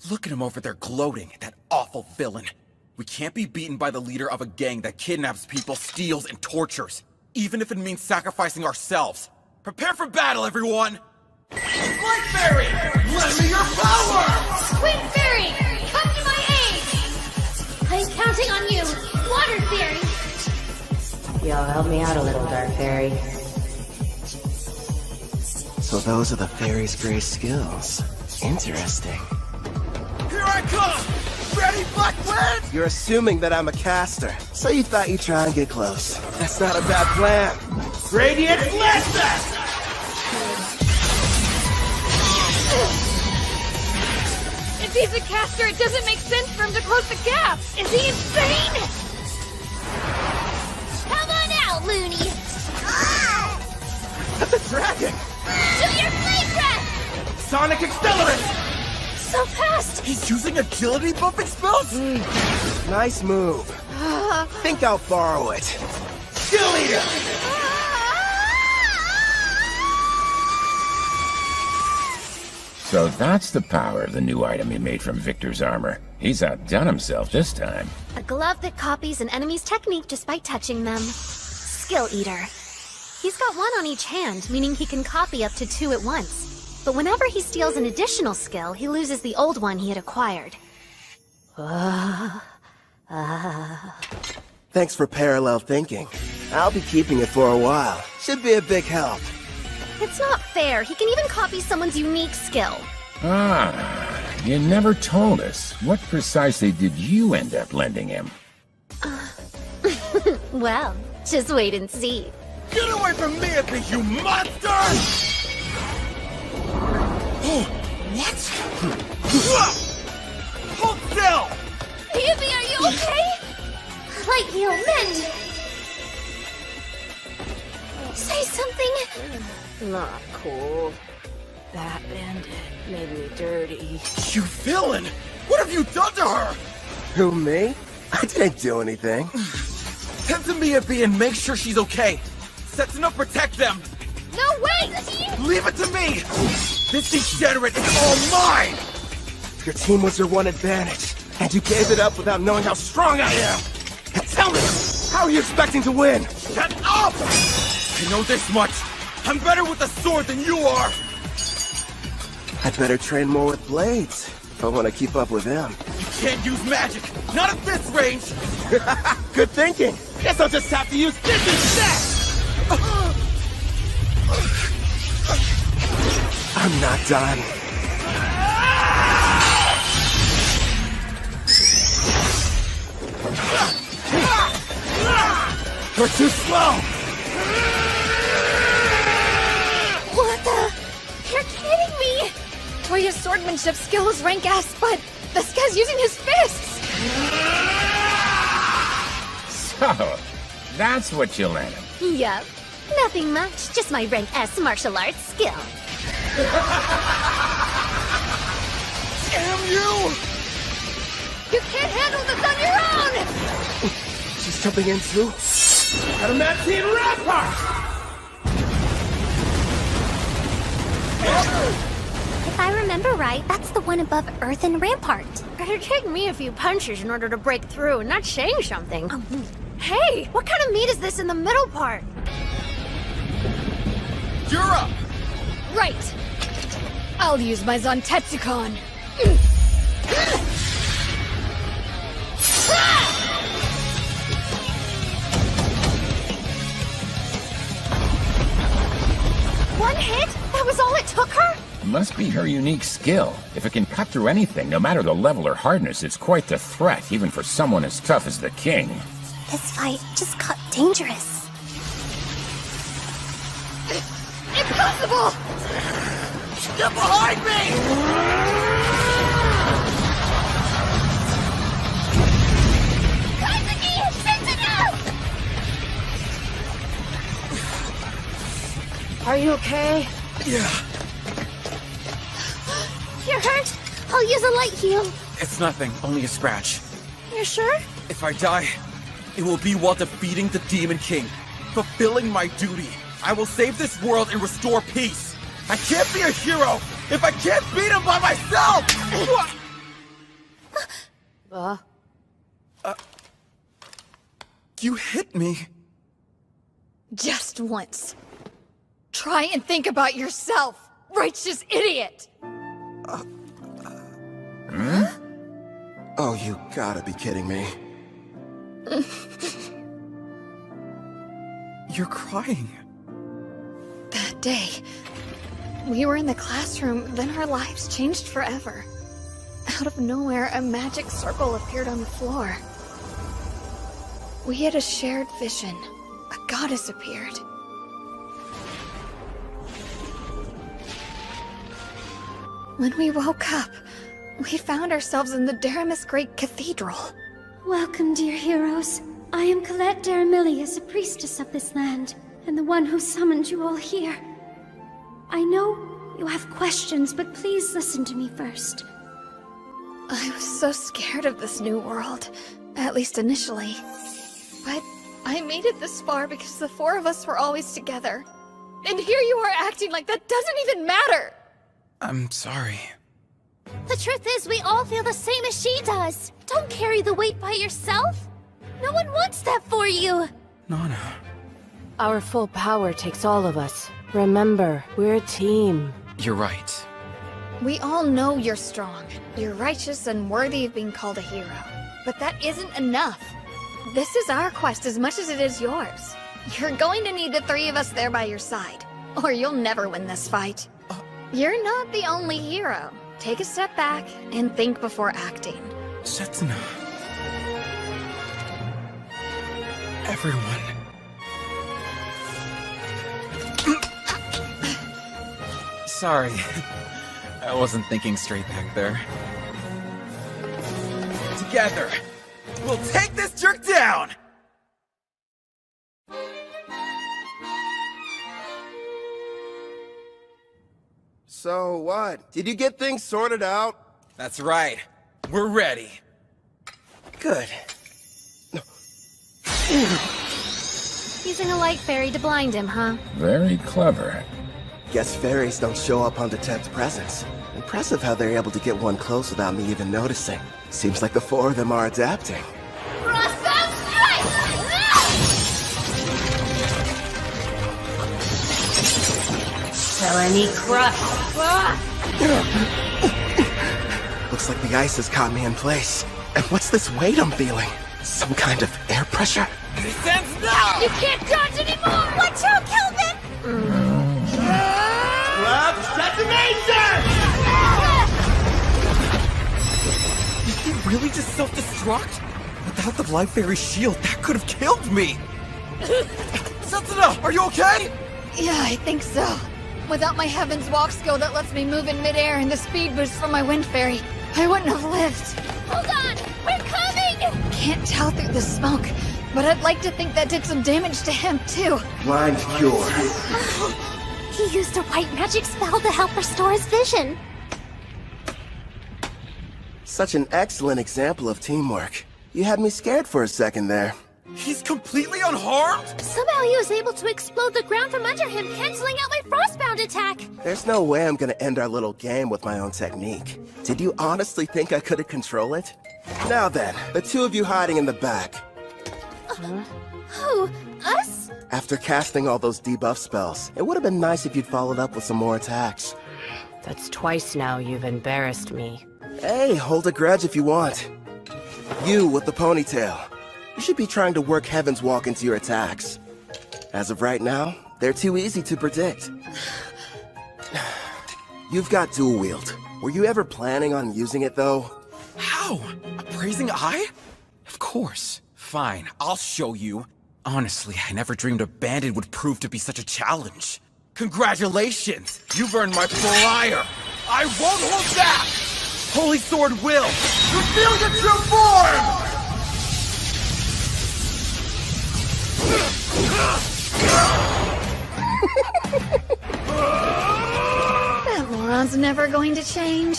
Look at him over there gloating, that awful villain. We can't be beaten by the leader of a gang that kidnaps people, steals, and tortures, even if it means sacrificing ourselves. Prepare for battle, everyone! Light Fairy! Lend me your power! Wind Fairy, come to my aid! I'm counting on you, Water Fairy! Y'all help me out a little, Dark Fairy. So those are the fairy's great skills. Interesting. Here I come! Ready, Black Wind? You're assuming that I'm a caster, so you thought you'd try and get close. That's not a bad plan. Radiant Lance! If he's a caster, it doesn't make sense for him to close the gap! Is he insane? Come on out, loony! The dragon! Shoot your flame breath! Sonic Accelerant! So fast! He's using agility buffing spells? Nice move. Think I'll borrow it. Skill Eater! So that's the power of the new item he made from Victor's armor. He's outdone himself this time. A glove that copies an enemy's technique just by touching them. Skill Eater. He's got one on each hand, meaning he can copy up to 2 at once. But whenever he steals an additional skill, he loses the old one he had acquired. Thanks for parallel thinking. I'll be keeping it for a while. Should be a big help. It's not fair. He can even copy someone's unique skill. Ah, you never told us. What precisely did you end up lending him? Well, just wait and see. Get away from me, you monster! What? Hold still! Eevee, are you okay? Light heal, mend! Say something! Not cool. That bandit made me dirty. You villain! What have you done to her? Who, me? I didn't do anything. Tend to Miyabi and make sure she's okay. Setsuna, protect them! No, wait! Leave it to me! This degenerate is all mine! Your team was your one advantage, and you gave it up without knowing how strong I am! And tell me, how are you expecting to win? Shut up! I know this much. I'm better with a sword than you are! I'd better train more with blades if I want to keep up with them. You can't use magic! Not at this range! Good thinking! Guess I'll just have to use this instead! I'm not done. You're too slow! What the? You're kidding me! Toya's swordmanship skill is rank S, but this guy's using his fists! So, that's what you lent him. Yup. Nothing much, just my rank S martial arts skill. Damn you! You can't handle this on your own! She's jumping in too. Adamantian Rampart! If I remember right, that's the one above Earthen Rampart. It'd take me a few punches in order to break through, not saying something. Hey, what kind of meat is this in the middle part? You're up! Right! I'll use my Zantetsukan. One hit? That was all it took her? Must be her unique skill. If it can cut through anything, no matter the level or hardness, it's quite the threat, even for someone as tough as the king. This fight just got dangerous. Impossible! Get behind me! Are you okay? Yeah. You're hurt? I'll use a light heal. It's nothing, only a scratch. You're sure? If I die, it will be while defeating the Demon King, fulfilling my duty. I will save this world and restore peace. I can't be a hero if I can't beat him by myself! You hit me. Just once. Try and think about yourself, righteous idiot! Oh, you gotta be kidding me. You're crying. That day, we were in the classroom, then our lives changed forever. Out of nowhere, a magic circle appeared on the floor. We had a shared vision. A goddess appeared. When we woke up, we found ourselves in the Daramus Great Cathedral. Welcome, dear heroes. I am Colette Daramilius, a priestess of this land, and the one who summoned you all here. I know you have questions, but please listen to me first. I was so scared of this new world, at least initially. But I made it this far because the four of us were always together. And here you are acting like that doesn't even matter! I'm sorry. The truth is, we all feel the same as she does. Don't carry the weight by yourself. No one wants that for you. Nana. Our full power takes all of us. Remember, we're a team. You're right. We all know you're strong. You're righteous and worthy of being called a hero. but that isn't enough. This is our quest as much as it is yours. You're going to need the three of us there by your side, or you'll never win this fight. You're not the only hero. Take a step back and think before acting. Setsuna. Everyone. Sorry. I wasn't thinking straight back there. Together, we'll take this jerk down! So what? Did you get things sorted out? That's right. We're ready. Good. Using a light fairy to blind him, huh? Very clever. Guess fairies don't show up on detect presence. Impressive how they're able to get one close without me even noticing. Seems like the four of them are adapting. Felony crush. Looks like the ice has caught me in place. And what's this weight I'm feeling? Some kind of air pressure? Sense now! You can't dodge anymore! Watch out, Kelvin! Left detonation! Did he really just self-destruct? Without the Life Fairy shield, that could have killed me! Setsuna, are you okay? Yeah, I think so. Without my Heaven's Walk skill that lets me move in midair and the speed boost from my Wind Fairy, I wouldn't have lived. Hold on! We're coming! Can't tell through the smoke, but I'd like to think that did some damage to him, too. Blind cure. He used a white magic spell to help restore his vision. Such an excellent example of teamwork. You had me scared for a second there. He's completely unharmed? Somehow he was able to explode the ground from under him, canceling out my frostbound attack. There's no way I'm gonna end our little game with my own technique. Did you honestly think I couldn't control it? Now then, the two of you hiding in the back. Who? Us? After casting all those debuff spells, it would have been nice if you'd followed up with some more attacks. That's twice now you've embarrassed me. Hey, hold a grudge if you want. You with the ponytail. You should be trying to work Heaven's Walk into your attacks. As of right now, they're too easy to predict. You've got dual wield. Were you ever planning on using it, though? How? A praising eye? Of course. Fine, I'll show you. Honestly, I never dreamed a bandit would prove to be such a challenge. Congratulations! You've earned my prior! I won't hold back! Holy Sword will! Reveal your true form! That moron's never going to change.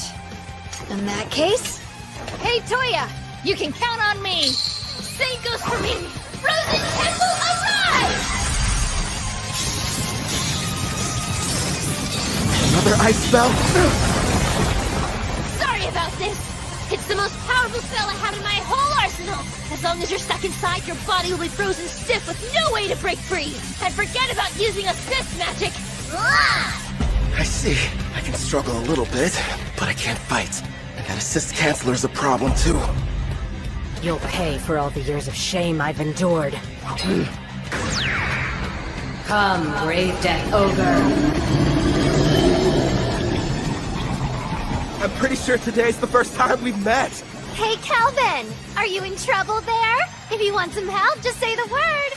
In that case... Hey, Toya! You can count on me! Same goes for me! Frozen Temple arrive! Another ice spell? Sorry about this! It's the most powerful spell I have in my whole arsenal! As long as you're stuck inside, your body will be frozen stiff with no way to break free! And forget about using assist magic! I see. I can struggle a little bit, but I can't fight. And that assist canceler's a problem, too. You'll pay for all the years of shame I've endured. Come, Grave Death Ogre. I'm pretty sure today's the first time we've met. Hey, Kelvin! Are you in trouble there? If you want some help, just say the word.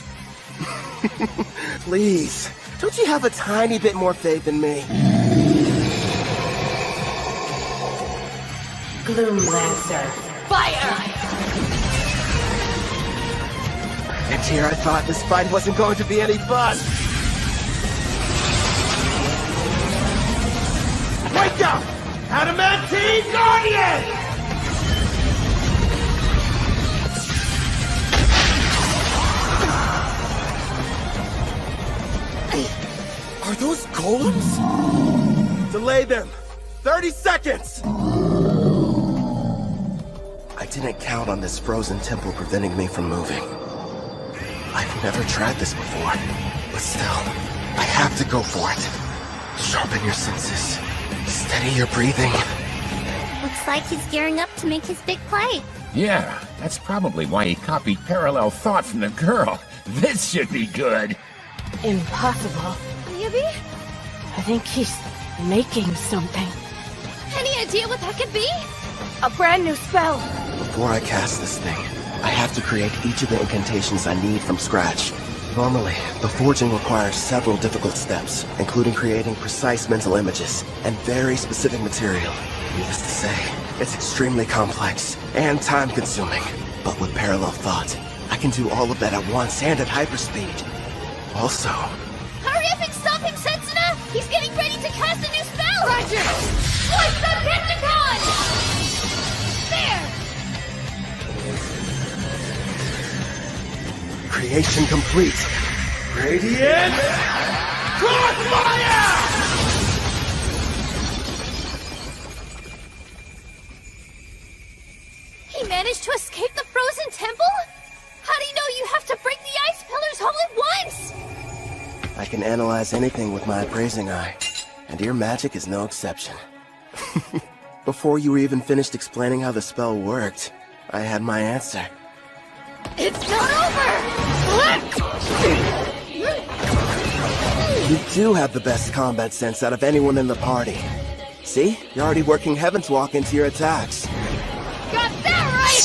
Please, don't you have a tiny bit more faith in me? Gloom Lancer. Fire! And here I thought this fight wasn't going to be any fun. Wake up! Adamantine Guardian! Are those golems? Delay them! 30 seconds! I didn't count on this frozen temple preventing me from moving. I've never tried this before, but still, I have to go for it. Sharpen your senses. Steady your breathing. Looks like he's gearing up to make his big play. Yeah, That's probably why he copied Parallel Thought from the girl. This should be good. Impossible. Maybe? I think he's making something. Any idea what that could be? A brand new spell. Before I cast this thing, I have to create each of the incantations I need from scratch. Normally, the forging requires several difficult steps, including creating precise mental images and very specific material. Needless to say, it's extremely complex and time-consuming. But with Parallel Thought, I can do all of that at once and at hyperspeed. Also... Hurry up and stop him, Setsuna! He's getting ready to cast a new spell! Roger! What's the Penticon? There! Creation complete. Radiant Crossfire! He managed to escape the frozen temple? How do you know you have to break the ice pillars all at once? I can analyze anything with my appraising eye, and your magic is no exception. Before you were even finished explaining how the spell worked, I had my answer. It's not over! You do have the best combat sense out of anyone in the party. See? You're already working Heaven's Walk into your attacks. Got that right!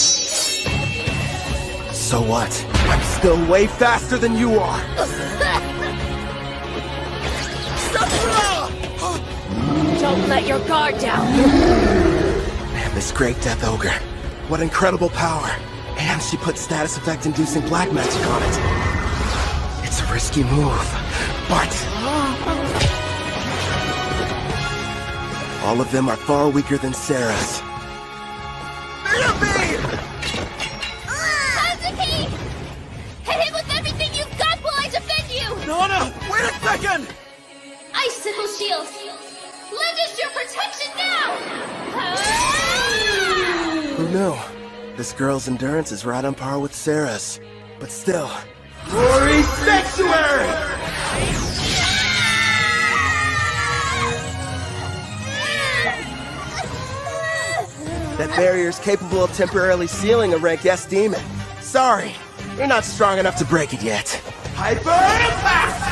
So what? I'm still way faster than you are! Don't let your guard down. Man, this great Death Ogre. What incredible power. And she put status effect inducing black magic on it. It's a risky move, but... all of them are far weaker than Sarah's. Kazuki! Hit him with everything you've got while I defend you! Nana, wait a second! Icicle shields! Lend us your protection now! Who knew? This girl's endurance is right on par with Sarah's. But still... Glory Sanctuary! That barrier's capable of temporarily sealing a rank S demon. Sorry, you're not strong enough to break it yet. Hyper Impact!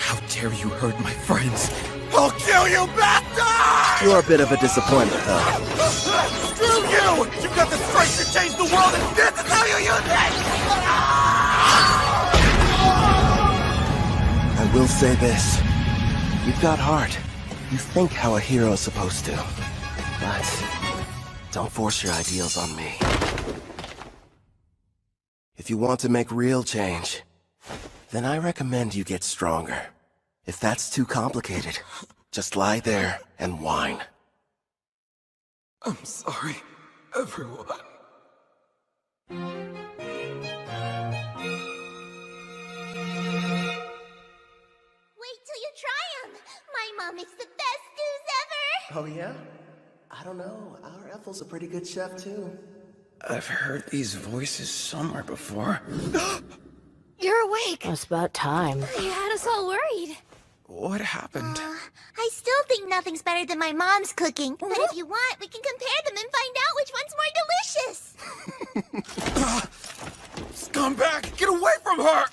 How dare you hurt my friends? I'll kill you, bastard! You're a bit of a disappointment, though. Screw you! You've got the strength to change the world, and this is how you use it! I will say this. You've got heart. You think how a hero's supposed to. But don't force your ideals on me. If you want to make real change, then I recommend you get stronger. If that's too complicated, just lie there and whine. I'm sorry, everyone. Wait till you try them! My mom makes the best stews ever! Oh yeah? I don't know. Our Ethel's a pretty good chef too. I've heard these voices somewhere before. You're awake. It's about time. You had us all worried. What happened? I still think nothing's better than my mom's cooking. But if you want, we can compare them and find out which one's more delicious. Scumbag! Get away from her!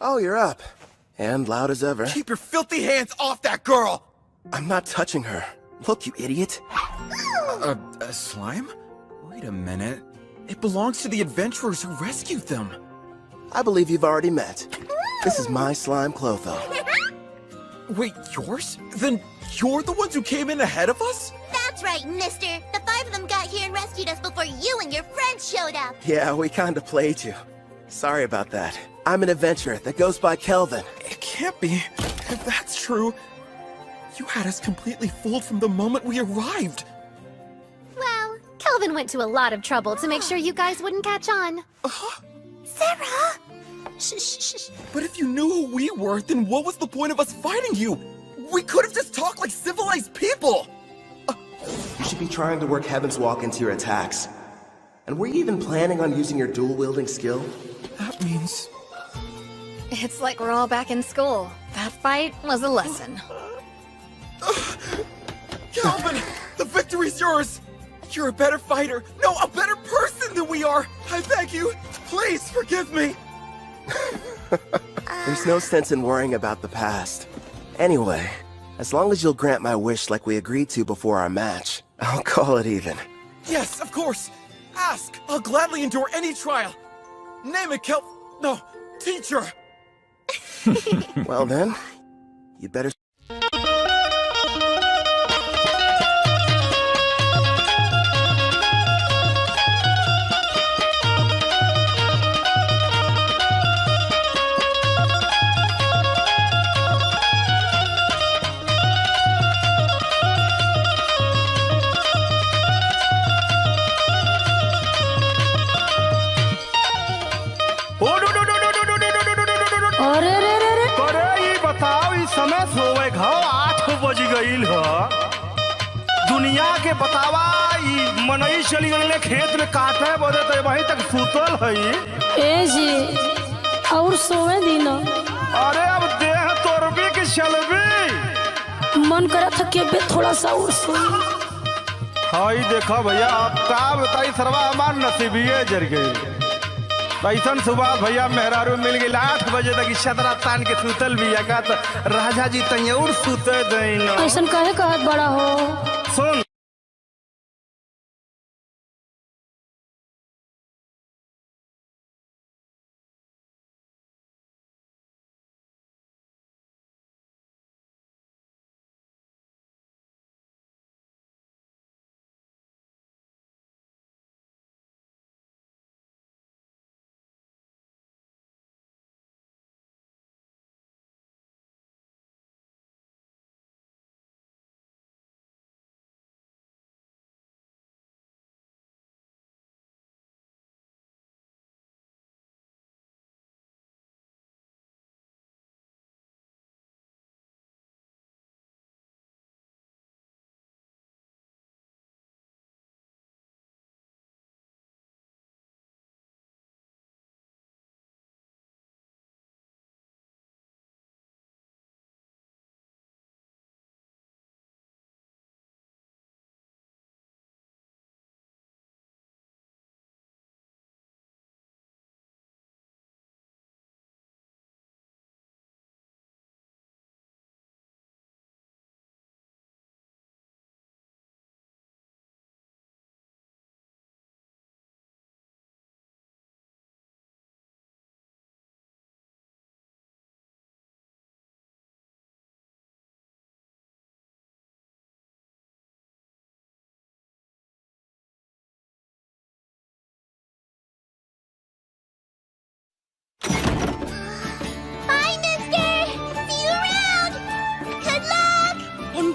Oh, you're up. And loud as ever. Keep your filthy hands off that girl! I'm not touching her. Look, you idiot. A slime? Wait a minute. It belongs to the adventurers who rescued them. I believe you've already met. This is my slime Clotho. Wait, yours? Then you're the ones who came in ahead of us? That's right, mister. The 5 of them got here and rescued us before you and your friends showed up. Yeah, we kinda played you. Sorry about that. I'm an adventurer that goes by Kelvin. It can't be. If that's true, you had us completely fooled from the moment we arrived. Well, Kelvin went to a lot of trouble to make sure you guys wouldn't catch on. Sarah! Shh. But if you knew who we were, then what was the point of us fighting you? We could have just talked like civilized people! You should be trying to work Heaven's Walk into your attacks. And were you even planning on using your dual-wielding skill? That means... It's like we're all back in school. That fight was a lesson. Calvin, the victory's yours! You're a better fighter, no, a better person than we are! I beg you, please forgive me! There's no sense in worrying about the past. Anyway, as long as you'll grant my wish like we agreed to before our match, I'll call it even. Yes, of course! Ask! I'll gladly endure any trial! Name it, No, teacher! Well then, you'd better... समय सोवे घ 8 बज गईल ह दुनिया के बतावा ई मनई चली गईले खेत में काटे बदे त वहीं तक सुतल हई ए जी और सोवे दिन अरे अब देह तोरबे के चलबे मन करत था कि बे थोड़ा सा और सो हाई देखा भैया आप का बताई सरवा हमार नसीबिए जर गई पैसन सुबह भैया मेहरारू मिल गई 8 बजे तक छतरा तान के सुतल भी का तो राजा जी तैयार सुते देन ऐसन काहे कहत बड़ा हो सुन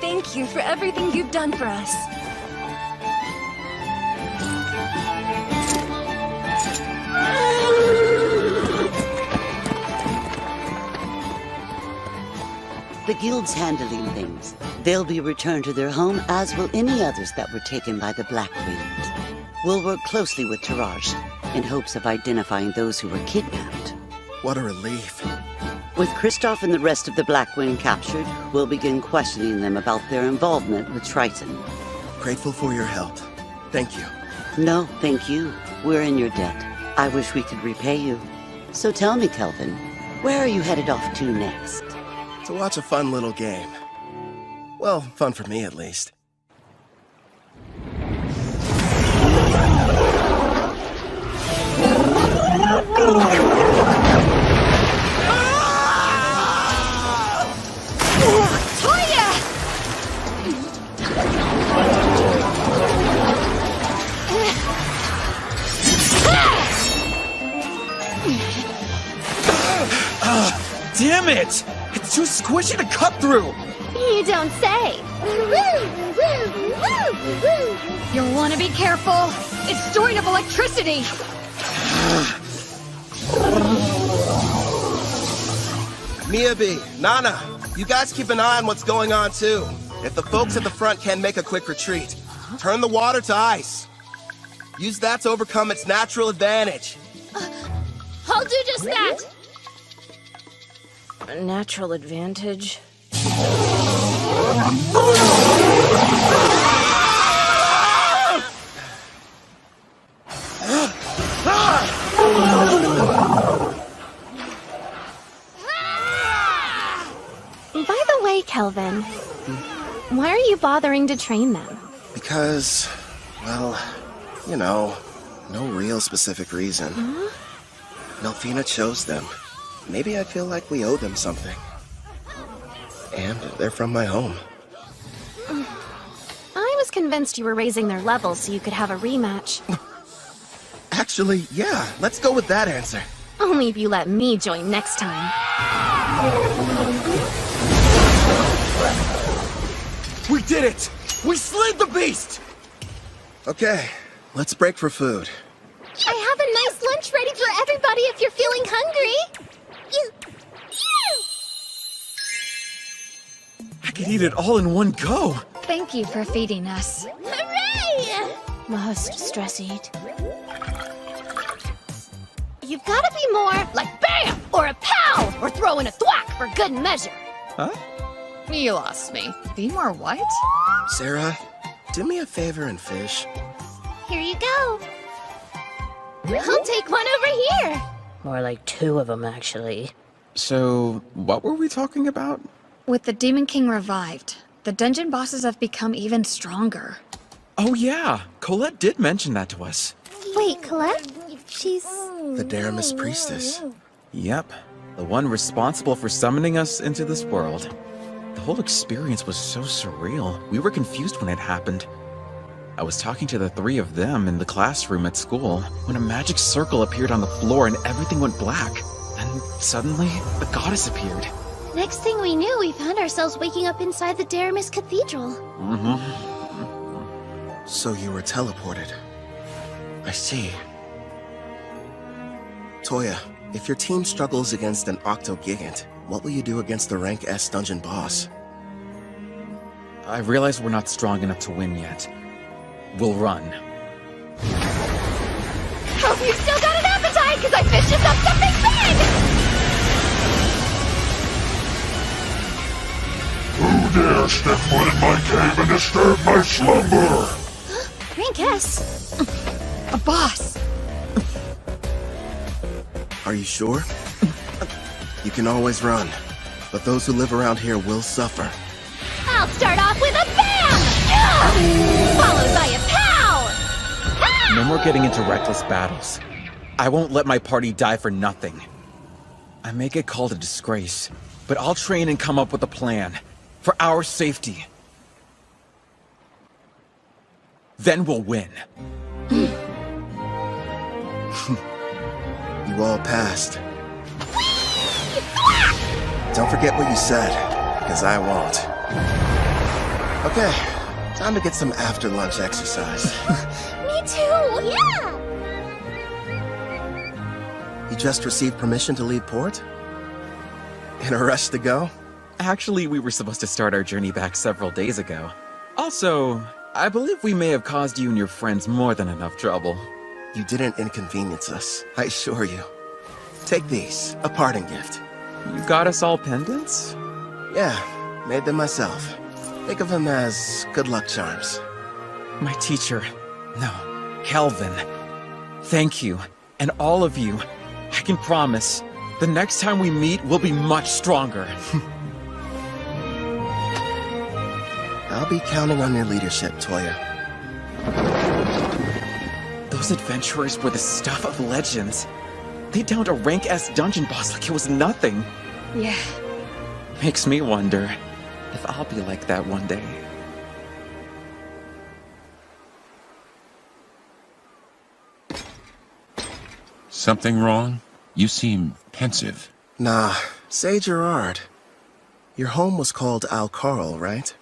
Thank you for everything you've done for us. The guild's handling things. They'll be returned to their home, as will any others that were taken by the Black Wind. We'll work closely with Taraj in hopes of identifying those who were kidnapped. What a relief. With Kristoff and the rest of the Black Wind captured, we'll begin questioning them about their involvement with Triton. Grateful for your help. Thank you. No, thank you. We're in your debt. I wish we could repay you. So tell me, Kelvin, where are you headed off to next? To watch a fun little game. Well, fun for me at least. Damn it! It's too squishy to cut through! You don't say. You'll want to be careful. It's storing up electricity. Miyabi, Nana, you guys keep an eye on what's going on too. If the folks at the front can't make a quick retreat, turn the water to ice. Use that to overcome its natural advantage. I'll do just that. A natural advantage? By the way, Kelvin, why are you bothering to train them? Because, well, you know, no real specific reason. Melfina chose them. Maybe I feel like we owe them something. And they're from my home. I was convinced you were raising their levels so you could have a rematch. Actually, yeah, let's go with that answer. Only if you let me join next time. We did it! We slayed the beast! Okay, let's break for food. I have a nice lunch ready for everybody if you're feeling hungry. I could eat it all in one go. Thank you for feeding us. Hooray! Must stress eat. You've got to be more like BAM! Or a POW! Or throw in a thwack for good measure. Huh? You lost me. Be more what? Sarah, do me a favor and fish. Here you go. I'll take one over here. More like 2 of them, actually. So, what were we talking about? With the Demon King revived, the dungeon bosses have become even stronger. Oh yeah, Colette did mention that to us. Wait, Colette? She's... The Daramis priestess. Yep, the one responsible for summoning us into this world. The whole experience was so surreal. We were confused when it happened. I was talking to the 3 of them in the classroom at school when a magic circle appeared on the floor and everything went black. Then suddenly, the goddess appeared. Next thing we knew, we found ourselves waking up inside the Daramis Cathedral. So you were teleported. I see. Toya, if your team struggles against an Octogigant, what will you do against the rank S dungeon boss? I realize we're not strong enough to win yet. We'll run. Hope you've still got an appetite, because I fished us up something big! Who dare step foot in my cave and disturb my slumber? Rank S. A boss. Are you sure? You can always run, but those who live around here will suffer. I'll start off with a BAM! Followed by a POW! No more getting into reckless battles. I won't let my party die for nothing. I may get called a disgrace, but I'll train and come up with a plan. For our safety. Then we'll win. You all passed. Don't forget what you said, because I won't. Okay, time to get some after-lunch exercise. Me too, yeah! You just received permission to leave port? In a rush to go? Actually, we were supposed to start our journey back several days ago. Also, I believe we may have caused you and your friends more than enough trouble. You didn't inconvenience us, I assure you. Take these, a parting gift. You got us all pendants? Yeah, made them myself. Think of them as good luck charms. My teacher, no, Kelvin. Thank you, and all of you. I can promise, the next time we meet, we'll be much stronger. I'll be counting on your leadership, Toya. Those adventurers were the stuff of legends. They downed a rank S dungeon boss like it was nothing. Yeah. Makes me wonder if I'll be like that one day. Something wrong? You seem pensive. Nah, say Gerard. Your home was called Alcarl, right?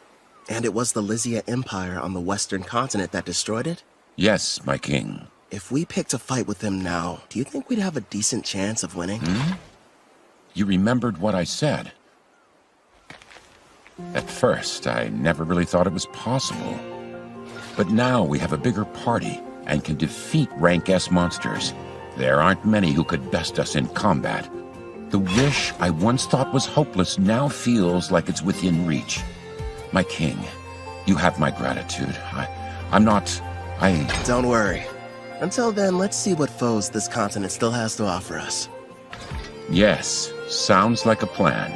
And it was the Lysia Empire on the western continent that destroyed it? Yes, my king. If we picked a fight with them now, do you think we'd have a decent chance of winning? You remembered what I said. At first, I never really thought it was possible. But now we have a bigger party and can defeat rank S monsters. There aren't many who could best us in combat. The wish I once thought was hopeless now feels like it's within reach. My king, you have my gratitude. Don't worry. Until then, let's see what foes this continent still has to offer us. Yes, sounds like a plan.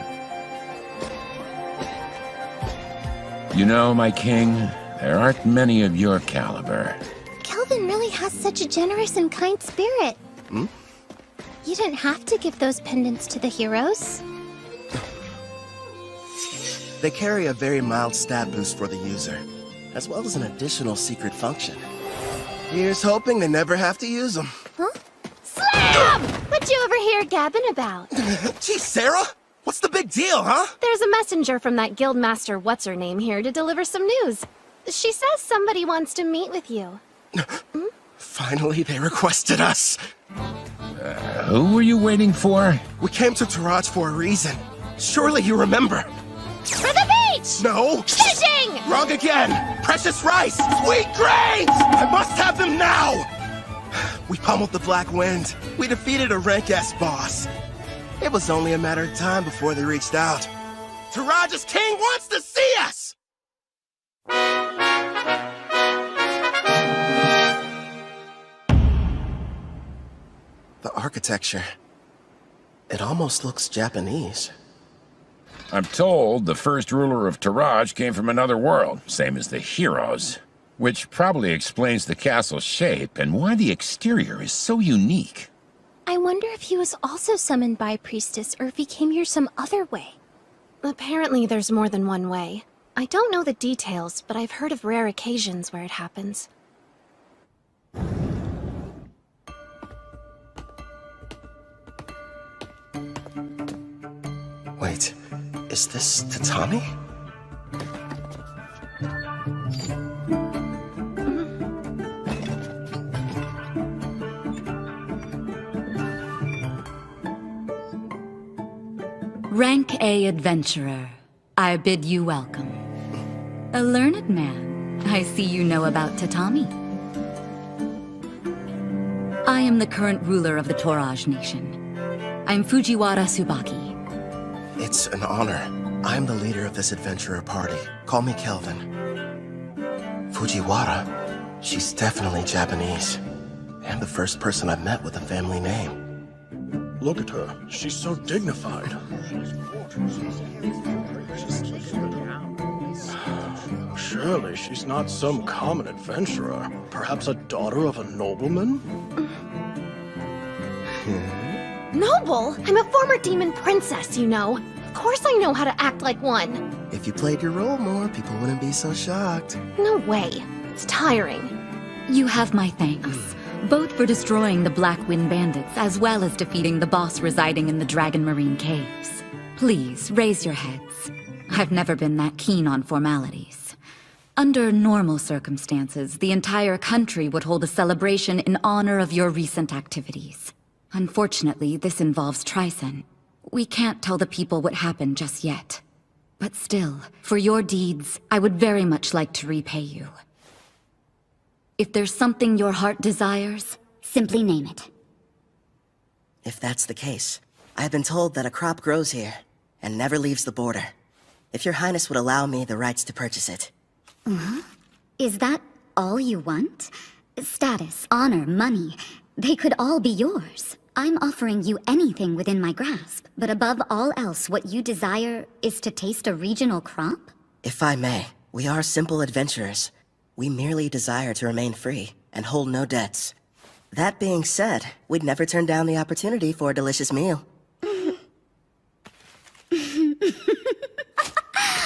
You know, my king, there aren't many of your caliber. Kelvin really has such a generous and kind spirit. Hmm? You didn't have to give those pendants to the heroes. They carry a very mild stat boost for the user, as well as an additional secret function. Here's hoping they never have to use them. Huh? Slam! What you over here gabbing about? Gee, Sarah! What's the big deal, huh? There's a messenger from that guildmaster what's-her-name here to deliver some news. She says somebody wants to meet with you. Finally, they requested us. Who were you waiting for? We came to Taraj for a reason. Surely you remember. For the beach! No! Fishing! Wrong again! Precious rice! Sweet grains! I must have them now! We pummeled the Black Wind. We defeated a rank-S boss. It was only a matter of time before they reached out. Taraj's king wants to see us! The architecture. It almost looks Japanese. I'm told the first ruler of Taraj came from another world, same as the heroes. Which probably explains the castle's shape and why the exterior is so unique. I wonder if he was also summoned by a priestess or if he came here some other way. Apparently there's more than one way. I don't know the details, but I've heard of rare occasions where it happens. Wait, is this Tatami? Rank A adventurer, I bid you welcome. A learned man, I see you know about Tatami. I am the current ruler of the Toraj Nation. I'm Fujiwara Tsubaki. It's an honor. I'm the leader of this adventurer party. Call me Kelvin. Fujiwara? She's definitely Japanese. And the first person I've met with a family name. Look at her. She's so dignified. Surely she's not some common adventurer. Perhaps a daughter of a nobleman? Noble? I'm a former demon princess, you know. Of course I know how to act like one. If you played your role more, people wouldn't be so shocked. No way. It's tiring. You have my thanks. Both for destroying the Black Wind bandits, as well as defeating the boss residing in the Dragon Marine Caves. Please, raise your heads. I've never been that keen on formalities. Under normal circumstances, the entire country would hold a celebration in honor of your recent activities. Unfortunately, this involves Tryson. We can't tell the people what happened just yet. But still, for your deeds, I would very much like to repay you. If there's something your heart desires, simply name it. If that's the case, I've been told that a crop grows here and never leaves the border. If your highness would allow me the rights to purchase it. Is that all you want? Status, honor, money, they could all be yours. I'm offering you anything within my grasp, but above all else, what you desire is to taste a regional crop? If I may, we are simple adventurers. We merely desire to remain free and hold no debts. That being said, we'd never turn down the opportunity for a delicious meal.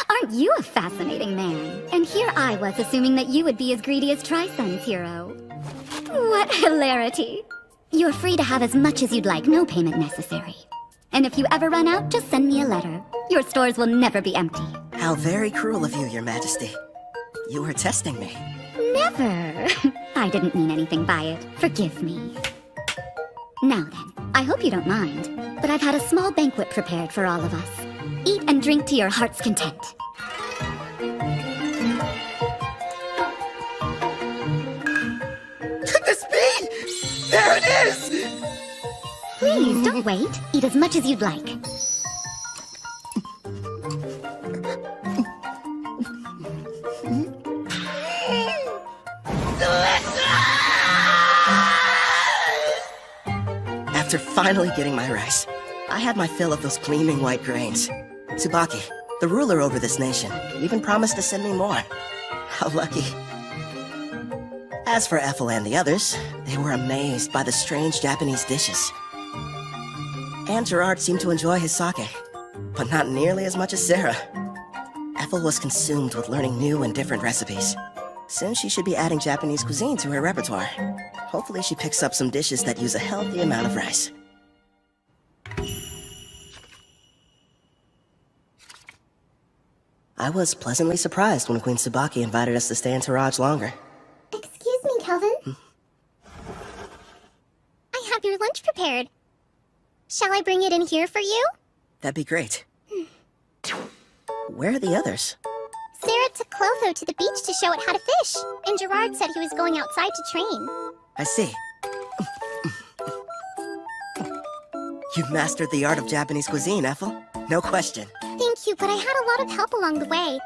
Aren't you a fascinating man? And here I was assuming that you would be as greedy as Tryson's hero. What hilarity. You're free to have as much as you'd like, no payment necessary. And if you ever run out, just send me a letter. Your stores will never be empty. How very cruel of you, Your Majesty. You were testing me. Never. I didn't mean anything by it. Forgive me. Now then, I hope you don't mind, but I've had a small banquet prepared for all of us. Eat and drink to your heart's content. Could this be? There it is! Please, don't wait. Eat as much as you'd like. After finally getting my rice, I had my fill of those gleaming white grains. Tsubaki, the ruler over this nation, even promised to send me more. How lucky. As for Ethel and the others, they were amazed by the strange Japanese dishes. And Gerard seemed to enjoy his sake, but not nearly as much as Sarah. Ethel was consumed with learning new and different recipes. Soon she should be adding Japanese cuisine to her repertoire. Hopefully she picks up some dishes that use a healthy amount of rice. I was pleasantly surprised when Queen Tsubaki invited us to stay in Taraj longer. Excuse me, Kelvin. I have your lunch prepared. Shall I bring it in here for you? That'd be great. Where are the others? Sarah took Clotho to the beach to show it how to fish, and Gerard said he was going outside to train. I see. You've mastered the art of Japanese cuisine, Ethel. No question. Thank you, but I had a lot of help along the way.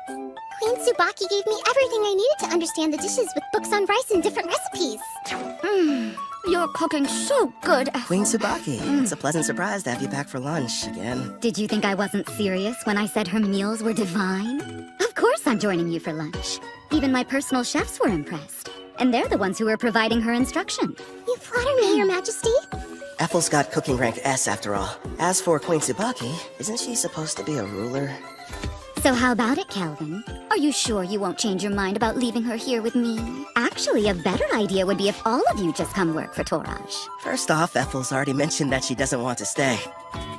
Queen Tsubaki gave me everything I needed to understand the dishes with books on rice and different recipes. You're cooking so good, Ethel. Queen Tsubaki, it's a pleasant surprise to have you back for lunch again. Did you think I wasn't serious when I said her meals were divine? Of course I'm joining you for lunch. Even my personal chefs were impressed. And they're the ones who were providing her instruction. You flatter me, Your Majesty. Ethel's got cooking rank S after all. As for Queen Tsubaki, isn't she supposed to be a ruler? So how about it, Kelvin? Are you sure you won't change your mind about leaving her here with me? Actually, a better idea would be if all of you just come work for Toraj. First off, Ethel's already mentioned that she doesn't want to stay.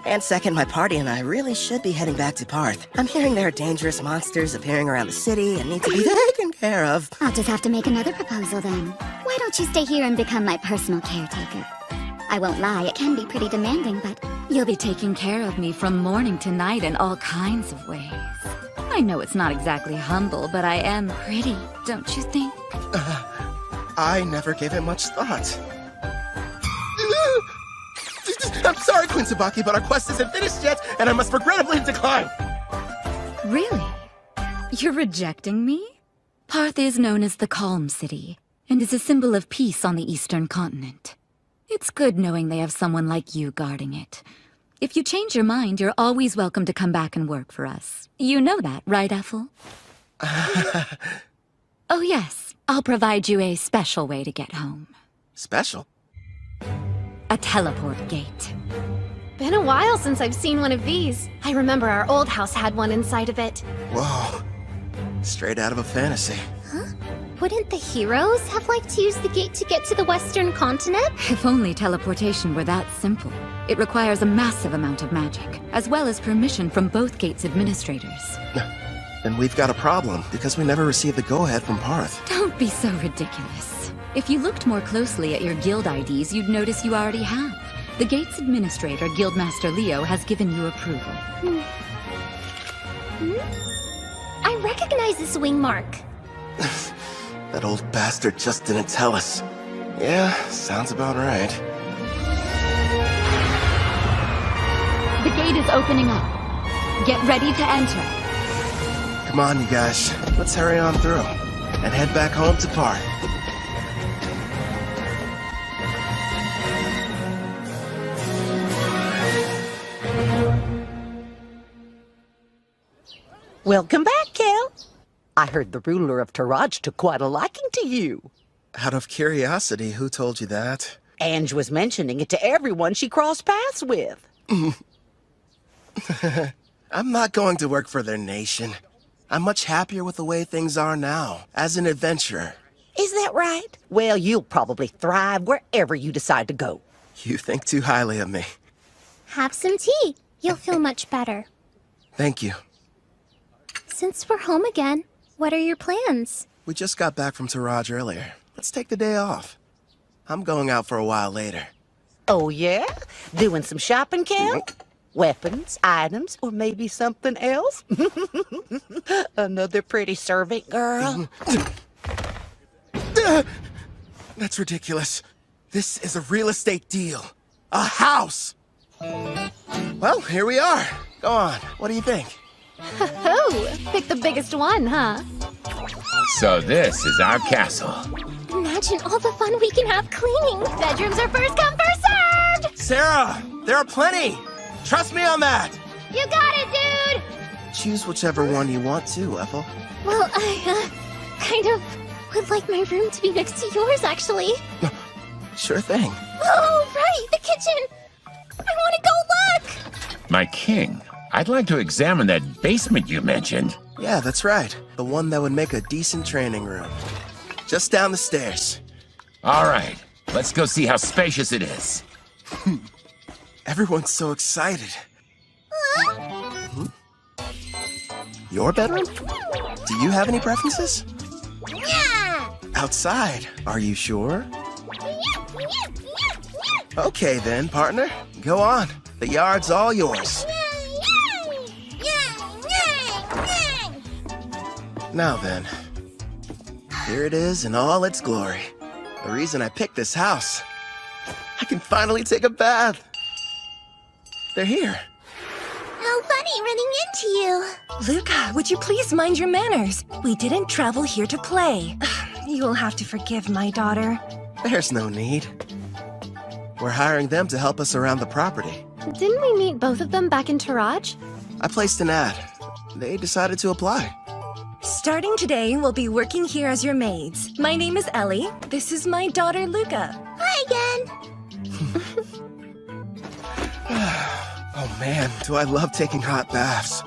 And second, my party and I really should be heading back to Parth. I'm hearing there are dangerous monsters appearing around the city and need to be taken care of. I'll just have to make another proposal then. Why don't you stay here and become my personal caretaker? I won't lie, it can be pretty demanding, but you'll be taking care of me from morning to night in all kinds of ways. I know it's not exactly humble, but I am pretty, don't you think? I never gave it much thought. I'm sorry, Queen Tsubaki, but our quest isn't finished yet, and I must regrettably decline. Really? You're rejecting me? Parth is known as the Calm City, and is a symbol of peace on the Eastern continent. It's good knowing they have someone like you guarding it. If you change your mind, you're always welcome to come back and work for us. You know that, right, Ethel? Oh yes, I'll provide you a special way to get home. Special? A teleport gate. Been a while since I've seen one of these. I remember our old house had one inside of it. Whoa. Straight out of a fantasy. Huh? Wouldn't the heroes have liked to use the gate to get to the Western continent? If only teleportation were that simple. It requires a massive amount of magic, as well as permission from both gate's administrators. Then we've got a problem, because we never received the go-ahead from Parth. Don't be so ridiculous. If you looked more closely at your guild IDs, you'd notice you already have. The gate's administrator, Guildmaster Leo, has given you approval. I recognize this wing mark. That old bastard just didn't tell us. Yeah, sounds about right. The gate is opening up. Get ready to enter. Come on, you guys. Let's hurry on through and head back home to Parth. Welcome back, Kel. I heard the ruler of Taraj took quite a liking to you. Out of curiosity, who told you that? Ange was mentioning it to everyone she crossed paths with. I'm not going to work for their nation. I'm much happier with the way things are now, as an adventurer. Is that right? Well, you'll probably thrive wherever you decide to go. You think too highly of me. Have some tea. You'll feel much better. Thank you. Since we're home again, what are your plans? We just got back from Taraj earlier. Let's take the day off. I'm going out for a while later. Oh, yeah? Doing some shopping, Kel? Weapons, items, or maybe something else? Another pretty servant girl? That's ridiculous. This is a real estate deal. A house! Well, here we are. Go on. What do you think? Oh, pick the biggest one, huh? So this is our castle. Imagine all the fun we can have cleaning. Bedrooms are first come, first served! Sarah, there are plenty. Trust me on that. You got it, dude! Choose whichever one you want to, Ethel. Well, I, kind of would like my room to be next to yours, actually. Sure thing. Oh, right, the kitchen! I want to go look! My king, I'd like to examine that basement you mentioned. Yeah, that's right. The one that would make a decent training room. Just down the stairs. All right, let's go see how spacious it is. Everyone's so excited. Your bedroom? Do you have any preferences? Yeah! Outside, are you sure? Okay then, partner. Go on. The yard's all yours. Now then, here it is in all its glory. The reason I picked this house. I can finally take a bath. They're here. How funny running into you. Luca, would you please mind your manners? We didn't travel here to play. You'll have to forgive my daughter. There's no need. We're hiring them to help us around the property. Didn't we meet both of them back in Taraj? I placed an ad. They decided to apply. Starting today, we'll be working here as your maids. My name is Ellie. This is my daughter, Luca. Hi again. Oh man, do I love taking hot baths.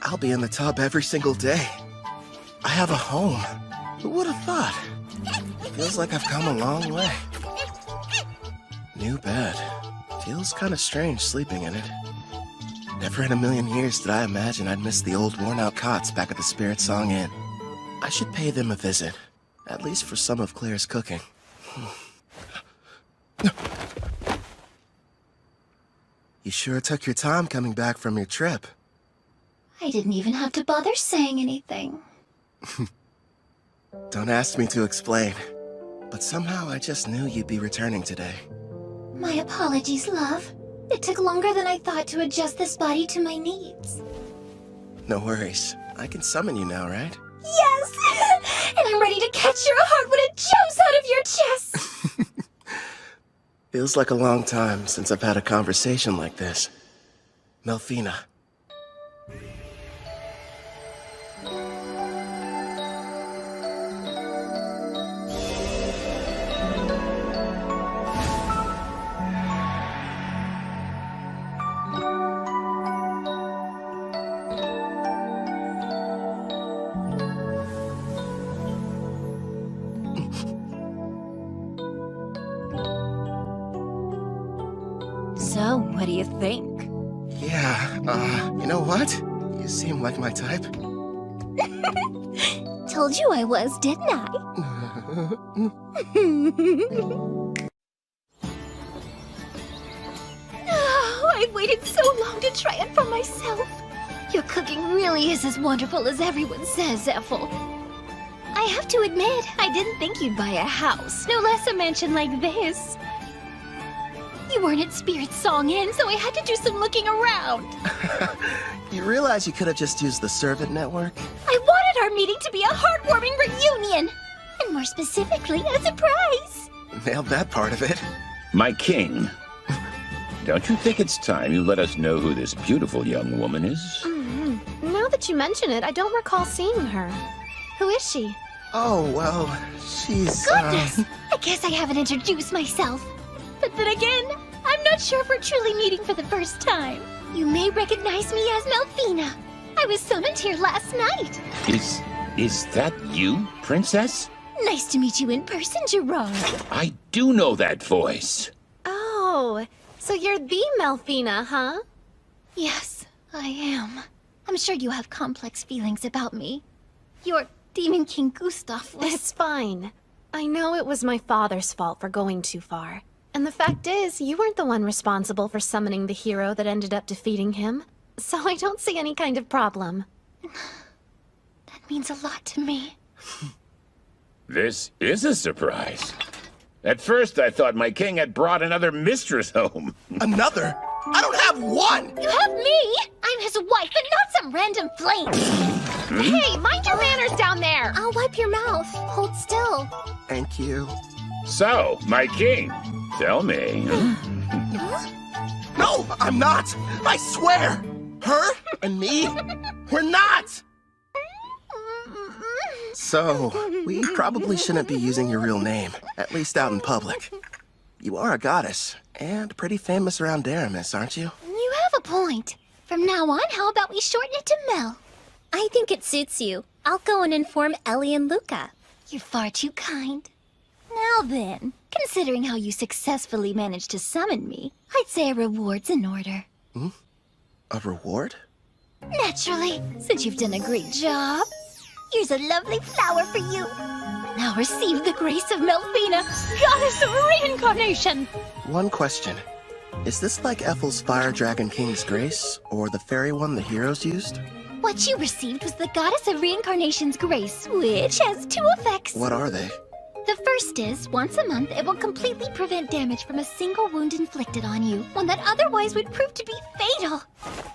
I'll be in the tub every single day. I have a home. Who would have thought? Feels like I've come a long way. New bed. Feels kind of strange sleeping in it. Never in a million years did I imagine I'd miss the old worn-out cots back at the Spirit Song Inn. I should pay them a visit, at least for some of Claire's cooking. You sure took your time coming back from your trip. I didn't even have to bother saying anything. Don't ask me to explain, but somehow I just knew you'd be returning today. My apologies, love. It took longer than I thought to adjust this body to my needs. No worries. I can summon you now, right? Yes! And I'm ready to catch your heart when it jumps out of your chest! Feels like a long time since I've had a conversation like this. Melfina. So, what do you think? Yeah, you know what? You seem like my type. Told you I was, didn't I? Oh, I waited so long to try it for myself. Your cooking really is as wonderful as everyone says, Ethel. I have to admit, I didn't think you'd buy a house, no less a mansion like this. You weren't at Spirit Song Inn, so I had to do some looking around. You realize you could have just used the servant network? I wanted our meeting to be a heartwarming reunion, and more specifically, a surprise. Nailed that part of it. My king, don't you think it's time you let us know who this beautiful young woman is? Now that you mention it, I don't recall seeing her. Who is she? Oh, well, she's, Goodness! I guess I haven't introduced myself. But then again, I'm not sure if we're truly meeting for the first time. You may recognize me as Melfina. I was summoned here last night. Is that you, princess? Nice to meet you in person, Gerard. I do know that voice. Oh, so you're the Melfina, huh? Yes, I am. I'm sure you have complex feelings about me. Your Demon King Gustav was... It's fine. I know it was my father's fault for going too far. And the fact is, you weren't the one responsible for summoning the hero that ended up defeating him. So I don't see any kind of problem. That means a lot to me. This is a surprise. At first, I thought my king had brought another mistress home. Another? I don't have one! You have me! I'm his wife and not some random flame! Hey, mind your manners down there! I'll wipe your mouth. Hold still. Thank you. So, my king, tell me. No, I'm not! I swear! Her and me, we're not! So, we probably shouldn't be using your real name, at least out in public. You are a goddess, and pretty famous around Daramis, aren't you? You have a point. From now on, how about we shorten it to Mel? I think it suits you. I'll go and inform Ellie and Luca. You're far too kind. Now then, considering how you successfully managed to summon me, I'd say a reward's in order. A reward? Naturally, since you've done a great job. Here's a lovely flower for you. Now receive the grace of Melfina, goddess of reincarnation. One question. Is this like Ethel's Fire Dragon King's grace, or the fairy one the heroes used? What you received was the goddess of reincarnation's grace, which has two effects. What are they? The first is, once a month, it will completely prevent damage from a single wound inflicted on you, one that otherwise would prove to be fatal.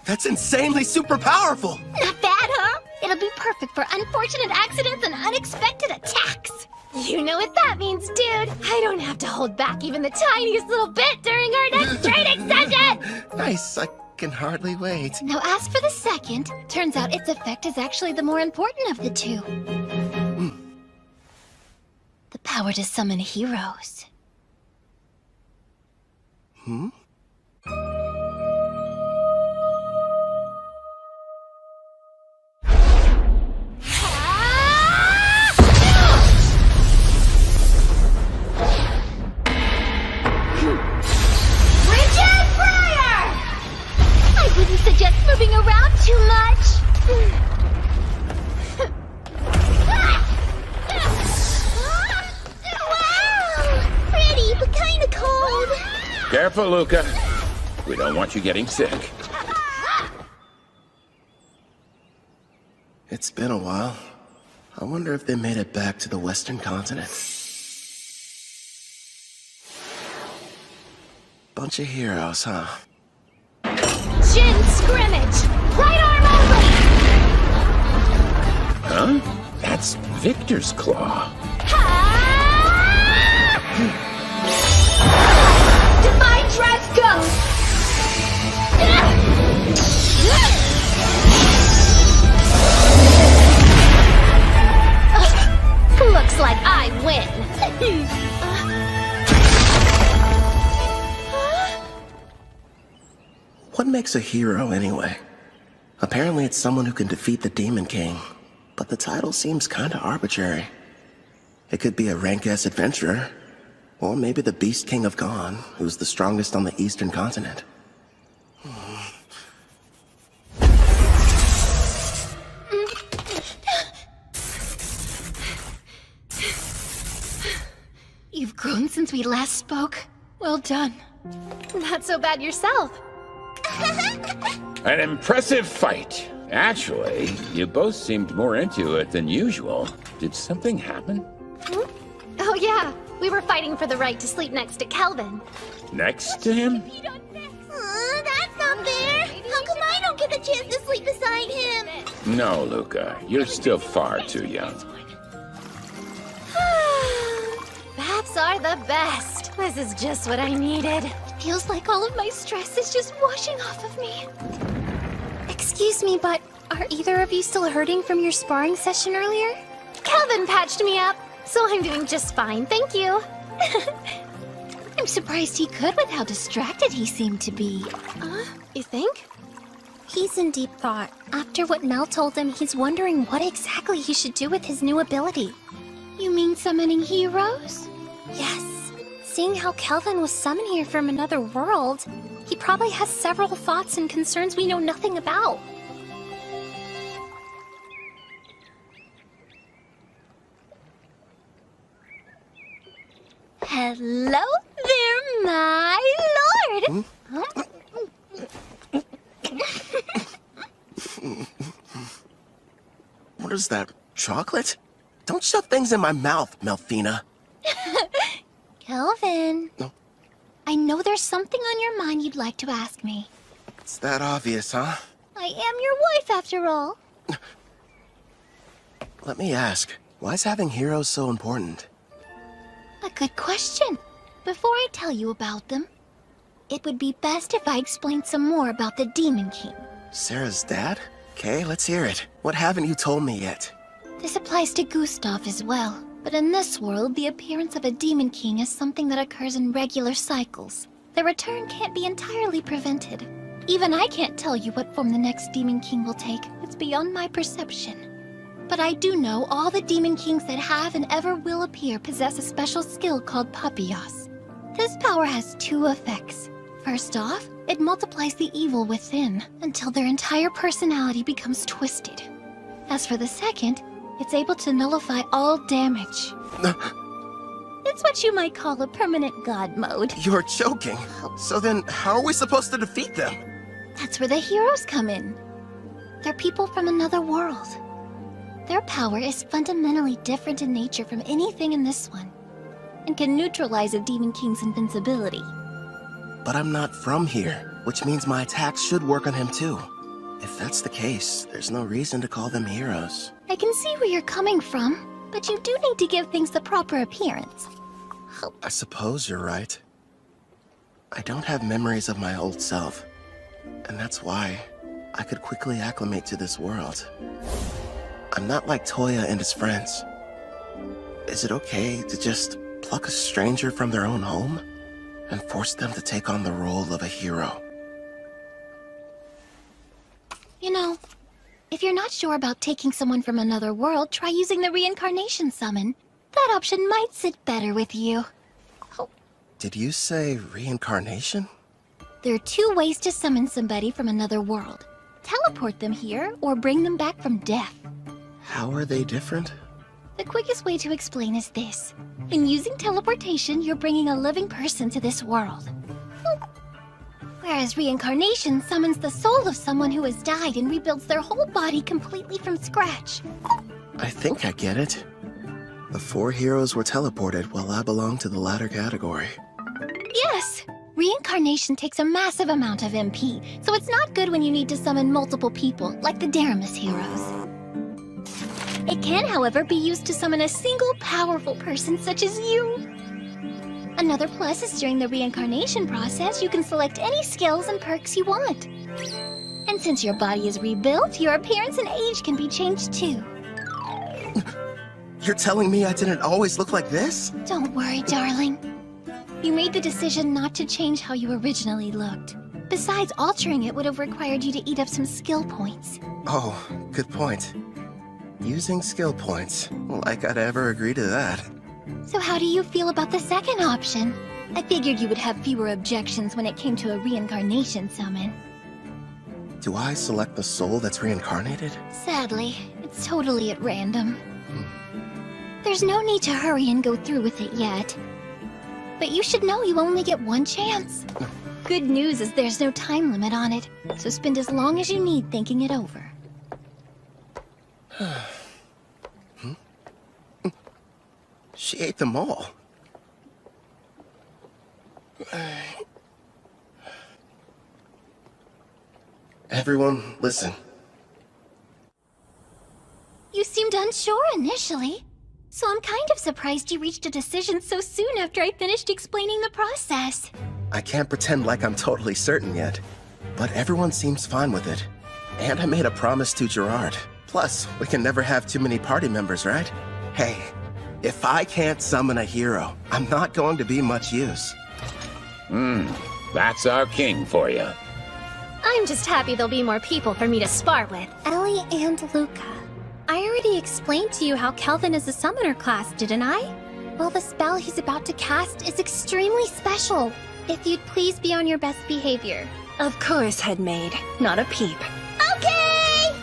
That's insanely super powerful! Not bad, huh? It'll be perfect for unfortunate accidents and unexpected attacks. You know what that means, dude. I don't have to hold back even the tiniest little bit during our next training session! Nice, I can hardly wait. Now as for the second, turns out its effect is actually the more important of the two. The power to summon heroes. I wouldn't suggest moving around too much. Wow! Pretty, but kinda cold. Careful, Luca. We don't want you getting sick. It's been a while. I wonder if they made it back to the Western continent. Bunch of heroes, huh? Shin scrimmage! Right arm open! Huh? That's Victor's claw. Divine Drive, go! Looks like I win. What makes a hero, anyway? Apparently it's someone who can defeat the Demon King, but the title seems kinda arbitrary. It could be a rank-S adventurer, or maybe the Beast King of Gone, who's the strongest on the Eastern continent. You've grown since we last spoke. Well done. Not so bad yourself. An impressive fight. Actually, you both seemed more into it than usual. Did something happen? Oh yeah, we were fighting for the right to sleep next to Kelvin. Next to him? That's not fair. How come I don't get the chance to sleep beside him? No, Luca. You're still far too young. Baths are the best. This is just what I needed. Feels like all of my stress is just washing off of me. Excuse me, but are either of you still hurting from your sparring session earlier? Kelvin patched me up, so I'm doing just fine, thank you. I'm surprised he could with how distracted he seemed to be. You think? He's in deep thought. After what Mel told him, he's wondering what exactly he should do with his new ability. You mean summoning heroes? Yes. Seeing how Kelvin was summoned here from another world, he probably has several thoughts and concerns we know nothing about. Hello there, my lord! What is that, chocolate? Don't shove things in my mouth, Melfina. Kelvin. No. I know there's something on your mind you'd like to ask me. It's that obvious, huh? I am your wife, after all. Let me ask, why is having heroes so important? good question. Before I tell you about them, it would be best if I explained some more about the Demon King. Sarah's dad? Okay, let's hear it. What haven't you told me yet? This applies to Gustav as well. But in this world, the appearance of a Demon King is something that occurs in regular cycles. The return can't be entirely prevented. Even I can't tell you what form the next Demon King will take. It's beyond my perception. But I do know all the Demon Kings that have and ever will appear possess a special skill called Papillas. This power has two effects. First off, it multiplies the evil within until their entire personality becomes twisted. As for the second, it's able to nullify all damage. It's what you might call a permanent god mode. You're joking. So then, how are we supposed to defeat them? That's where the heroes come in. They're people from another world. Their power is fundamentally different in nature from anything in this one, and can neutralize a Demon King's invincibility. But I'm not from here, which means my attacks should work on him too. If that's the case, there's no reason to call them heroes. I can see where you're coming from, but you do need to give things the proper appearance. I suppose you're right. I don't have memories of my old self, and that's why I could quickly acclimate to this world. I'm not like Toya and his friends. Is it okay to just pluck a stranger from their own home and force them to take on the role of a hero? You know, if you're not sure about taking someone from another world, try using the reincarnation summon. That option might sit better with you. Did you say reincarnation? There are two ways to summon somebody from another world. Teleport them here, or bring them back from death. How are they different? The quickest way to explain is this. In using teleportation, you're bringing a living person to this world. Whereas reincarnation summons the soul of someone who has died and rebuilds their whole body completely from scratch. I think I get it. The 4 heroes were teleported while I belong to the latter category. Yes! Reincarnation takes a massive amount of MP, so it's not good when you need to summon multiple people, like the Daramus heroes. It can, however, be used to summon a single powerful person such as you. Another plus is during the reincarnation process, you can select any skills and perks you want. And since your body is rebuilt, your appearance and age can be changed too. You're telling me I didn't always look like this? Don't worry, darling. You made the decision not to change how you originally looked. Besides, altering it would have required you to eat up some skill points. Oh, good point. Using skill points. Like I'd ever agree to that. So how do you feel about the second option? I figured you would have fewer objections when it came to a reincarnation summon. Do I select the soul that's reincarnated? Sadly, it's totally at random. There's no need to hurry and go through with it yet. But you should know you only get one chance. Good news is there's no time limit on it, so spend as long as you need thinking it over. She ate them all. Everyone, listen. You seemed unsure initially, so I'm kind of surprised you reached a decision so soon after I finished explaining the process. I can't pretend like I'm totally certain yet, but everyone seems fine with it. And I made a promise to Gerard. Plus, we can never have too many party members, right? Hey, if I can't summon a hero, I'm not going to be much use. That's our king for you. I'm just happy there'll be more people for me to spar with. Ellie and Luca. I already explained to you how Kelvin is a summoner class, didn't I? Well, the spell he's about to cast is extremely special. If you'd please be on your best behavior. Of course, Headmaid. Not a peep. Okay!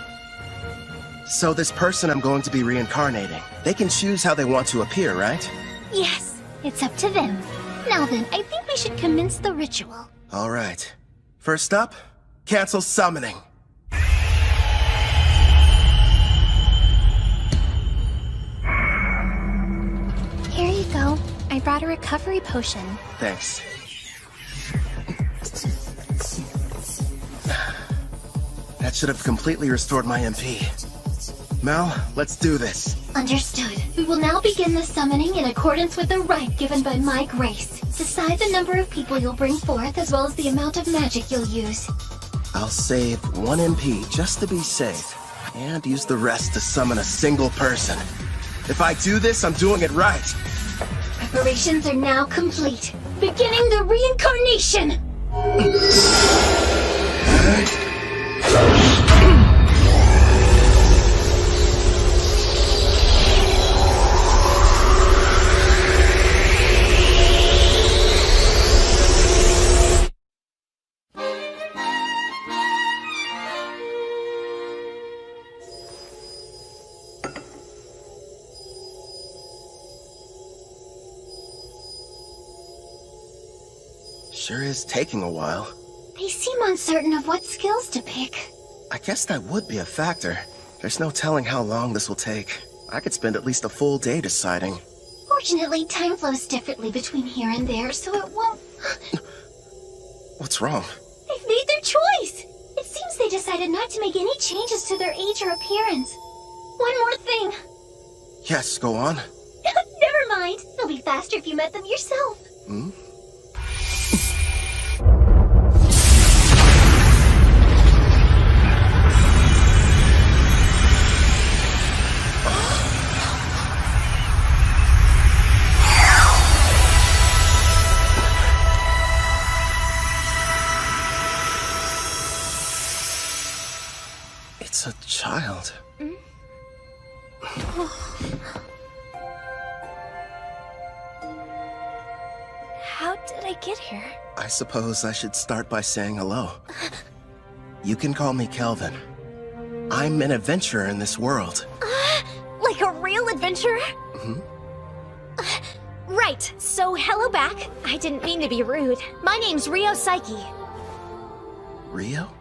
So this person I'm going to be reincarnating, they can choose how they want to appear, right? Yes, it's up to them. Now then, I think we should commence the ritual. All right. First up, cancel summoning. Here you go. I brought a recovery potion. Thanks. That should have completely restored my MP. Mel, let's do this. Understood. We will now begin the summoning in accordance with the rite given by my grace. Decide the number of people you'll bring forth, as well as the amount of magic you'll use. I'll save 1 MP just to be safe, and use the rest to summon a single person. If I do this, I'm doing it right. Preparations are now complete. Beginning the reincarnation! Sure is taking a while. They seem uncertain of what skills to pick. I guess that would be a factor. There's no telling how long this will take. I could spend at least a full day deciding. Fortunately, time flows differently between here and there, so it won't... What's wrong? They've made their choice! It seems they decided not to make any changes to their age or appearance. One more thing. Yes, go on. Never mind. It'll be faster if you met them yourself. Hmm? It's a child. How did I get here? I suppose I should start by saying hello. You can call me Kelvin. I'm an adventurer in this world. Like a real adventurer? Hmm? Right, so hello back. I didn't mean to be rude. My name's Rio Psyche. Rio?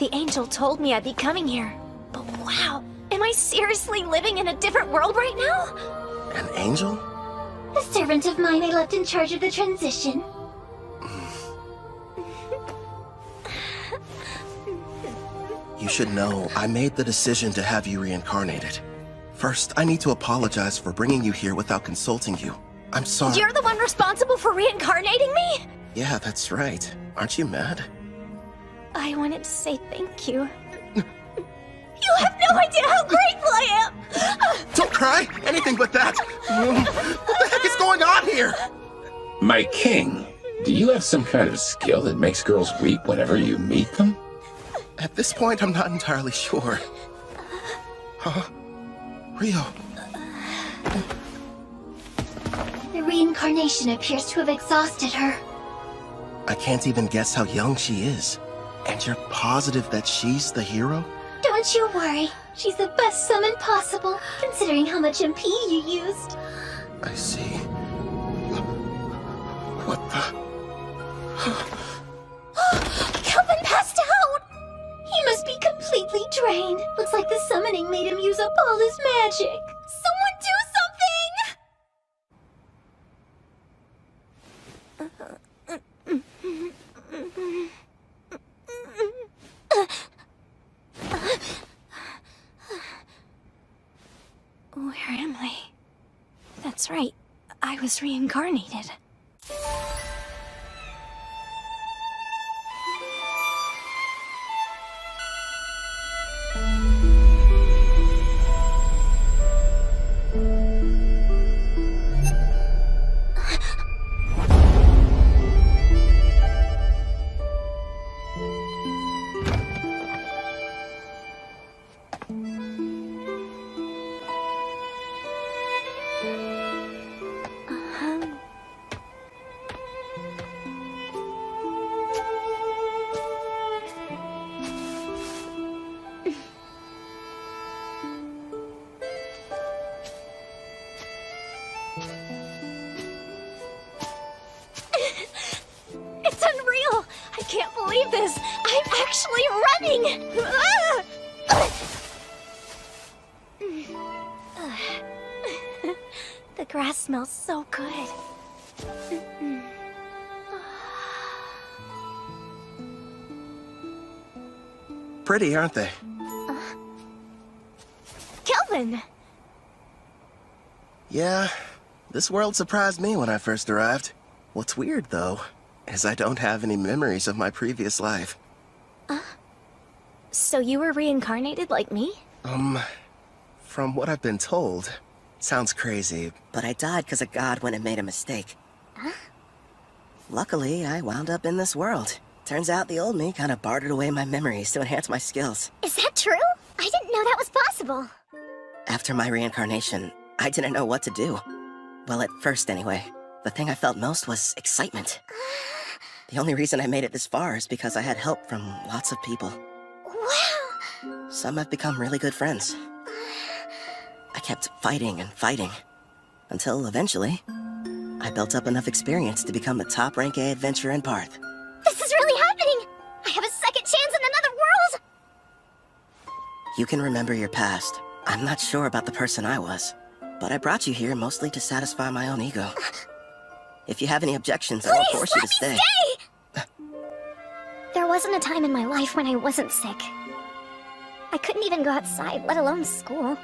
The angel told me I'd be coming here. But wow, am I seriously living in a different world right now? An angel? A servant of mine I left in charge of the transition. You should know, I made the decision to have you reincarnated. First, I need to apologize for bringing you here without consulting you. I'm sorry. You're the one responsible for reincarnating me? Yeah, that's right. Aren't you mad? I wanted to say thank you. You have no idea how grateful I am! Don't cry! Anything but that! What the heck is going on here? My king, do you have some kind of skill that makes girls weep whenever you meet them? At this point, I'm not entirely sure. Huh? Rio. The reincarnation appears to have exhausted her. I can't even guess how young she is. And you're positive that she's the hero? Don't you worry. She's the best summon possible, considering how much MP you used. I see. What the... Kelvin passed out! He must be completely drained. Looks like the summoning made him use up all his magic. Someone do Where am I? That's right. I was reincarnated. It's unreal! I can't believe this! I'm actually running! The grass smells so good. Pretty, aren't they? Kelvin! Yeah, this world surprised me when I first arrived. What's weird, though, is I don't have any memories of my previous life. So you were reincarnated like me? From what I've been told, sounds crazy. But I died because a god went and made a mistake. Huh? Luckily, I wound up in this world. Turns out the old me kind of bartered away my memories to enhance my skills. Is that true? I didn't know that was possible. After my reincarnation, I didn't know what to do. Well, at first anyway. The thing I felt most was excitement. The only reason I made it this far is because I had help from lots of people. Wow! Some have become really good friends. I kept fighting and fighting, until eventually, I built up enough experience to become the top rank A adventurer in Parth. This is really happening! I have a second chance in another world! You can remember your past. I'm not sure about the person I was, but I brought you here mostly to satisfy my own ego. If you have any objections, I won't force you to stay. There wasn't a time in my life when I wasn't sick. I couldn't even go outside, let alone school.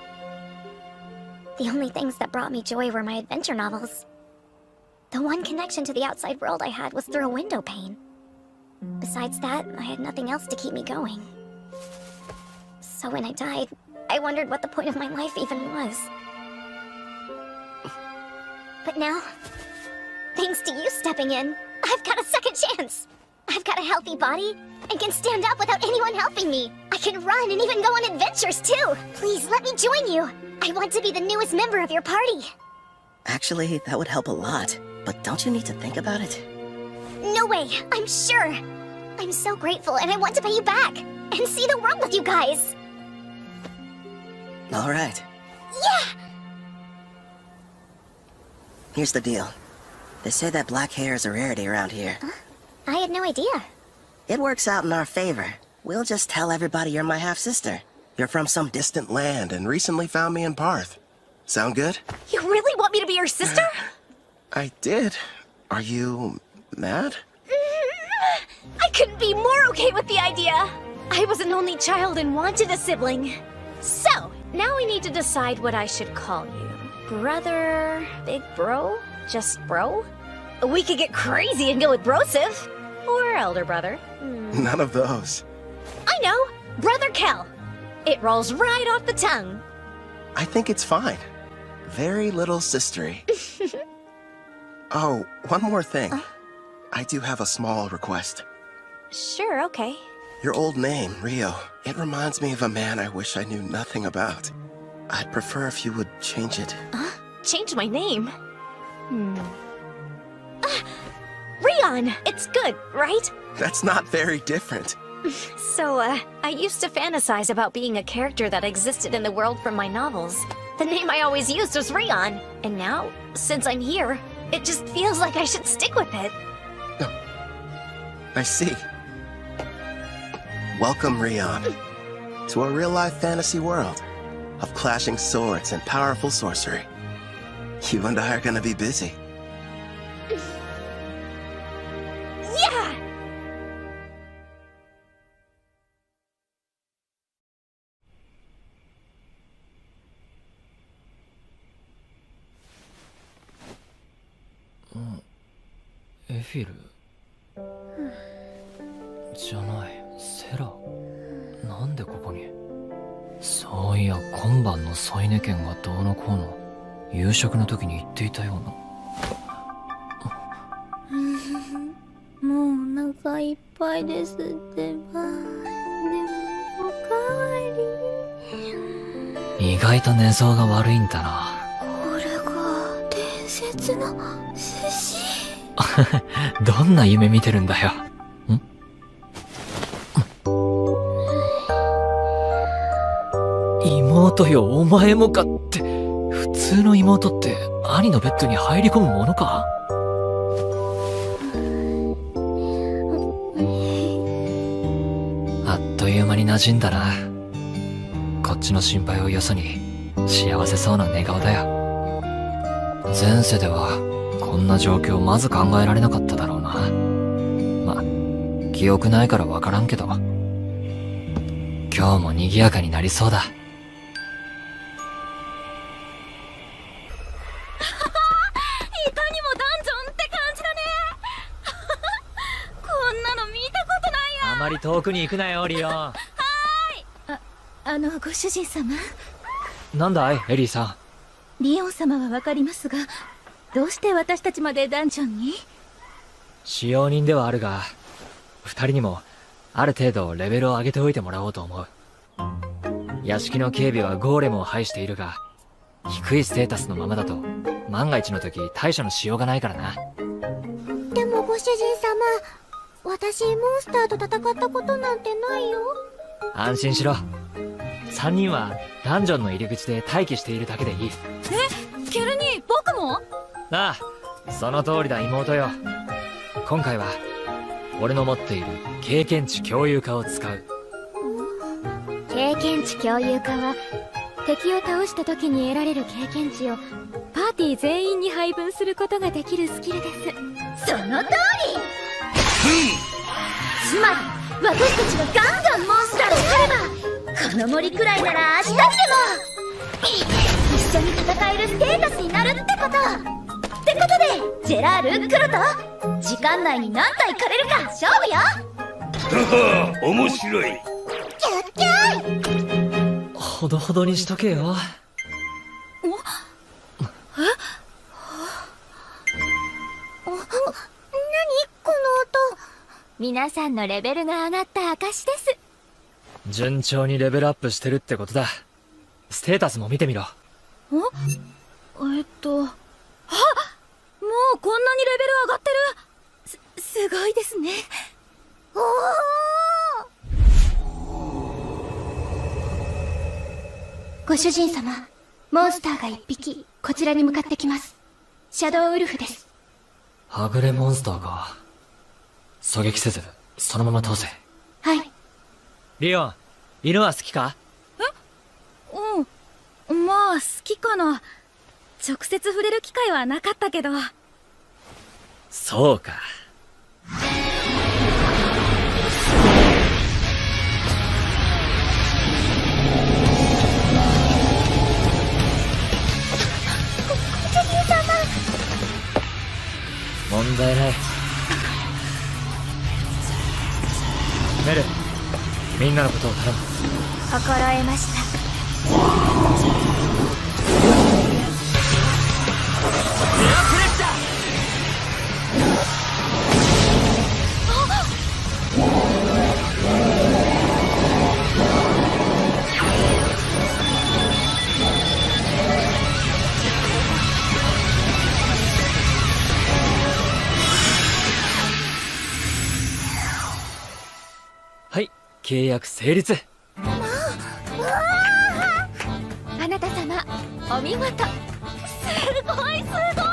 The only things that brought me joy were my adventure novels. The one connection to the outside world I had was through a window pane. Besides that, I had nothing else to keep me going. So when I died, I wondered what the point of my life even was. But now, thanks to you stepping in, I've got a second chance. I've got a healthy body and can stand up without anyone helping me. I can run and even go on adventures too. Please let me join you. I want to be the newest member of your party. Actually, that would help a lot, but don't you need to think about it? No way, I'm sure. I'm so grateful and I want to pay you back and see the world with you guys. All right. Yeah! Here's the deal. They say that black hair is a rarity around here. I had no idea. It works out in our favor. We'll just tell everybody you're my half-sister. You're from some distant land and recently found me in Parth. Sound good? You really want me to be your sister? I did. Are you mad? I couldn't be more okay with the idea. I was an only child and wanted a sibling. So, now we need to decide what I should call you. Brother? Big bro? Just bro? We could get crazy and go with brosive. Or elder brother. None of those. I know! Brother Kel. It rolls right off the tongue. I think it's fine. Very little sistery. Oh, one more thing. I do have a small request. Sure, okay. Your old name, Rio, it reminds me of a man I wish I knew nothing about. I'd prefer if you would change it. Change my name? Rion! It's good, right? That's not very different. So, I used to fantasize about being a character that existed in the world from my novels. The name I always used was Rion, and now, since I'm here, it just feels like I should stick with it. I see. Welcome, Rion, to a real-life fantasy world of clashing swords and powerful sorcery. You and I are gonna be busy. Yeah!エフィルじゃない、セラ。なんでここに。そういや、今晩の添い寝券がどうのこうの夕食の時に言っていたような。もうお腹いっぱいですってば。でもおかわり。意外と寝相が悪いんだな。これが伝説の寿司。どんな夢見てるんだよ。妹よ、お前もかって。普通の妹って兄のベッドに入り込むものか？あっという間に馴染んだな。こっちの心配をよそに幸せそうな寝顔だよ。前世ではこんな状況まず考えられなかっただろうな。ま、記憶ないからわからんけど、今日も賑やかになりそうだ。まり遠くに行くなよ、リオン。ご主人様。なんだい、エリーさん。リオン様はわかりますが、どうして私たちまでダンジョンに？使用人ではあるが、二人にもある程度レベルを上げておいてもらおうと思う。屋敷の警備はゴーレムを配しているが、低いステータスのままだと万が一の時対処のしようがないからな。でもご主人様、私モンスターと戦ったことなんてないよ。安心しろ。3人はダンジョンの入り口で待機しているだけでいい。ケルニー、僕も？ああ、その通りだ妹よ。今回は俺の持っている経験値共有化を使う。経験値共有化は敵を倒した時に得られる経験値をパーティー全員に配分することができるスキルです。その通り。つまり私たちがガンガンモンスターを狩れば、この森くらいなら明日にでも一緒に戦えるステータスになるってことってことで、ジェラール、クロト、時間内に何回狩れるか勝負よ。はは、面白い。キャッキャイ。ほどほどにしとけよ。何この音。皆さんのレベルが上がった証です。順調にレベルアップしてるってことだ。ステータスも見てみろ。あ、もうこんなにレベル上がってる。すごいですね。ご主人様、モンスターが1匹こちらに向かってきます。シャドウウルフです。はぐれモンスターか。狙撃せずそのまま通せ。はい。リオン、犬は好きか？まあ好きかな。直接触れる機会はなかったけど。そうか。問題ない。メル、みんなのことを頼む。心得ました。はい、契約成立。あなた様、お見事。すごいすごい。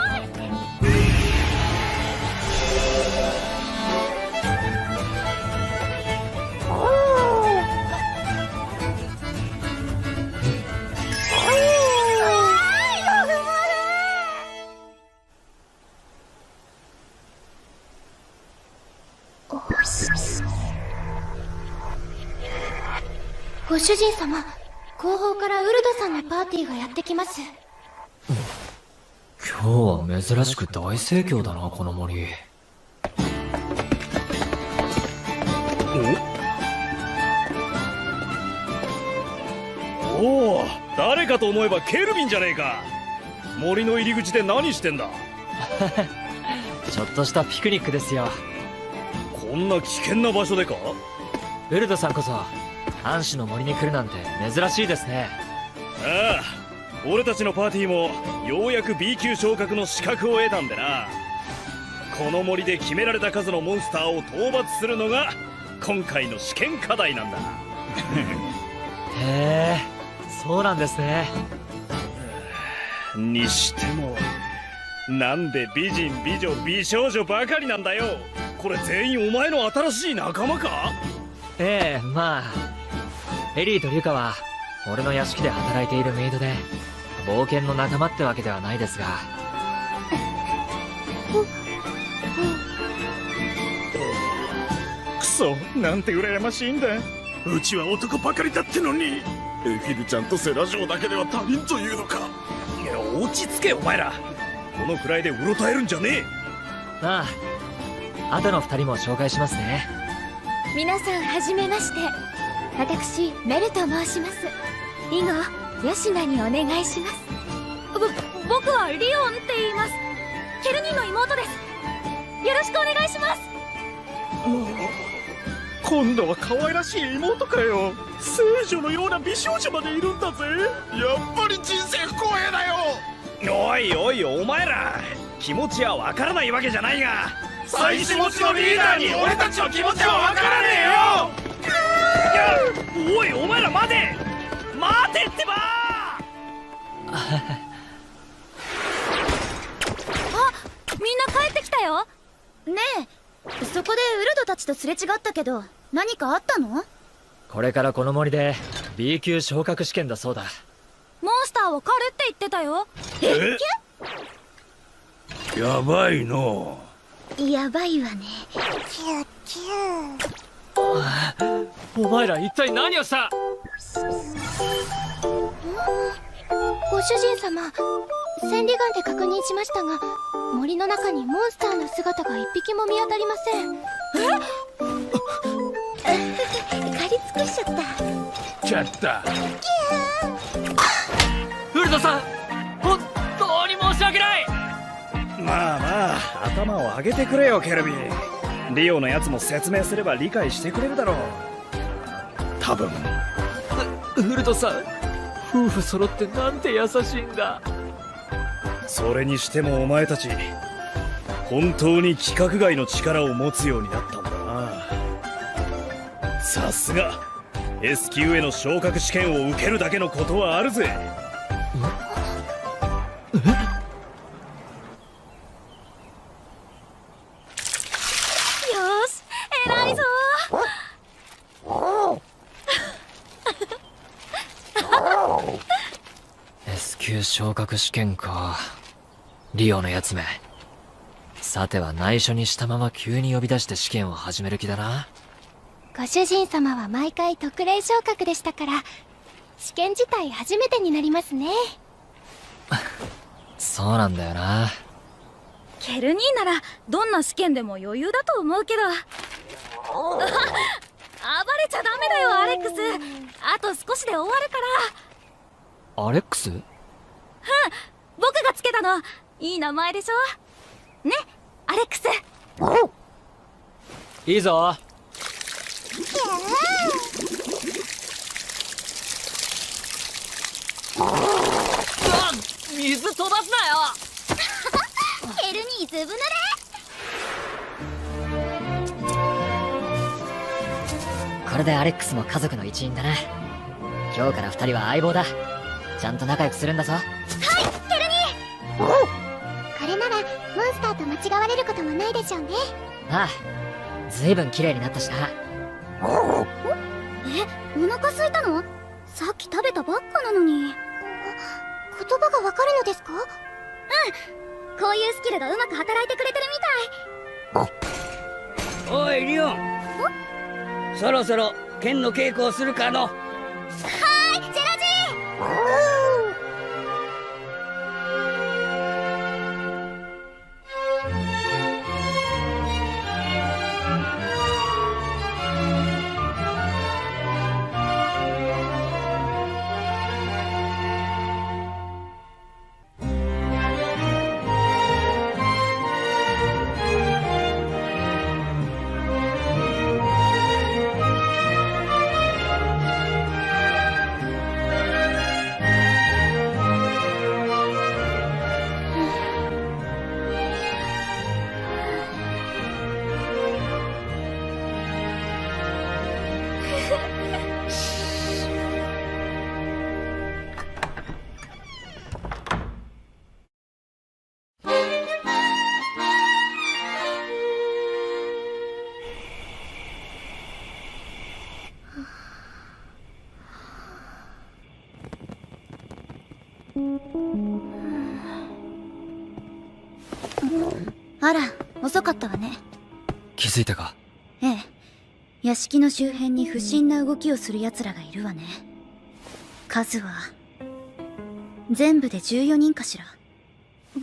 ご主人様、後方からウルドさんのパーティーがやってきます。今日は珍しく大盛況だな、この森。おお、誰かと思えばケルビンじゃねえか。森の入り口で何してんだ？ちょっとしたピクニックですよ。こんな危険な場所でか？ウルドさんこそ暗視の森に来るなんて珍しいですね。ああ、俺たちのパーティーもようやく B 級昇格の資格を得たんでな。この森で決められた数のモンスターを討伐するのが今回の試験課題なんだ。へえ、そうなんですね。にしてもなんで美人美女美少女ばかりなんだよ。これ全員お前の新しい仲間か？ええ、まあエリーとリュカは俺の屋敷で働いているメイドで冒険の仲間ってわけではないですが。くそ、なんて羨ましいんだ。うちは男ばかりだってのに。エフィルちゃんとセラ嬢だけでは足りんというのか。いや、落ち着けお前ら。このくらいでうろたえるんじゃねえ。ああ、あとの2人も紹介しますね。皆さんはじめまして。私メルと申します。以後ヨシナにお願いします。僕はリオンって言います。ケルニーの妹です。よろしくお願いします。今度は可愛らしい妹かよ。聖女のような美少女までいるんだぜ。やっぱり人生不公平だよ。おいおいお前ら、気持ちはわからないわけじゃないが、妻子持ちのリーダーに俺たちの気持ちはわからねえよ。おいお前ら待て待てってば。みんな帰ってきたよ。ねえ、そこでウルドたちとすれ違ったけど何かあったの？これからこの森で B 級昇格試験だそうだ。モンスターを狩るって言ってたよ。やばいの。やばいわね。キュー。お前ら一体何をした？ご主人様、千里眼で確認しましたが、森の中にモンスターの姿が一匹も見当たりません。狩り尽くしちゃった。ちゃった。ウルドさん、本当に申し訳ない。まあまあ、頭を上げてくれよケルビー。リオのやつも説明すれば理解してくれるだろう。多分。ウルドさん、夫婦揃ってなんて優しいんだ。それにしてもお前たち、本当に規格外の力を持つようになったんだな。さすが S 級への昇格試験を受けるだけのことはあるぜ。よし、偉いぞ。S 級昇格試験か。リオのやつめ。さては内緒にしたまま急に呼び出して試験を始める気だな。ご主人様は毎回特例昇格でしたから、試験自体初めてになりますね。そうなんだよな。ケルニーならどんな試験でも余裕だと思うけど。暴れちゃダメだよアレックス。あと少しで終わるから。アレックス？僕がつけたの。いい名前でしょね、アレックス。いいぞ。水飛ばすなよ。ケルニーずぶ濡れ。これでアレックスも家族の一員だな。今日から二人は相棒だ。ちゃんと仲良くするんだぞ。はい、ケルニー。これならモンスターと間違われることもないでしょうね。ああ、ずいぶん綺麗になったしな。お腹空いたの？さっき食べたばっかなのに。言葉がわかるのですか？うん、こういうスキルがうまく働いてくれてるみたい。おいリオン、そろそろ剣の稽古をするかの。はーい、ジェラジー。あら、遅かったわね。気づいたか？ええ、屋敷の周辺に不審な動きをする奴らがいるわね。数は全部で14人かしら。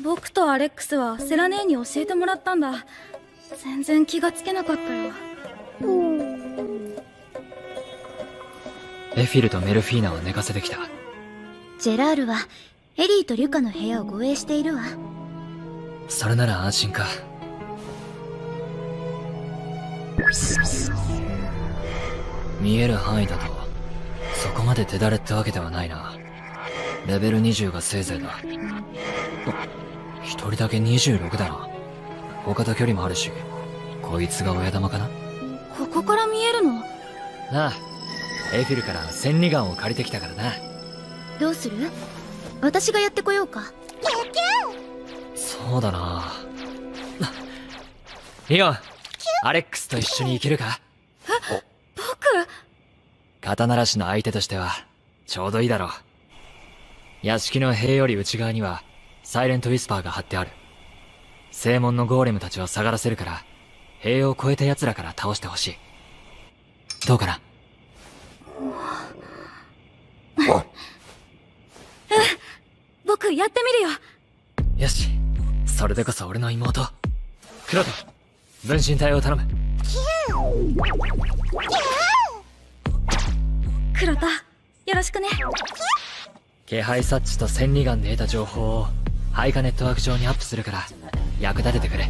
僕とアレックスはセラネーに教えてもらったんだ。全然気がつけなかったよ。エフィルとメルフィーナを寝かせてきた。ジェラールはエリーとリュカの部屋を護衛しているわ。それなら安心か。見える範囲だとそこまで手だれってわけではないな。レベル20がせいぜいだ。一人だけ26だな。他と距離もあるし、こいつが親玉かな。ここから見えるの？ああ、エフィルから千里眼を借りてきたからな。どうする？私がやってこようか。そうだな。リオン、アレックスと一緒に行けるか？僕？肩慣らしの相手としてはちょうどいいだろう。屋敷の塀より内側にはサイレントウィスパーが張ってある。正門のゴーレムたちを下がらせるから、塀を越えた奴らから倒してほしい。どうかな？僕やってみるよ。よし、それでこそ俺の妹。クロト、分身体を頼む。クロト、よろしくね。気配察知と千里眼で得た情報を配下ネットワーク上にアップするから役立ててくれ。あ、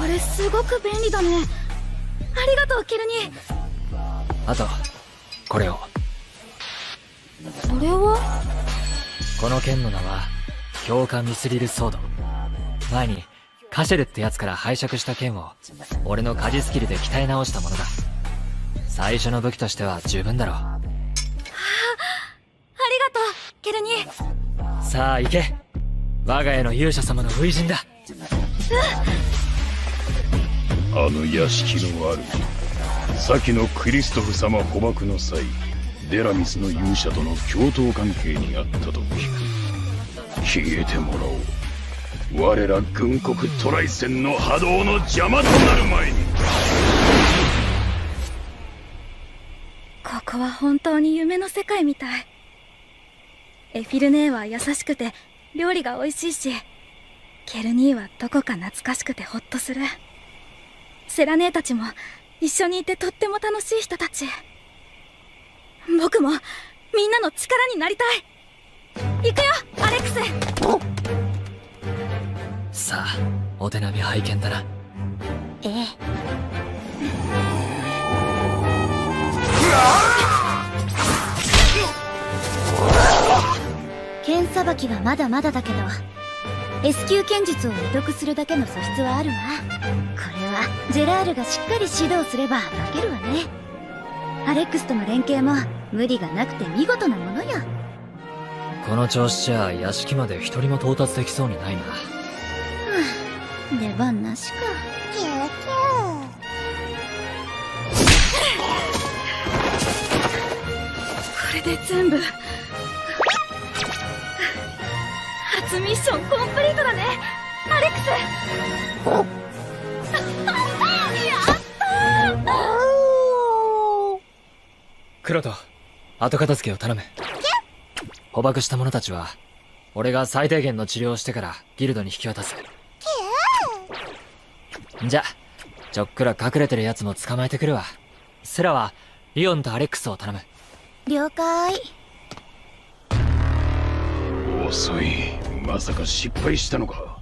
これすごく便利だね。ありがとう、ケルニ。あとこれを。それは？この剣の名は強化ミスリルソード。前にカシェルってやつから拝借した剣を俺の鍛冶スキルで鍛え直したものだ。最初の武器としては十分だろう。ありがとう、ケルニ。さあ行け、我が家の勇者様の初陣だ。あの屋敷の主、先のクリストフ様捕獲の際、デラミスの勇者との共闘関係にあったと聞く。消えてもらおう。我ら軍国トライセンの波動の邪魔となる前に。ここは本当に夢の世界みたい。エフィル姉は優しくて料理が美味しいし、ケルニーはどこか懐かしくてホッとする。セラ姉たちも一緒にいてとっても楽しい人たち。僕もみんなの力になりたい。行くよ、アレックス。さあ、お手並み拝見だな。ええ。剣さばきはまだまだだけど、S 級剣術を会得するだけの素質はあるわ。これはジェラールがしっかり指導すれば化けるわね。アレックスとの連携も無理がなくて見事なものよ。この調子じゃ屋敷まで一人も到達できそうにないな。出番なしか。キューキュー。これで全部。初ミッションコンプリートだね、アレックス。やったー。クロト、後片付けを頼む。捕獲した者たちは俺が最低限の治療をしてからギルドに引き渡す。じゃ、ちょっくら隠れてる奴も捕まえてくるわ。セラはリオンとアレックスを頼む。了解。遅い。まさか失敗したのか。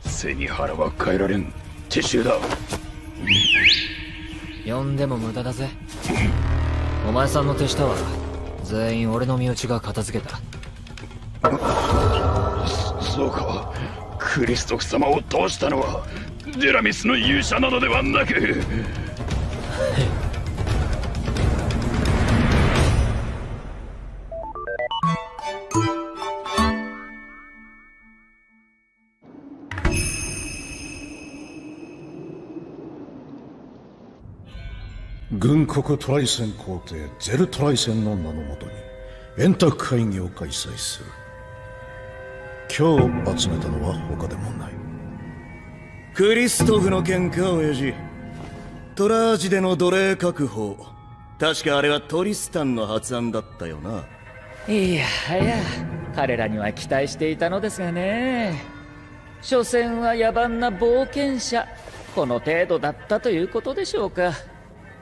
背に腹は変えられん。撤収だ。呼んでも無駄だぜ。お前さんの手下は全員俺の身内が片付けた。そうか。クリストフ様を倒したのはデラミスの勇者なのではなく。軍国トライセン皇帝ゼルトライセンの名のもとに円卓会議を開催する。今日集めたのは他でもない。クリストフの件か、親父。トラージでの奴隷確保。確かあれはトリスタンの発案だったよな。いやはや、彼らには期待していたのですがね。所詮は野蛮な冒険者。この程度だったということでしょうか。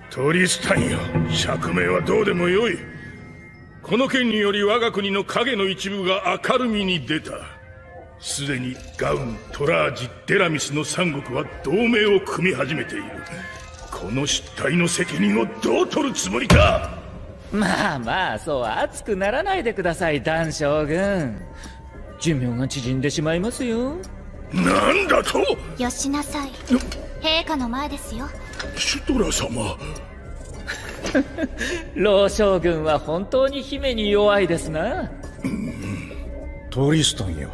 トリスタンよ、釈明はどうでもよい。この件により我が国の影の一部が明るみに出た。すでにガウン、トラージ、デラミスの三国は同盟を組み始めている。この失態の責任をどう取るつもりか。まあまあ、そう熱くならないでください、ダン将軍。寿命が縮んでしまいますよ。なんだと。よしなさい。陛下の前ですよ。シュトラ様。老将軍は本当に姫に弱いですな。トリスタンよ、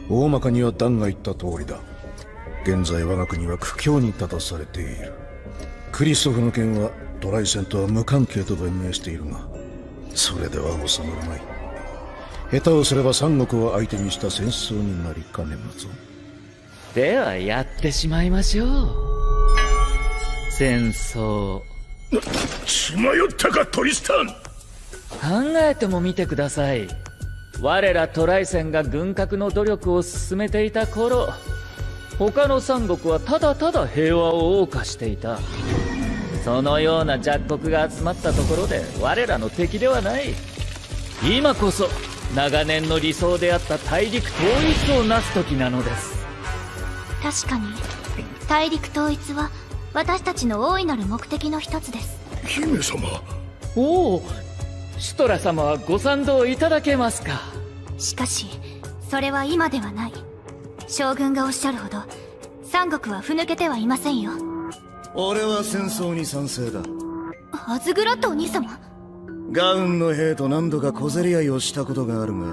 大まかにはダンが言った通りだ。現在我が国は苦境に立たされている。クリストフの件はトライセンとは無関係と弁明しているが、それでは収まらない。下手をすれば三国を相手にした戦争になりかねんぞ。ではやってしまいましょう。戦争。血迷ったかトリスタン。考えてもみてください。我らトライセンが軍拡の努力を進めていた頃、他の三国はただただ平和を謳歌していた。そのような弱国が集まったところで我らの敵ではない。今こそ長年の理想であった大陸統一をなす時なのです。確かに大陸統一は私たちの大いなる目的の一つです。姫様。おお、シュトラ様はご賛同いただけますか。しかしそれは今ではない。将軍がおっしゃるほど三国はふぬけてはいませんよ。俺は戦争に賛成だ。アズグラットお兄様。ガウンの兵と何度か小競り合いをしたことがあるが、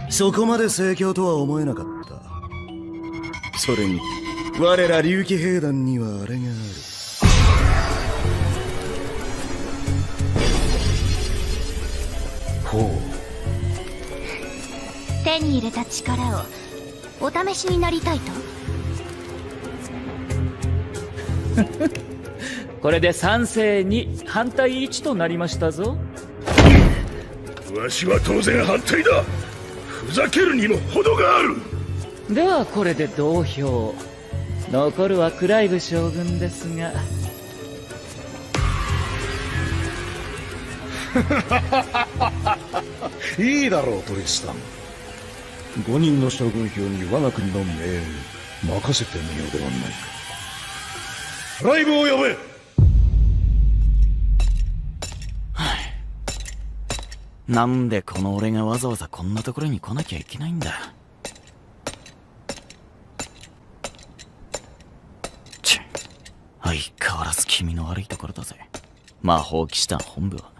そこまで盛況とは思えなかった。それに我ら竜騎兵団にはあれがある。ほう。手に入れた力をお試しになりたいと。これで賛成2反対1となりましたぞ。わしは当然反対だ。ふざけるにも程がある。ではこれで同票。残るはクライブ将軍ですが。いいだろうトリスタン。5人の将軍票に我が国の命運任せてみようではないか。クライブを呼べ。なんでこの俺がわざわざこんなところに来なきゃいけないんだ。相変わらず気味の悪いところだぜ、魔法騎士団本部は。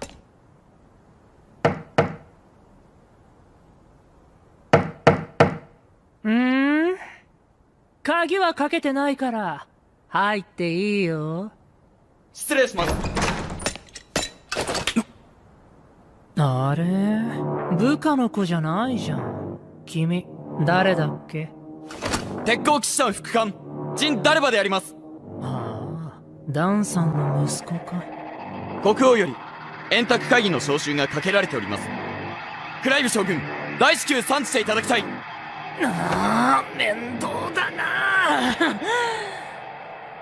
鍵はかけてないから入っていいよ。失礼します。あれ、部下の子じゃないじゃん。君誰だっけ？鉄鋼騎士団副官ジン・ダルバであります。ああ、ダンさんの息子か。国王より円卓会議の招集がかけられております。クライブ将軍、大至急参知していただきたい。ああ、面倒だな。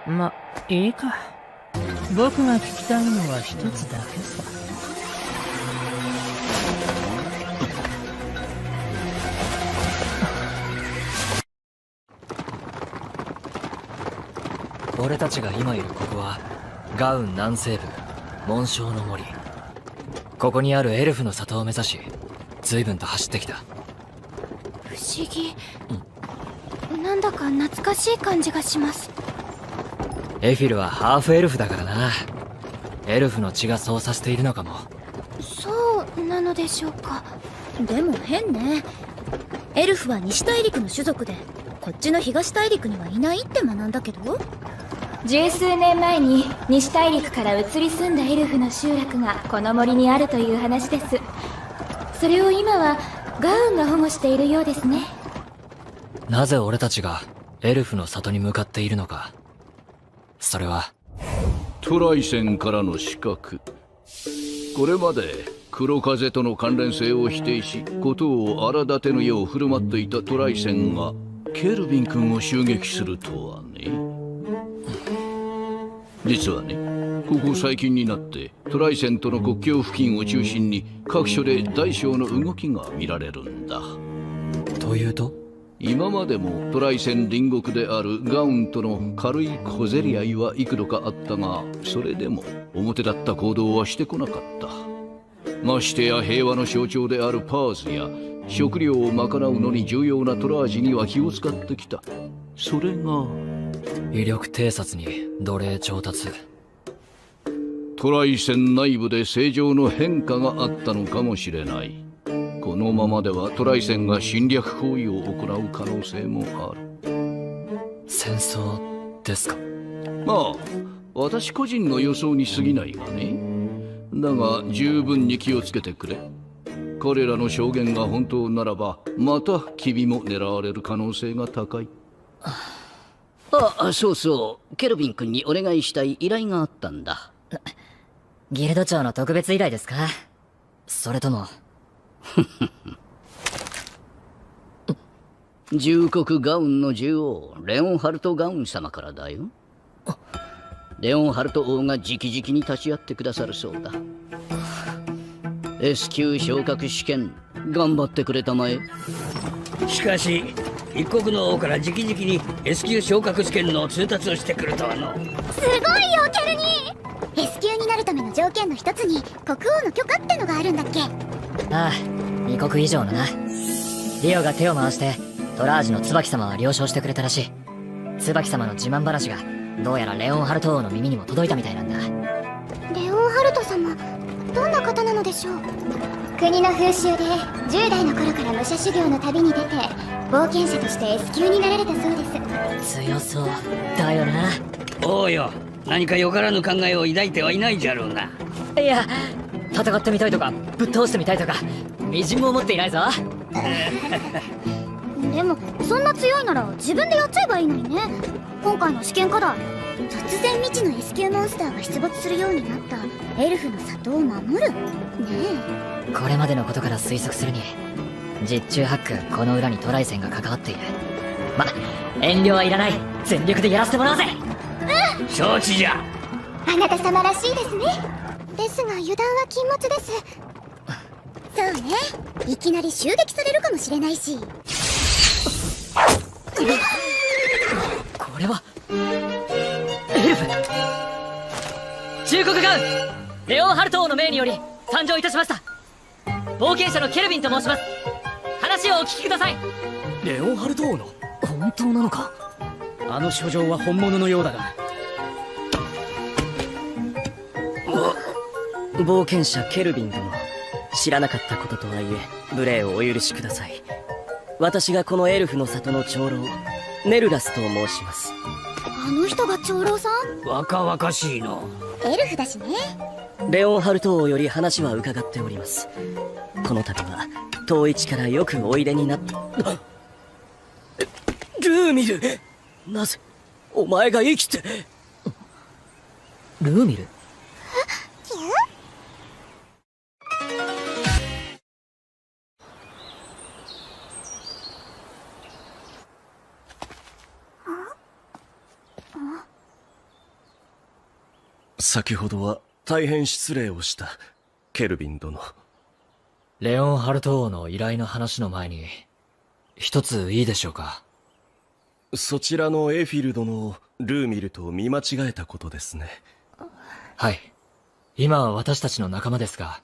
ま、いいか。僕が聞きたいのは一つだけさ。俺たちが今いるここはガウン南西部紋章の森。ここにあるエルフの里を目指し随分と走ってきた。不思議、なんだか懐かしい感じがします。エフィルはハーフエルフだからな。エルフの血がそうさせているのかも。そうなのでしょうか。でも変ね。エルフは西大陸の種族でこっちの東大陸にはいないって学んだけど。十数年前に西大陸から移り住んだエルフの集落がこの森にあるという話です。それを今はガウンが保護しているようですね。なぜ俺たちがエルフの里に向かっているのか。それはトライセンからの刺客。これまで黒風との関連性を否定し事を荒立てぬよう振る舞っていたトライセンがケルビン君を襲撃するとはね。実はね、ここ最近になってトライセンとの国境付近を中心に各所で大小の動きが見られるんだ。というと？今までもトライセン隣国であるガウンとの軽い小競り合いは幾度かあったが、それでも表立った行動はしてこなかった。ましてや平和の象徴であるパーズや食料を賄うのに重要なトラージには気を使ってきた。それが威力偵察に奴隷調達。トライセン内部で正常の変化があったのかもしれない。このままではトライセンが侵略行為を行う可能性もある。戦争ですか？まあ私個人の予想に過ぎないがね。だが十分に気をつけてくれ。彼らの証言が本当ならばまた君も狙われる可能性が高い。そうそう、ケルビン君にお願いしたい依頼があったんだ。ギルド長の特別依頼ですか？それとも重国ガウンの獣王レオンハルト・ガウン様からだよ。レオンハルト王が直々に立ち会ってくださるそうだ。S 級昇格試験頑張ってくれたまえ。しかし一国の王から直々に S 級昇格試験の通達をしてくるとはの。すごいよケルニー。 S 級になるための条件の一つに国王の許可ってのがあるんだっけ？ああ、異国以上のな。リオが手を回してトラージの椿様は了承してくれたらしい。椿様の自慢話がどうやらレオンハルト王の耳にも届いたみたいなんだ。レオンハルト様、どんな方なのでしょう？国の風習で10代の頃から武者修行の旅に出て冒険者として S 級になられたそうです。強そうだよな。おうよ、何かよからぬ考えを抱いてはいないじゃろうな。いや、戦ってみたいとかぶっ倒してみたいとかみじんも思っていないぞ。でもそんな強いなら自分でやっちゃえばいいのにね。今回の試験課題、突然未知の S 級モンスターが出没するようになったエルフの里を守るねえ。これまでのことから推測するに実中ハックこの裏にトライセンが関わっている。ま、遠慮はいらない。全力でやらせてもらうぜ。うん、承知じゃ。あなた様らしいですね。ですが油断は禁物です。そうね、いきなり襲撃されるかもしれないし。これはエルフ。忠国ガウンレオンハルト王の命により参上いたしました。冒険者のケルビンと申します。話をお聞きください。レオンハルト王の本当なのか？あの書状は本物のようだが。冒険者ケルビン殿、知らなかったこととはいえ無礼をお許しください。私がこのエルフの里の長老ネルラスと申します。あの人が長老さん？若々しいの。エルフだしね。レオンハルト王より話は伺っております。この度は遠い地からよくおいでになったルーミル。なぜお前が生きて。ルーミル？先ほどは大変失礼をした、ケルビン殿。レオンハルト王の依頼の話の前に一ついいでしょうか？そちらのエフィル殿をルーミルと見間違えたことですね。はい。今は私たちの仲間ですが、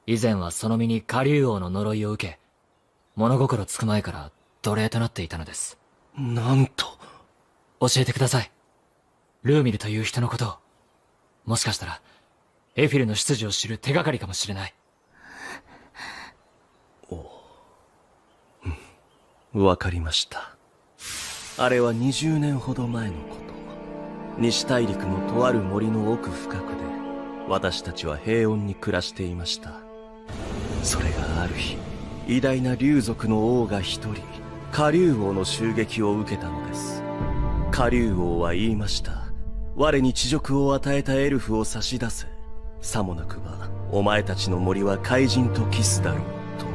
以前はその身にカリュウ王の呪いを受け、物心つく前から奴隷となっていたのです。なんと。教えてください。ルーミルという人のことを。もしかしたらエフィルの出自を知る手がかりかもしれない。わかりました。あれは20年ほど前のこと。西大陸のとある森の奥深くで私たちは平穏に暮らしていました。それがある日、偉大な竜族の王が一人カリュウ王の襲撃を受けたのです。カリュウ王は言いました。我に恥辱を与えたエルフを差し出せ。さもなくばお前たちの森は怪人とキスだろうと。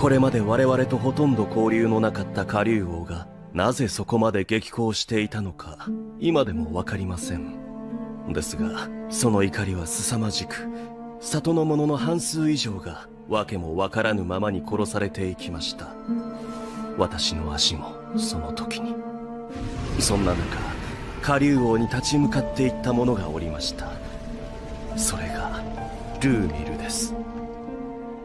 これまで我々とほとんど交流のなかったカリュウ王がなぜそこまで激高していたのか今でもわかりません。ですが、その怒りは凄まじく、里の者の半数以上が訳もわからぬままに殺されていきました。私の足もその時に。そんな中、下竜王に立ち向かっていった者がおりました。それがルーミルです。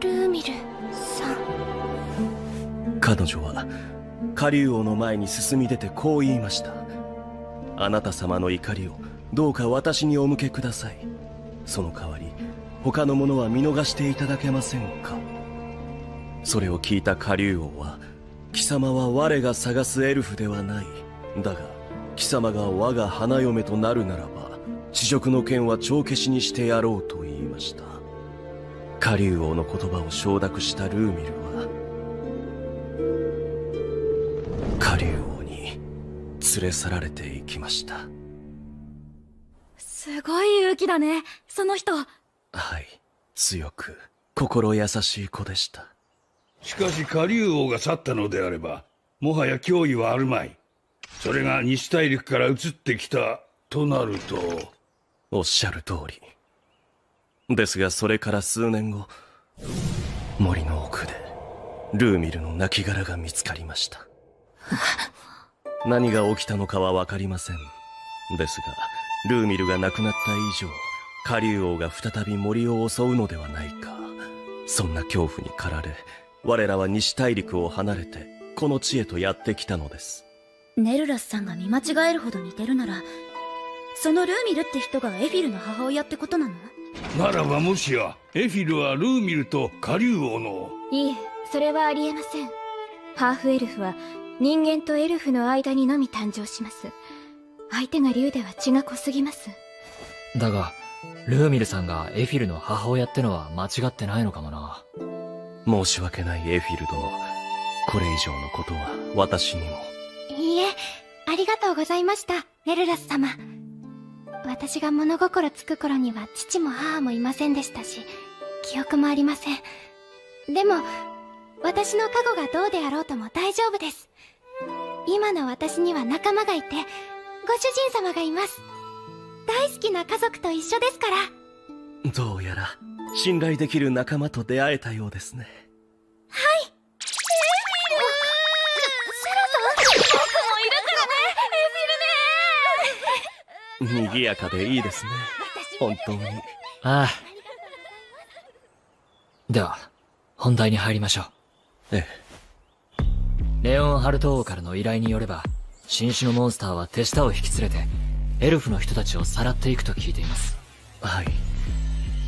ルーミルさん。彼女は下竜王の前に進み出てこう言いました。あなた様の怒りをどうか私にお向けください。その代わり他の者は見逃していただけませんか。それを聞いた下竜王は、貴様は我が探すエルフではない。だが貴様が我が花嫁となるならば、恥辱の剣は帳消しにしてやろうと言いました。下竜王の言葉を承諾したルーミルは、下竜王に連れ去られていきました。すごい勇気だね、その人。はい、強く心優しい子でした。しかし下竜王が去ったのであれば、もはや脅威はあるまい。それが西大陸から移ってきたとなると。おっしゃる通りですが、それから数年後、森の奥でルーミルの亡骸が見つかりました。何が起きたのかは分かりません。ですがルーミルが亡くなった以上、下竜王が再び森を襲うのではないか、そんな恐怖に駆られ、我らは西大陸を離れてこの地へとやってきたのです。ネルラスさんが見間違えるほど似てるなら、そのルーミルって人がエフィルの母親ってことなの？ならばもしやエフィルはルーミルと下竜王の。いえ、それはありえません。ハーフエルフは人間とエルフの間にのみ誕生します。相手が竜では血が濃すぎます。だがルーミルさんがエフィルの母親ってのは間違ってないのかもな。申し訳ないエフィル殿、これ以上のことは私にも。いいえ、ありがとうございました、ネルラス様。私が物心つく頃には父も母もいませんでしたし、記憶もありません。でも私の過去がどうであろうとも大丈夫です。今の私には仲間がいて、ご主人様がいます。大好きな家族と一緒ですから。どうやら信頼できる仲間と出会えたようですね。はい。エフィル！シャラさん、僕もいるからね、エフィルね。賑やかでいいですね、本当に。ああ。では本題に入りましょう。ええ。レオンハルト王からの依頼によれば、新種のモンスターは手下を引き連れてエルフの人たちをさらっていくと聞いています。はい。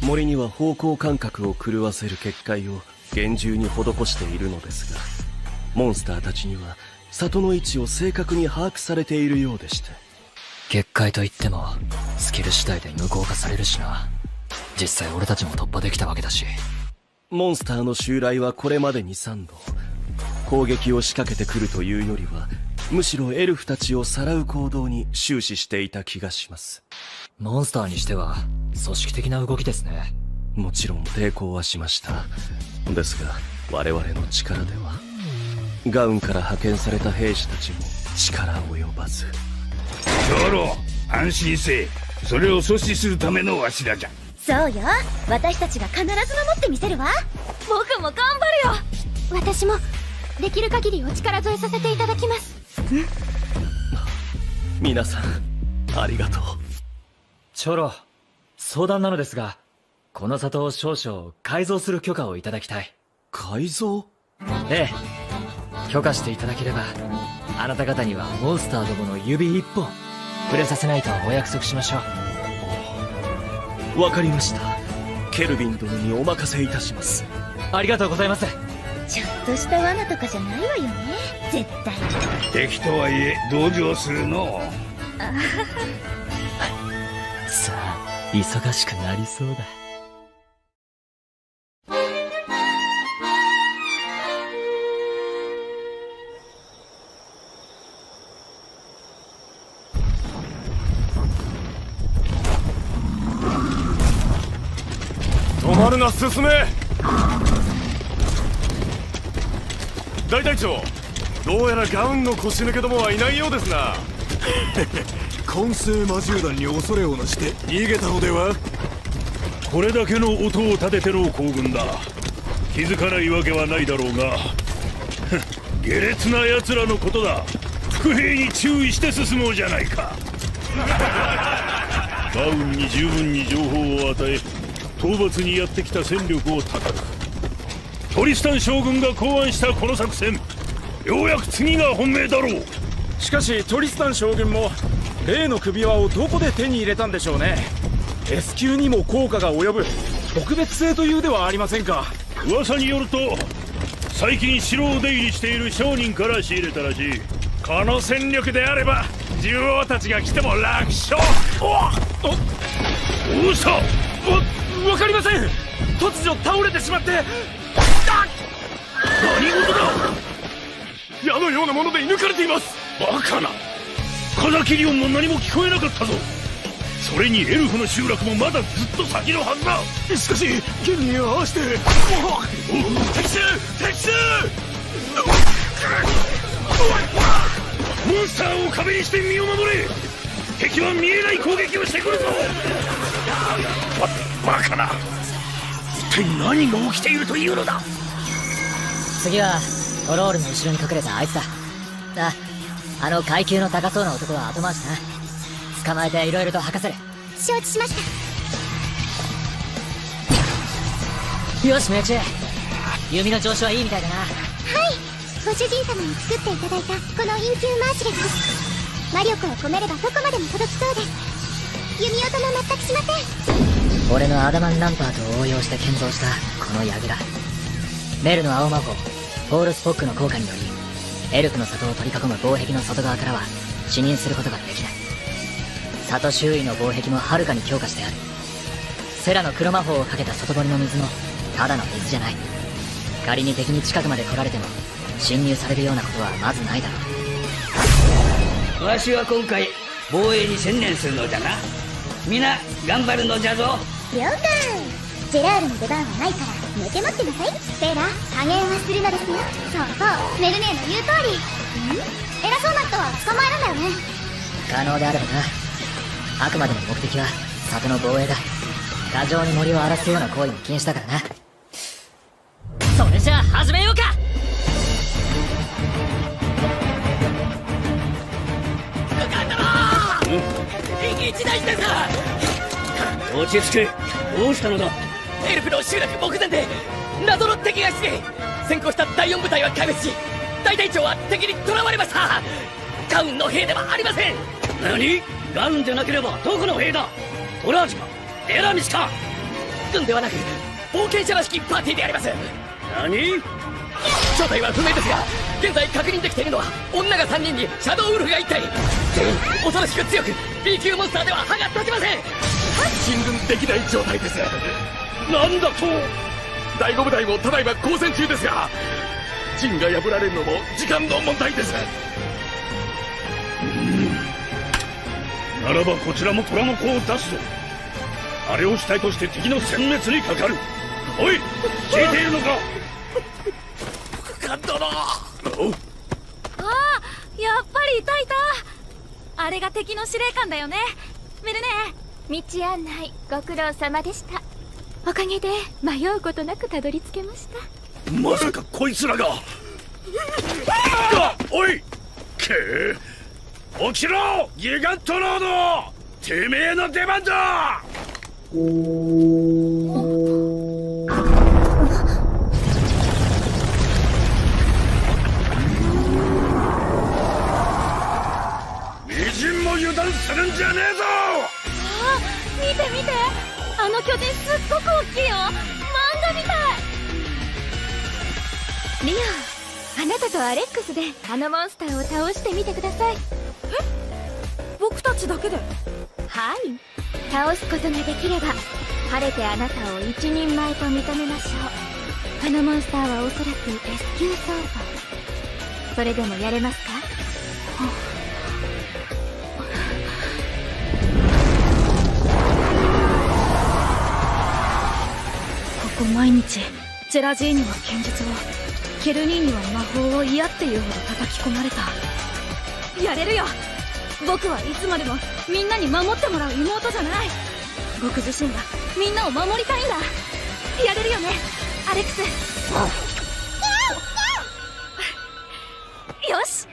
森には方向感覚を狂わせる結界を厳重に施しているのですが、モンスターたちには里の位置を正確に把握されているようでして。結界といってもスキル次第で無効化されるしな。実際俺たちも突破できたわけだし。モンスターの襲来はこれまでに3度。攻撃を仕掛けてくるというよりは、むしろエルフたちをさらう行動に終始していた気がします。モンスターにしては組織的な動きですね。もちろん抵抗はしました。ですが我々の力では、ガウンから派遣された兵士たちも力及ばず。長老、安心せえ。それを阻止するためのわしらじゃ。そうよ、私たちが必ず守ってみせるわ。僕も頑張るよ。私もできる限りお力添えさせていただきます。皆さんありがとう。長老、相談なのですが、この里を少々改造する許可をいただきたい。改造？ええ、許可していただければ、あなた方にはモンスターどもの指一本触れさせないとお約束しましょう。わかりました。ケルビン殿にお任せいたします。ありがとうございます。ちょっとした罠とかじゃないわよね、絶対。敵とはいえ同情するの。さあ、忙しくなりそうだ。止まるな、進め。大隊長、どうやらガウンの腰抜けどもはいないようですな。混成魔獣団に恐れをなして逃げたのでは？これだけの音を立てての行軍だ。気づかないわけはないだろうが下劣な奴らのことだ。伏兵に注意して進もうじゃないか。ガウンに十分に情報を与え、討伐にやってきた戦力を叩く。トリスタン将軍が考案したこの作戦、ようやく次が本命だろう。しかしトリスタン将軍も例の首輪をどこで手に入れたんでしょうね。 S 級にも効果が及ぶ特別製というではありませんか。噂によると最近城を出入りしている商人から仕入れたらしい。この戦力であれば獣王たちが来ても楽勝。どうした？わかりません。突如倒れてしまって。何事だ？矢のようなもので射抜かれています。バカな。風切り音も何も聞こえなかったぞ。それにエルフの集落もまだずっと先のはずだ。しかし剣に合わせて。敵襲！敵襲！モンスターを壁にして身を守れ。敵は見えない攻撃をしてくるぞ。バカな。一体何が起きているというのだ。次はトロールの後ろに隠れたあいつだ。あの階級の高そうな男は後回しな。捕まえていろいろと吐かせる。承知しました。よし命中。弓の調子はいいみたいだな。はい、ご主人様に作っていただいたこのインキューマーシュレスです。魔力を込めればどこまでも届きそうです。弓音も全くしません。俺のアダマンランパートを応用して建造したこの櫓。メルの青魔法ホールスポックの効果によりエルフの里を取り囲む防壁の外側からは視認することができない。里周囲の防壁もはるかに強化してある。セラの黒魔法をかけた外堀の水もただの水じゃない。仮に敵に近くまで来られても侵入されるようなことはまずないだろう。わしは今回防衛に専念するのじゃな。皆頑張るのじゃぞ。了解。ジェラールの出番はないから寝て待ってなさい。セーラ、加減はするのですよ。そうそう、メルネーの言う通り。偉そうな人は捕まえるんだよね。可能であればな。あくまでも目的は里の防衛だ。過剰に森を荒らすような行為も禁止だからな。それじゃあ始めようか。一大事だぞ。落ち着け。どうしたのだ。エルフの集落目前で謎の敵が出現。先行した第4部隊は壊滅し、大隊長は敵に囚われました。ガウンの兵ではありません。何？ガウンじゃなければどこの兵だ？トラージか？エラミスか？軍ではなく冒険者らしきパーティーであります。何？正体は不明ですが、現在確認できているのは女が3人にシャドウウルフが1体。全員恐ろしく強く B 級モンスターでは歯が立ちません。進軍できない状態です。なんだと？第5部隊もただいま交戦中ですが、陣が破られるのも時間の問題です。ならばこちらも虎の子を出すぞ。あれを主体として敵の殲滅にかかる。おい、聞いているのか？副官殿。ああ、やっぱりいたいた。あれが敵の司令官だよね。メルネ。道案内ご苦労様でした。おかげで迷うことなくたどり着けました。まさかこいつらが。おい、けー、起きろギガントロード。てめえの出番だ。微塵も油断するんじゃねえぞ。あ、見て見て、あの巨人すっごく大きいよ。漫画みたい。リオン、あなたとアレックスであのモンスターを倒してみてください。僕たちだけで？はい、倒すことができれば晴れてあなたを一人前と認めましょう。あのモンスターはおそらく S 級相当。それでもやれますか？ここ毎日ジェラジーニは剣術を、ケルニーニは魔法を嫌っていうほど叩き込まれた。やれるよ。僕はいつまでもみんなに守ってもらう妹じゃない。僕自身がみんなを守りたいんだ。やれるよね、アレックス。よし、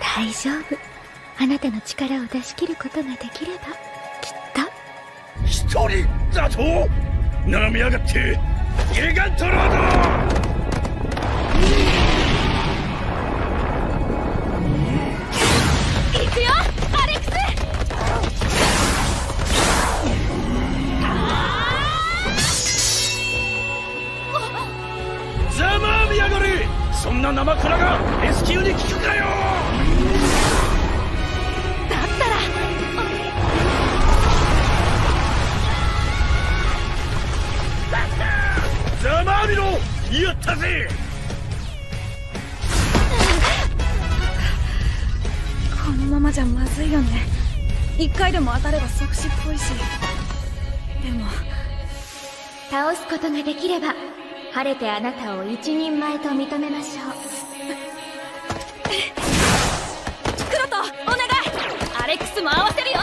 大丈夫。あなたの力を出し切ることができれば、きっと。一人だとなめやがって、ギガントロード。行くよ、アレックス。ざまあみやがれ。そんな生クラが S 級に効くかよ。だったらざまあみろ。やったぜ。このままじゃまずいよね。一回でも当たれば即死っぽいし。でも倒すことができれば、晴れてあなたを一人前と認めましょう。クロト、お願い。アレックスも合わせるよ。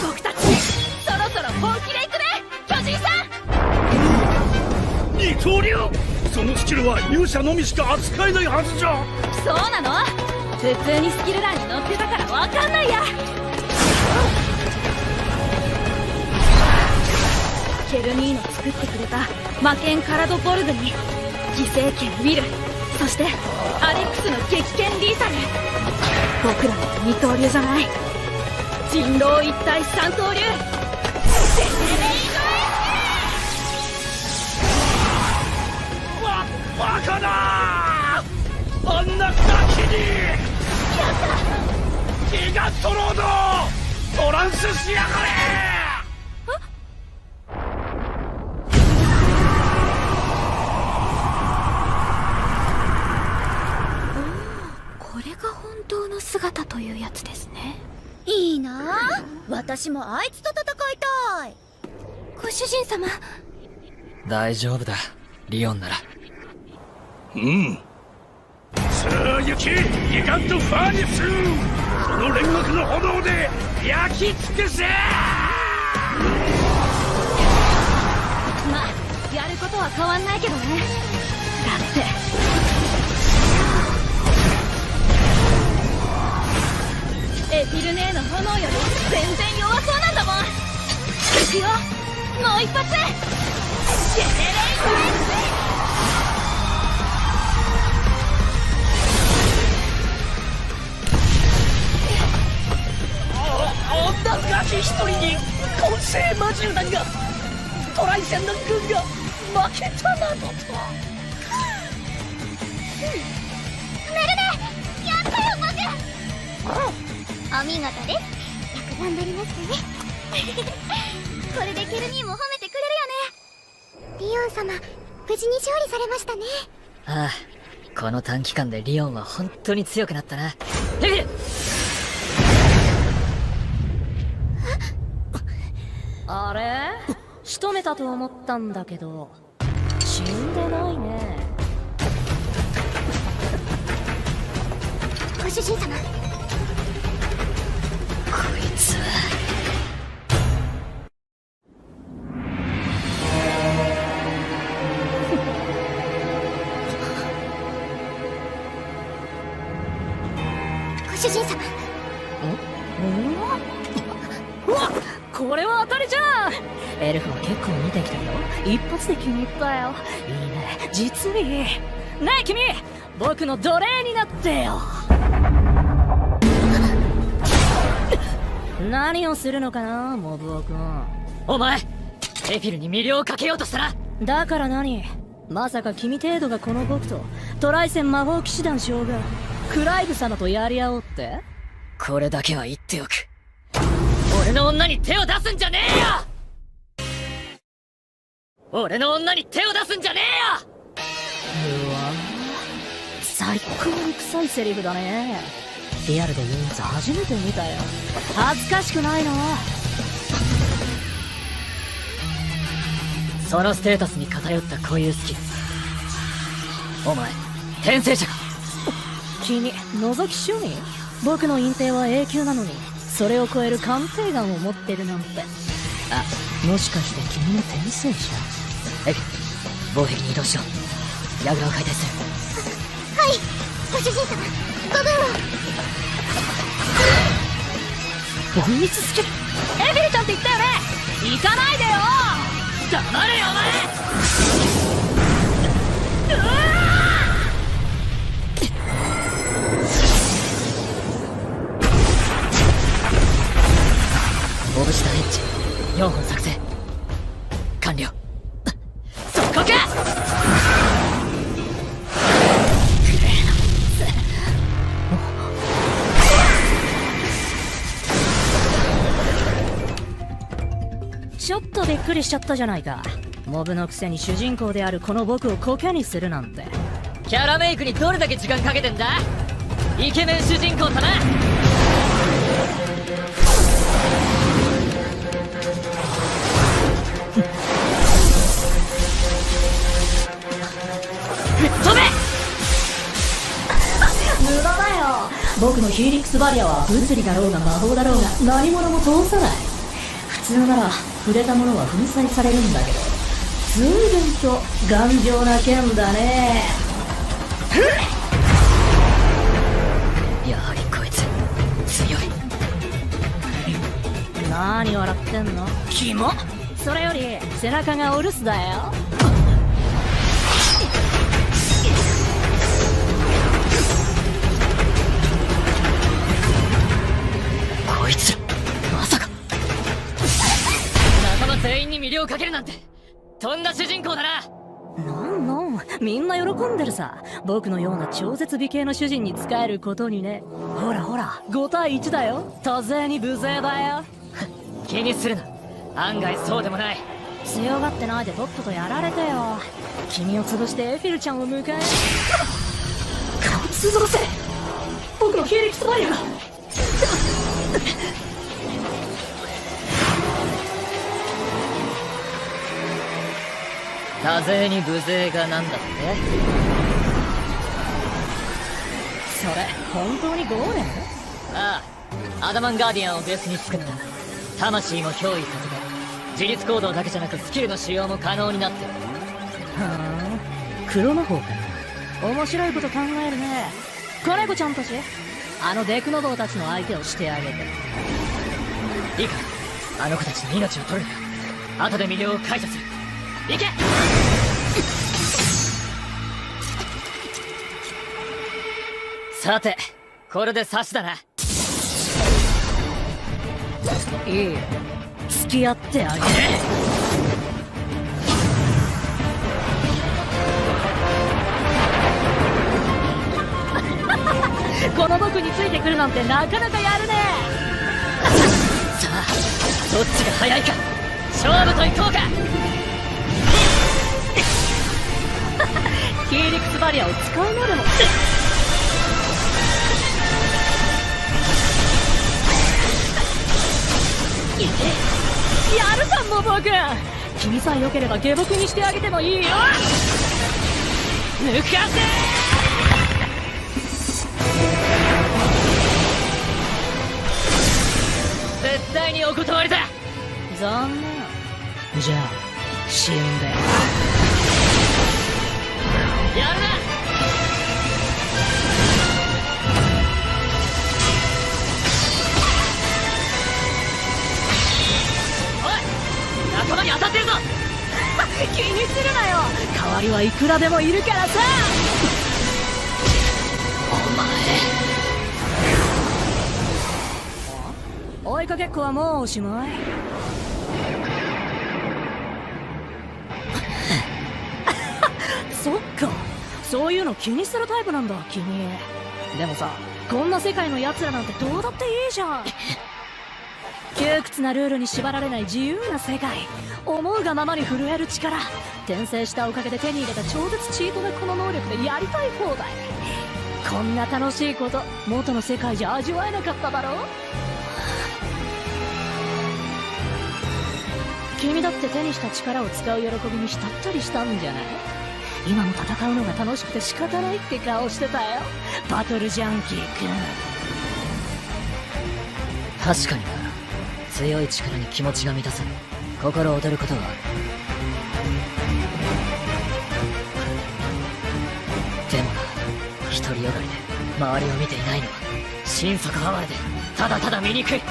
僕たちそろそろ本気で行くね、巨人さん。二刀流。そのスキルは勇者のみしか扱えないはずじゃ。そうなの？普通にスキル欄に載ってたからわかんないや。ケルニーノ作ってくれた魔剣カラドボルグに犠牲剣ウィル、そしてアレックスの激剣リーサル。僕らの二刀流じゃない、人狼一体三刀流。バカだ。あんなガキに。やった。ギガトロードトランスしやがれ。これが本当の姿というやつですね。いいなあ、私もあいつと戦いたい。ご主人様。大丈夫だ、リオンなら。うん。さあ行け、ギガントファーネス。この煉獄の炎で焼き尽くせ。まあやることは変わんないけどね。だってエフィルネーの炎より全然弱そうなんだもん。いくよ、もう一発。ジェネレーション。女ガキ一人に混成魔獣団が、トライセンの軍が負けたなどと。メルネ、やったよ僕。お見事です。よく頑張りましたね。これでケルニーも褒めてくれるよね。リオン様、無事に勝利されましたね。ああ、この短期間でリオンは本当に強くなったな。ヘビル。あれ？仕留めたと思ったんだけど、死んでないね。ご主人様。こいつご主人様。うわっ、これは当たりじゃん。エルフは結構見てきたよ。一発で気に入ったよ。いいね、実にいい。ねえ君、僕の奴隷になってよ。何をするのかな、モブオ君。お前、エフィルに魅了をかけようとしたな。だから何？まさか君程度がこの僕とトライセン魔法騎士団将軍クライブ様とやり合おうって？これだけは言っておく。俺の女に手を出すんじゃねえよ。俺の女に手を出すんじゃねえよ。うわ、最高に臭いセリフだね。リアルで言うやつ初めて見たよ。恥ずかしくないの？そのステータスに偏った固有スキル。お前、転生者か？君、覗き趣味？僕の隠蔽は永久なのに、それを超える鑑定眼を持ってるなんて。あ、もしかして君の転生者？エフィル、防壁に移動しろ。櫓を解体する。はい、ご主人様、ご分を。ボイススキル。エフィルちゃんって言ったよね。行かないでよ。黙れよお前。オブシダエッジ4本作成完了。そこか。ちょっとびっくりしちゃったじゃないか。モブのくせに主人公であるこの僕をコケにするなんて。キャラメイクにどれだけ時間かけてんだ。イケメン主人公とな。飛べ。無駄だよ。僕のヒーリックスバリアは物理だろうが魔法だろうが何者も通さない。普通なら触れたものは粉砕されるんだけど、随分と頑丈な剣だね。やはりこいつ強い。何笑ってんのキモ。それより背中がお留守だよ。こいつまさか仲間全員に魅了かけるなんてとんだ主人公だな。なんみんな喜んでるさ。僕のような超絶美形の主人に仕えることにね。ほらほら5対1だよ。多勢に無勢だよ。気にするな、案外そうでもない。強がってないでとっととやられてよ。君を潰してエフィルちゃんを迎え。貫通ぞせ。僕のヒーリックスバリアが。多勢に無勢がなんだって。それ本当にゴーレム？ああ、アダマンガーディアンをベースに作った。魂も憑依させて自律行動だけじゃなくスキルの使用も可能になってる。はあ、黒魔法か。面白いこと考えるね。子猫ちゃんたち、あのデクノボーたちの相手をしてあげて。いいか、あの子たちの命を取るんだ。後で魅了を解除する。行け。さて、これで差しだな。いいよ、付き合ってあげる。この僕についてくるなんてなかなかやるね。さあ、どっちが早いか勝負といこうか。ヒーリックスバリアを使うまでも。やるじゃんモブ君。君さえ良ければ下僕にしてあげてもいいよ。抜かせ。絶対にお断りだ。残念。じゃあ死んでやるな。おい、仲間に当たってるぞ。気にするなよ。代わりはいくらでもいるからさ。お前追いかけっこはもうおしまい。そっか、そういうの気にするタイプなんだ君。でもさ、こんな世界の奴らなんてどうだっていいじゃん。窮屈なルールに縛られない自由な世界、思うがままに震える力、転生したおかげで手に入れた超絶チートなこの能力でやりたい放題。こんな楽しいこと元の世界じゃ味わえなかっただろ。君だって手にした力を使う喜びに浸ったりしたんじゃない？今も戦うのが楽しくて仕方ないって顔してたよ、バトルジャンキー君。確かにな、強い力に気持ちが満たされ心躍ることはある。でもな、独りよがりで周りを見ていないのは心底哀れでただただ醜い。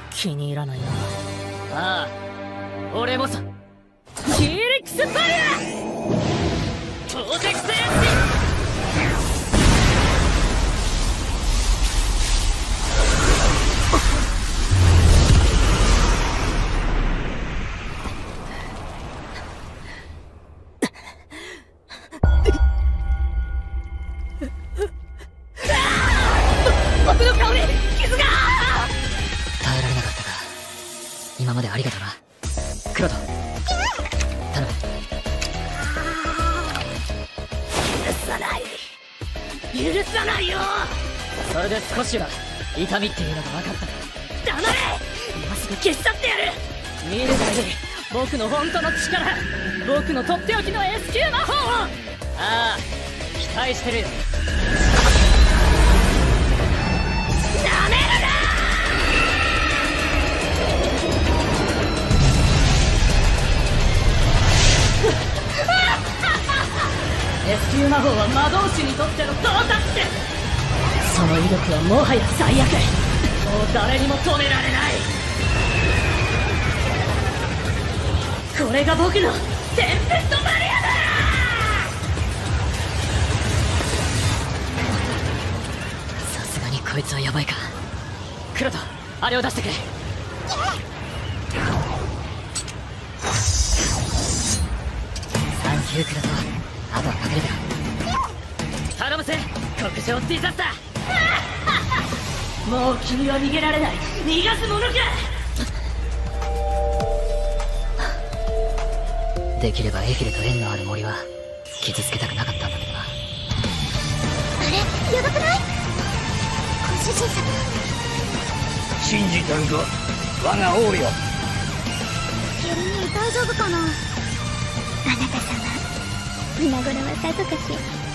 気に入らないな。ああ、俺もさ。キーリックスバリアプロジェクトエッ僕の顔に傷が。耐えられなかったか。今までありがとな、クロト。頼む。許さないよ。それで少しは痛みっていうのが分かったね。黙れ、今すぐ消し去ってやる。見るがいい、僕の本当の力、僕のとっておきの S 級魔法を。ああ、期待してるよ。なめるな。S 級魔法は魔導士にとっての到達点。その威力はもはや最悪。もう誰にも止められない。これが僕のテンペストバリアだ。さすがにこいつはヤバいか。クロト、あれを出してくれ。サンキュークロト、あとは隠れてろ。頼むぜ、極上ディザスター。もう君は逃げられない。逃がすものか。できればエフィルと縁のある森は傷つけたくなかったんだけどな。あれ、やばくない？ご主人様。信じてるぞ、我が王よ。ケルニー大丈夫かな。あなた様、今頃はさぞかし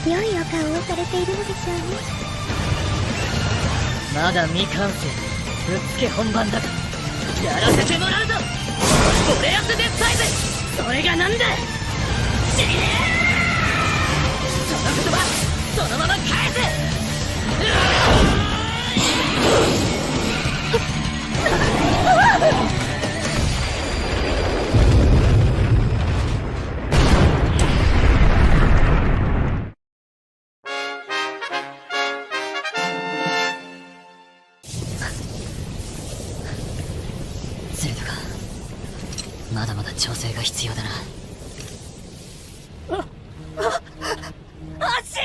良いお顔をされているのでしょうね。まだ未完成、ぶっつけ本番だからやらせてもらうぞ。俺やってデスサイズ、それがなんだ。死ねー。その言葉そのまま返せ。ゼルダか、まだまだ調整が必要だな。足。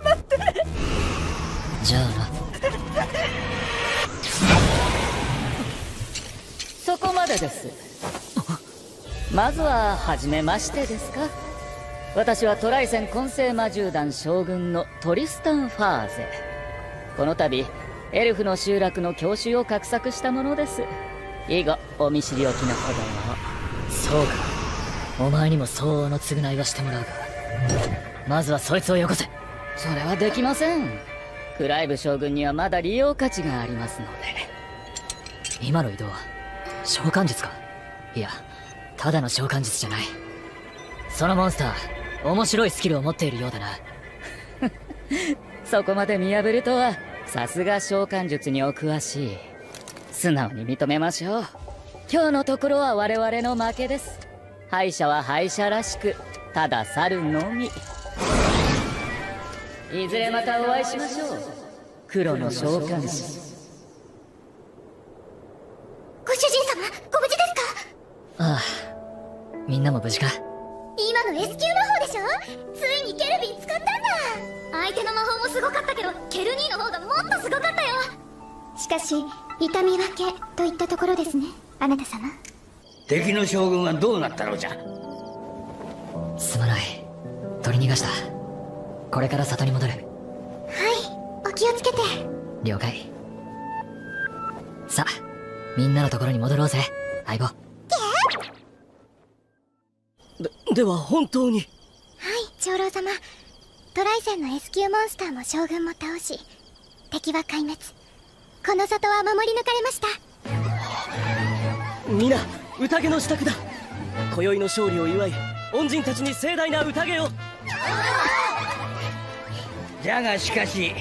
待って。じゃあな。そこまでです。まずは初めましてですか。私はトライセン混成魔獣団将軍のトリスタン・ファーゼ。この度エルフの集落の郷愁を画策したものです。以後お見知りおきのほどを。そうか、お前にも相応の償いはしてもらうが、まずはそいつをよこせ。それはできません。クライブ将軍にはまだ利用価値がありますので。今の移動は召喚術か。いや、ただの召喚術じゃない。そのモンスター面白いスキルを持っているようだな。そこまで見破るとはさすが召喚術にお詳しい。素直に認めましょう。今日のところは我々の負けです。敗者は敗者らしくただ去るのみ。いずれまたお会いしましょう、黒の召喚師。ご主人様、ご無事ですか？ああ、みんなも無事か。今の S 級魔法でしょ。ついにケルビン使ったんだ。相手の魔法もすごかったけど、ケルニーの方がもっとすごかったよ。しかし痛み分けといったところですね、あなた様。敵の将軍はどうなったのじゃ。すまない、取り逃がした。これから里に戻る。はい、お気をつけて。了解。さあ、みんなのところに戻ろうぜ、相棒。では本当に。はい、長老様。トライセンの S 級モンスターも将軍も倒し、敵は壊滅。この里は守り抜かれました。皆、宴の支度だ。今宵の勝利を祝い、恩人たちに盛大な宴を。じゃがしかし、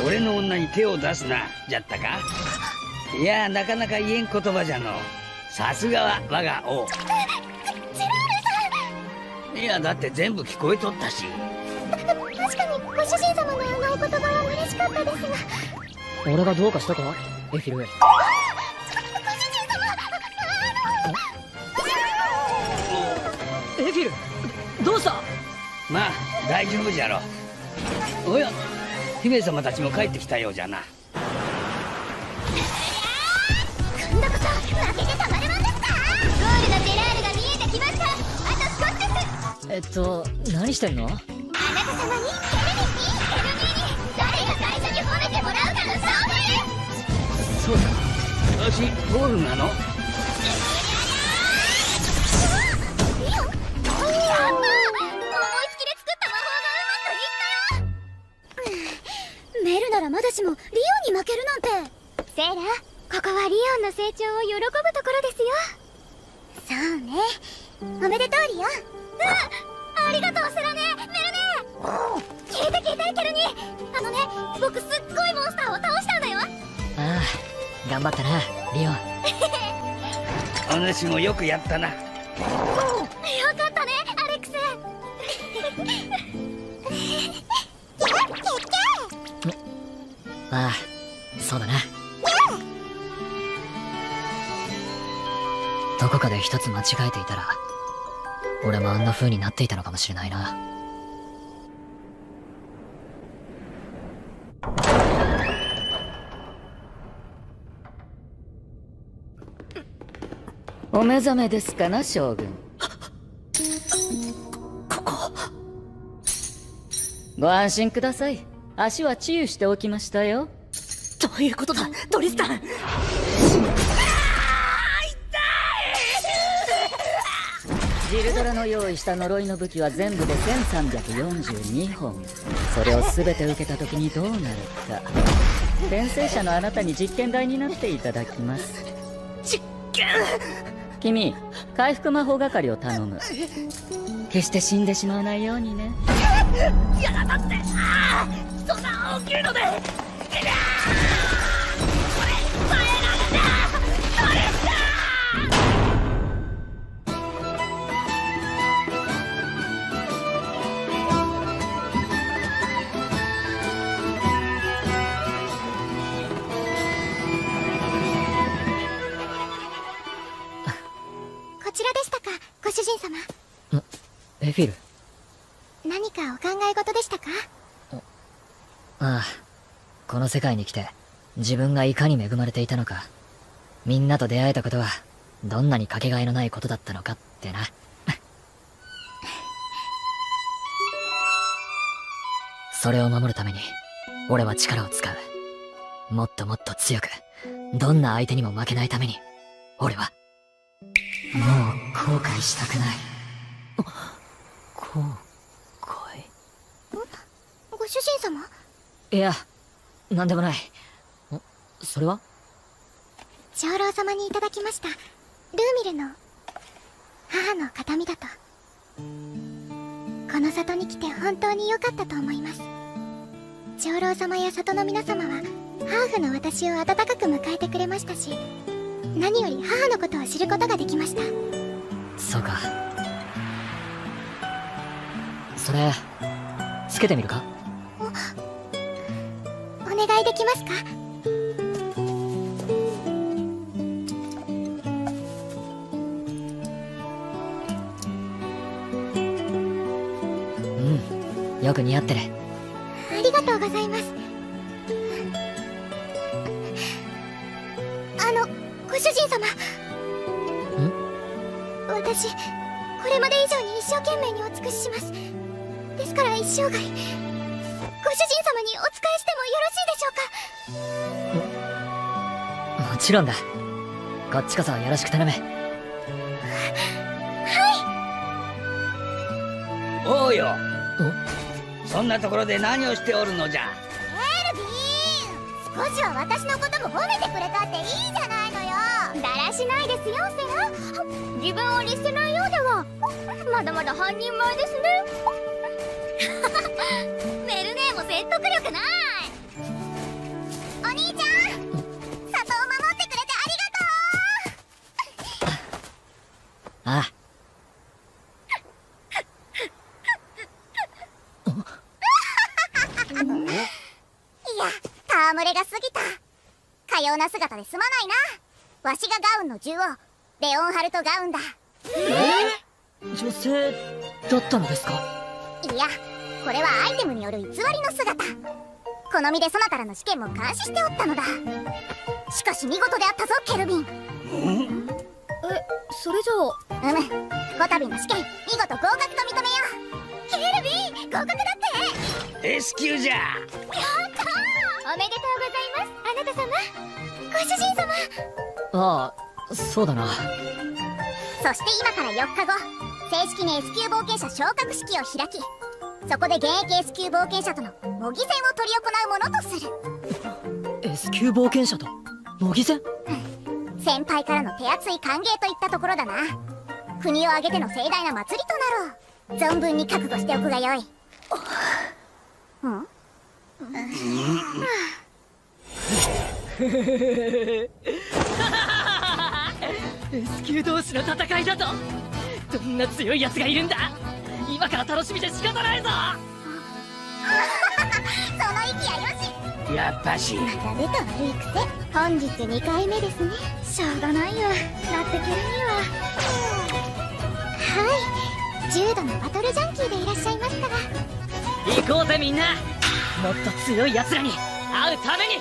俺の女に手を出すな、じゃったか。いや、なかなか言えん言葉じゃの。さすがは我が王。いや、だって全部聞こえとったし。確かにご主人様のお言葉は嬉しかったですが。俺がどうかしたか、エフィル。ご主人エフィル、どうした。まあ大丈夫じゃろ。おや、姫様たちも帰ってきたようじゃな。今度こそ負けてたまるもんですか。ゴールのジェラールが見えてきました。あと少しです。何してんの？あなた様にケルニーに誰が最初に褒めてもらうかの勝負。そうだ、私ゴールなの。リオン、やったー。思いつきで作った魔法がうまくいったよ。メルならまだしもリオンに負けるなんて。セーラ、ここはリオンの成長を喜ぶところですよ。そうね、おめでとうリオン。ありがとうセラネ、メルネ。聞いてケルニー。僕すっごいモンスターを倒したんだよ。ああ、頑張ったな、リオン。お主もよくやったな。よかったね、アレックス。ああ、そうだな。どこかで一つ間違えていたら、俺もあんな風になっていたのかもしれないな。お目覚めですかな、将軍。ご安心ください。足は治癒しておきましたよ。どういうことだ、トリスタン。ジルドラの用意した呪いの武器は全部で1342本。それを全て受けた時にどうなるか、転生者のあなたに実験台になっていただきます。実験。君、回復魔法係を頼む。決して死んでしまわないようにね。やだ、待って。そんな大きいので。こちらでしたか、ご主人様。エフィル。何かお考え事でしたか？ああ、この世界に来て自分がいかに恵まれていたのか、みんなと出会えたことはどんなにかけがえのないことだったのかってな。それを守るために俺は力を使う。もっともっと強く、どんな相手にも負けないために俺はもう後悔したくない。後悔？ご主人様？いや、なんでもない。それは？長老様にいただきました。ルーミルの母の形見だと。この里に来て本当に良かったと思います。長老様や里の皆様はハーフの私を温かく迎えてくれましたし、何より母のことを知ることができました。そうか。それつけてみるか？お願いできますか？うん、よく似合ってる。ありがとうございます。ご主人様。私、これまで以上に一生懸命にお尽くしします。ですから一生涯、ご主人様にお仕えしてもよろしいでしょうか？もちろんだ。こっちこそよろしく頼む。おうよ。そんなところで何をしておるのじゃ。エルヴィン、少しは私のことも褒めてくれたっていいじゃないのよ。だらしないですよ、セラ。自分を律せないようではまだまだ半人前ですね。メルネーも説得力ない。お兄ちゃん、里を守ってくれてありがとう。ああ。いや、戯れが過ぎた。かような姿ですまないな。わしがガウンの獣王、レオンハルト・ガウンだ。女性だったのですか？いや、これはアイテムによる偽りの姿。好みでそなたらの試験も監視しておったのだ。しかし見事であったぞ、ケルビン。それじゃあ。こたびの試験、見事合格と認めよう。ケルビン、合格だって。 S 級じゃ。やったー。おめでとうございます、あなた様。ご主人様。ああ、そうだな。そして今から4日後、正式に S 級冒険者昇格式を開き、そこで現役 S 級冒険者との模擬戦を執り行うものとする。 S 級冒険者と模擬戦？先輩からの手厚い歓迎といったところだな。国を挙げての盛大な祭りとなろう。存分に覚悟しておくがよい。S 級同士の戦いだと。どんな強いやつがいるんだ。今から楽しみで仕方ないぞ。その息やよし。やっぱしまた目と悪い癖。本日2回目ですね。しょうがないよ、なってけるには。はい、重度のバトルジャンキーでいらっしゃいますから。行こうぜみんな。もっと強い奴らに会うために。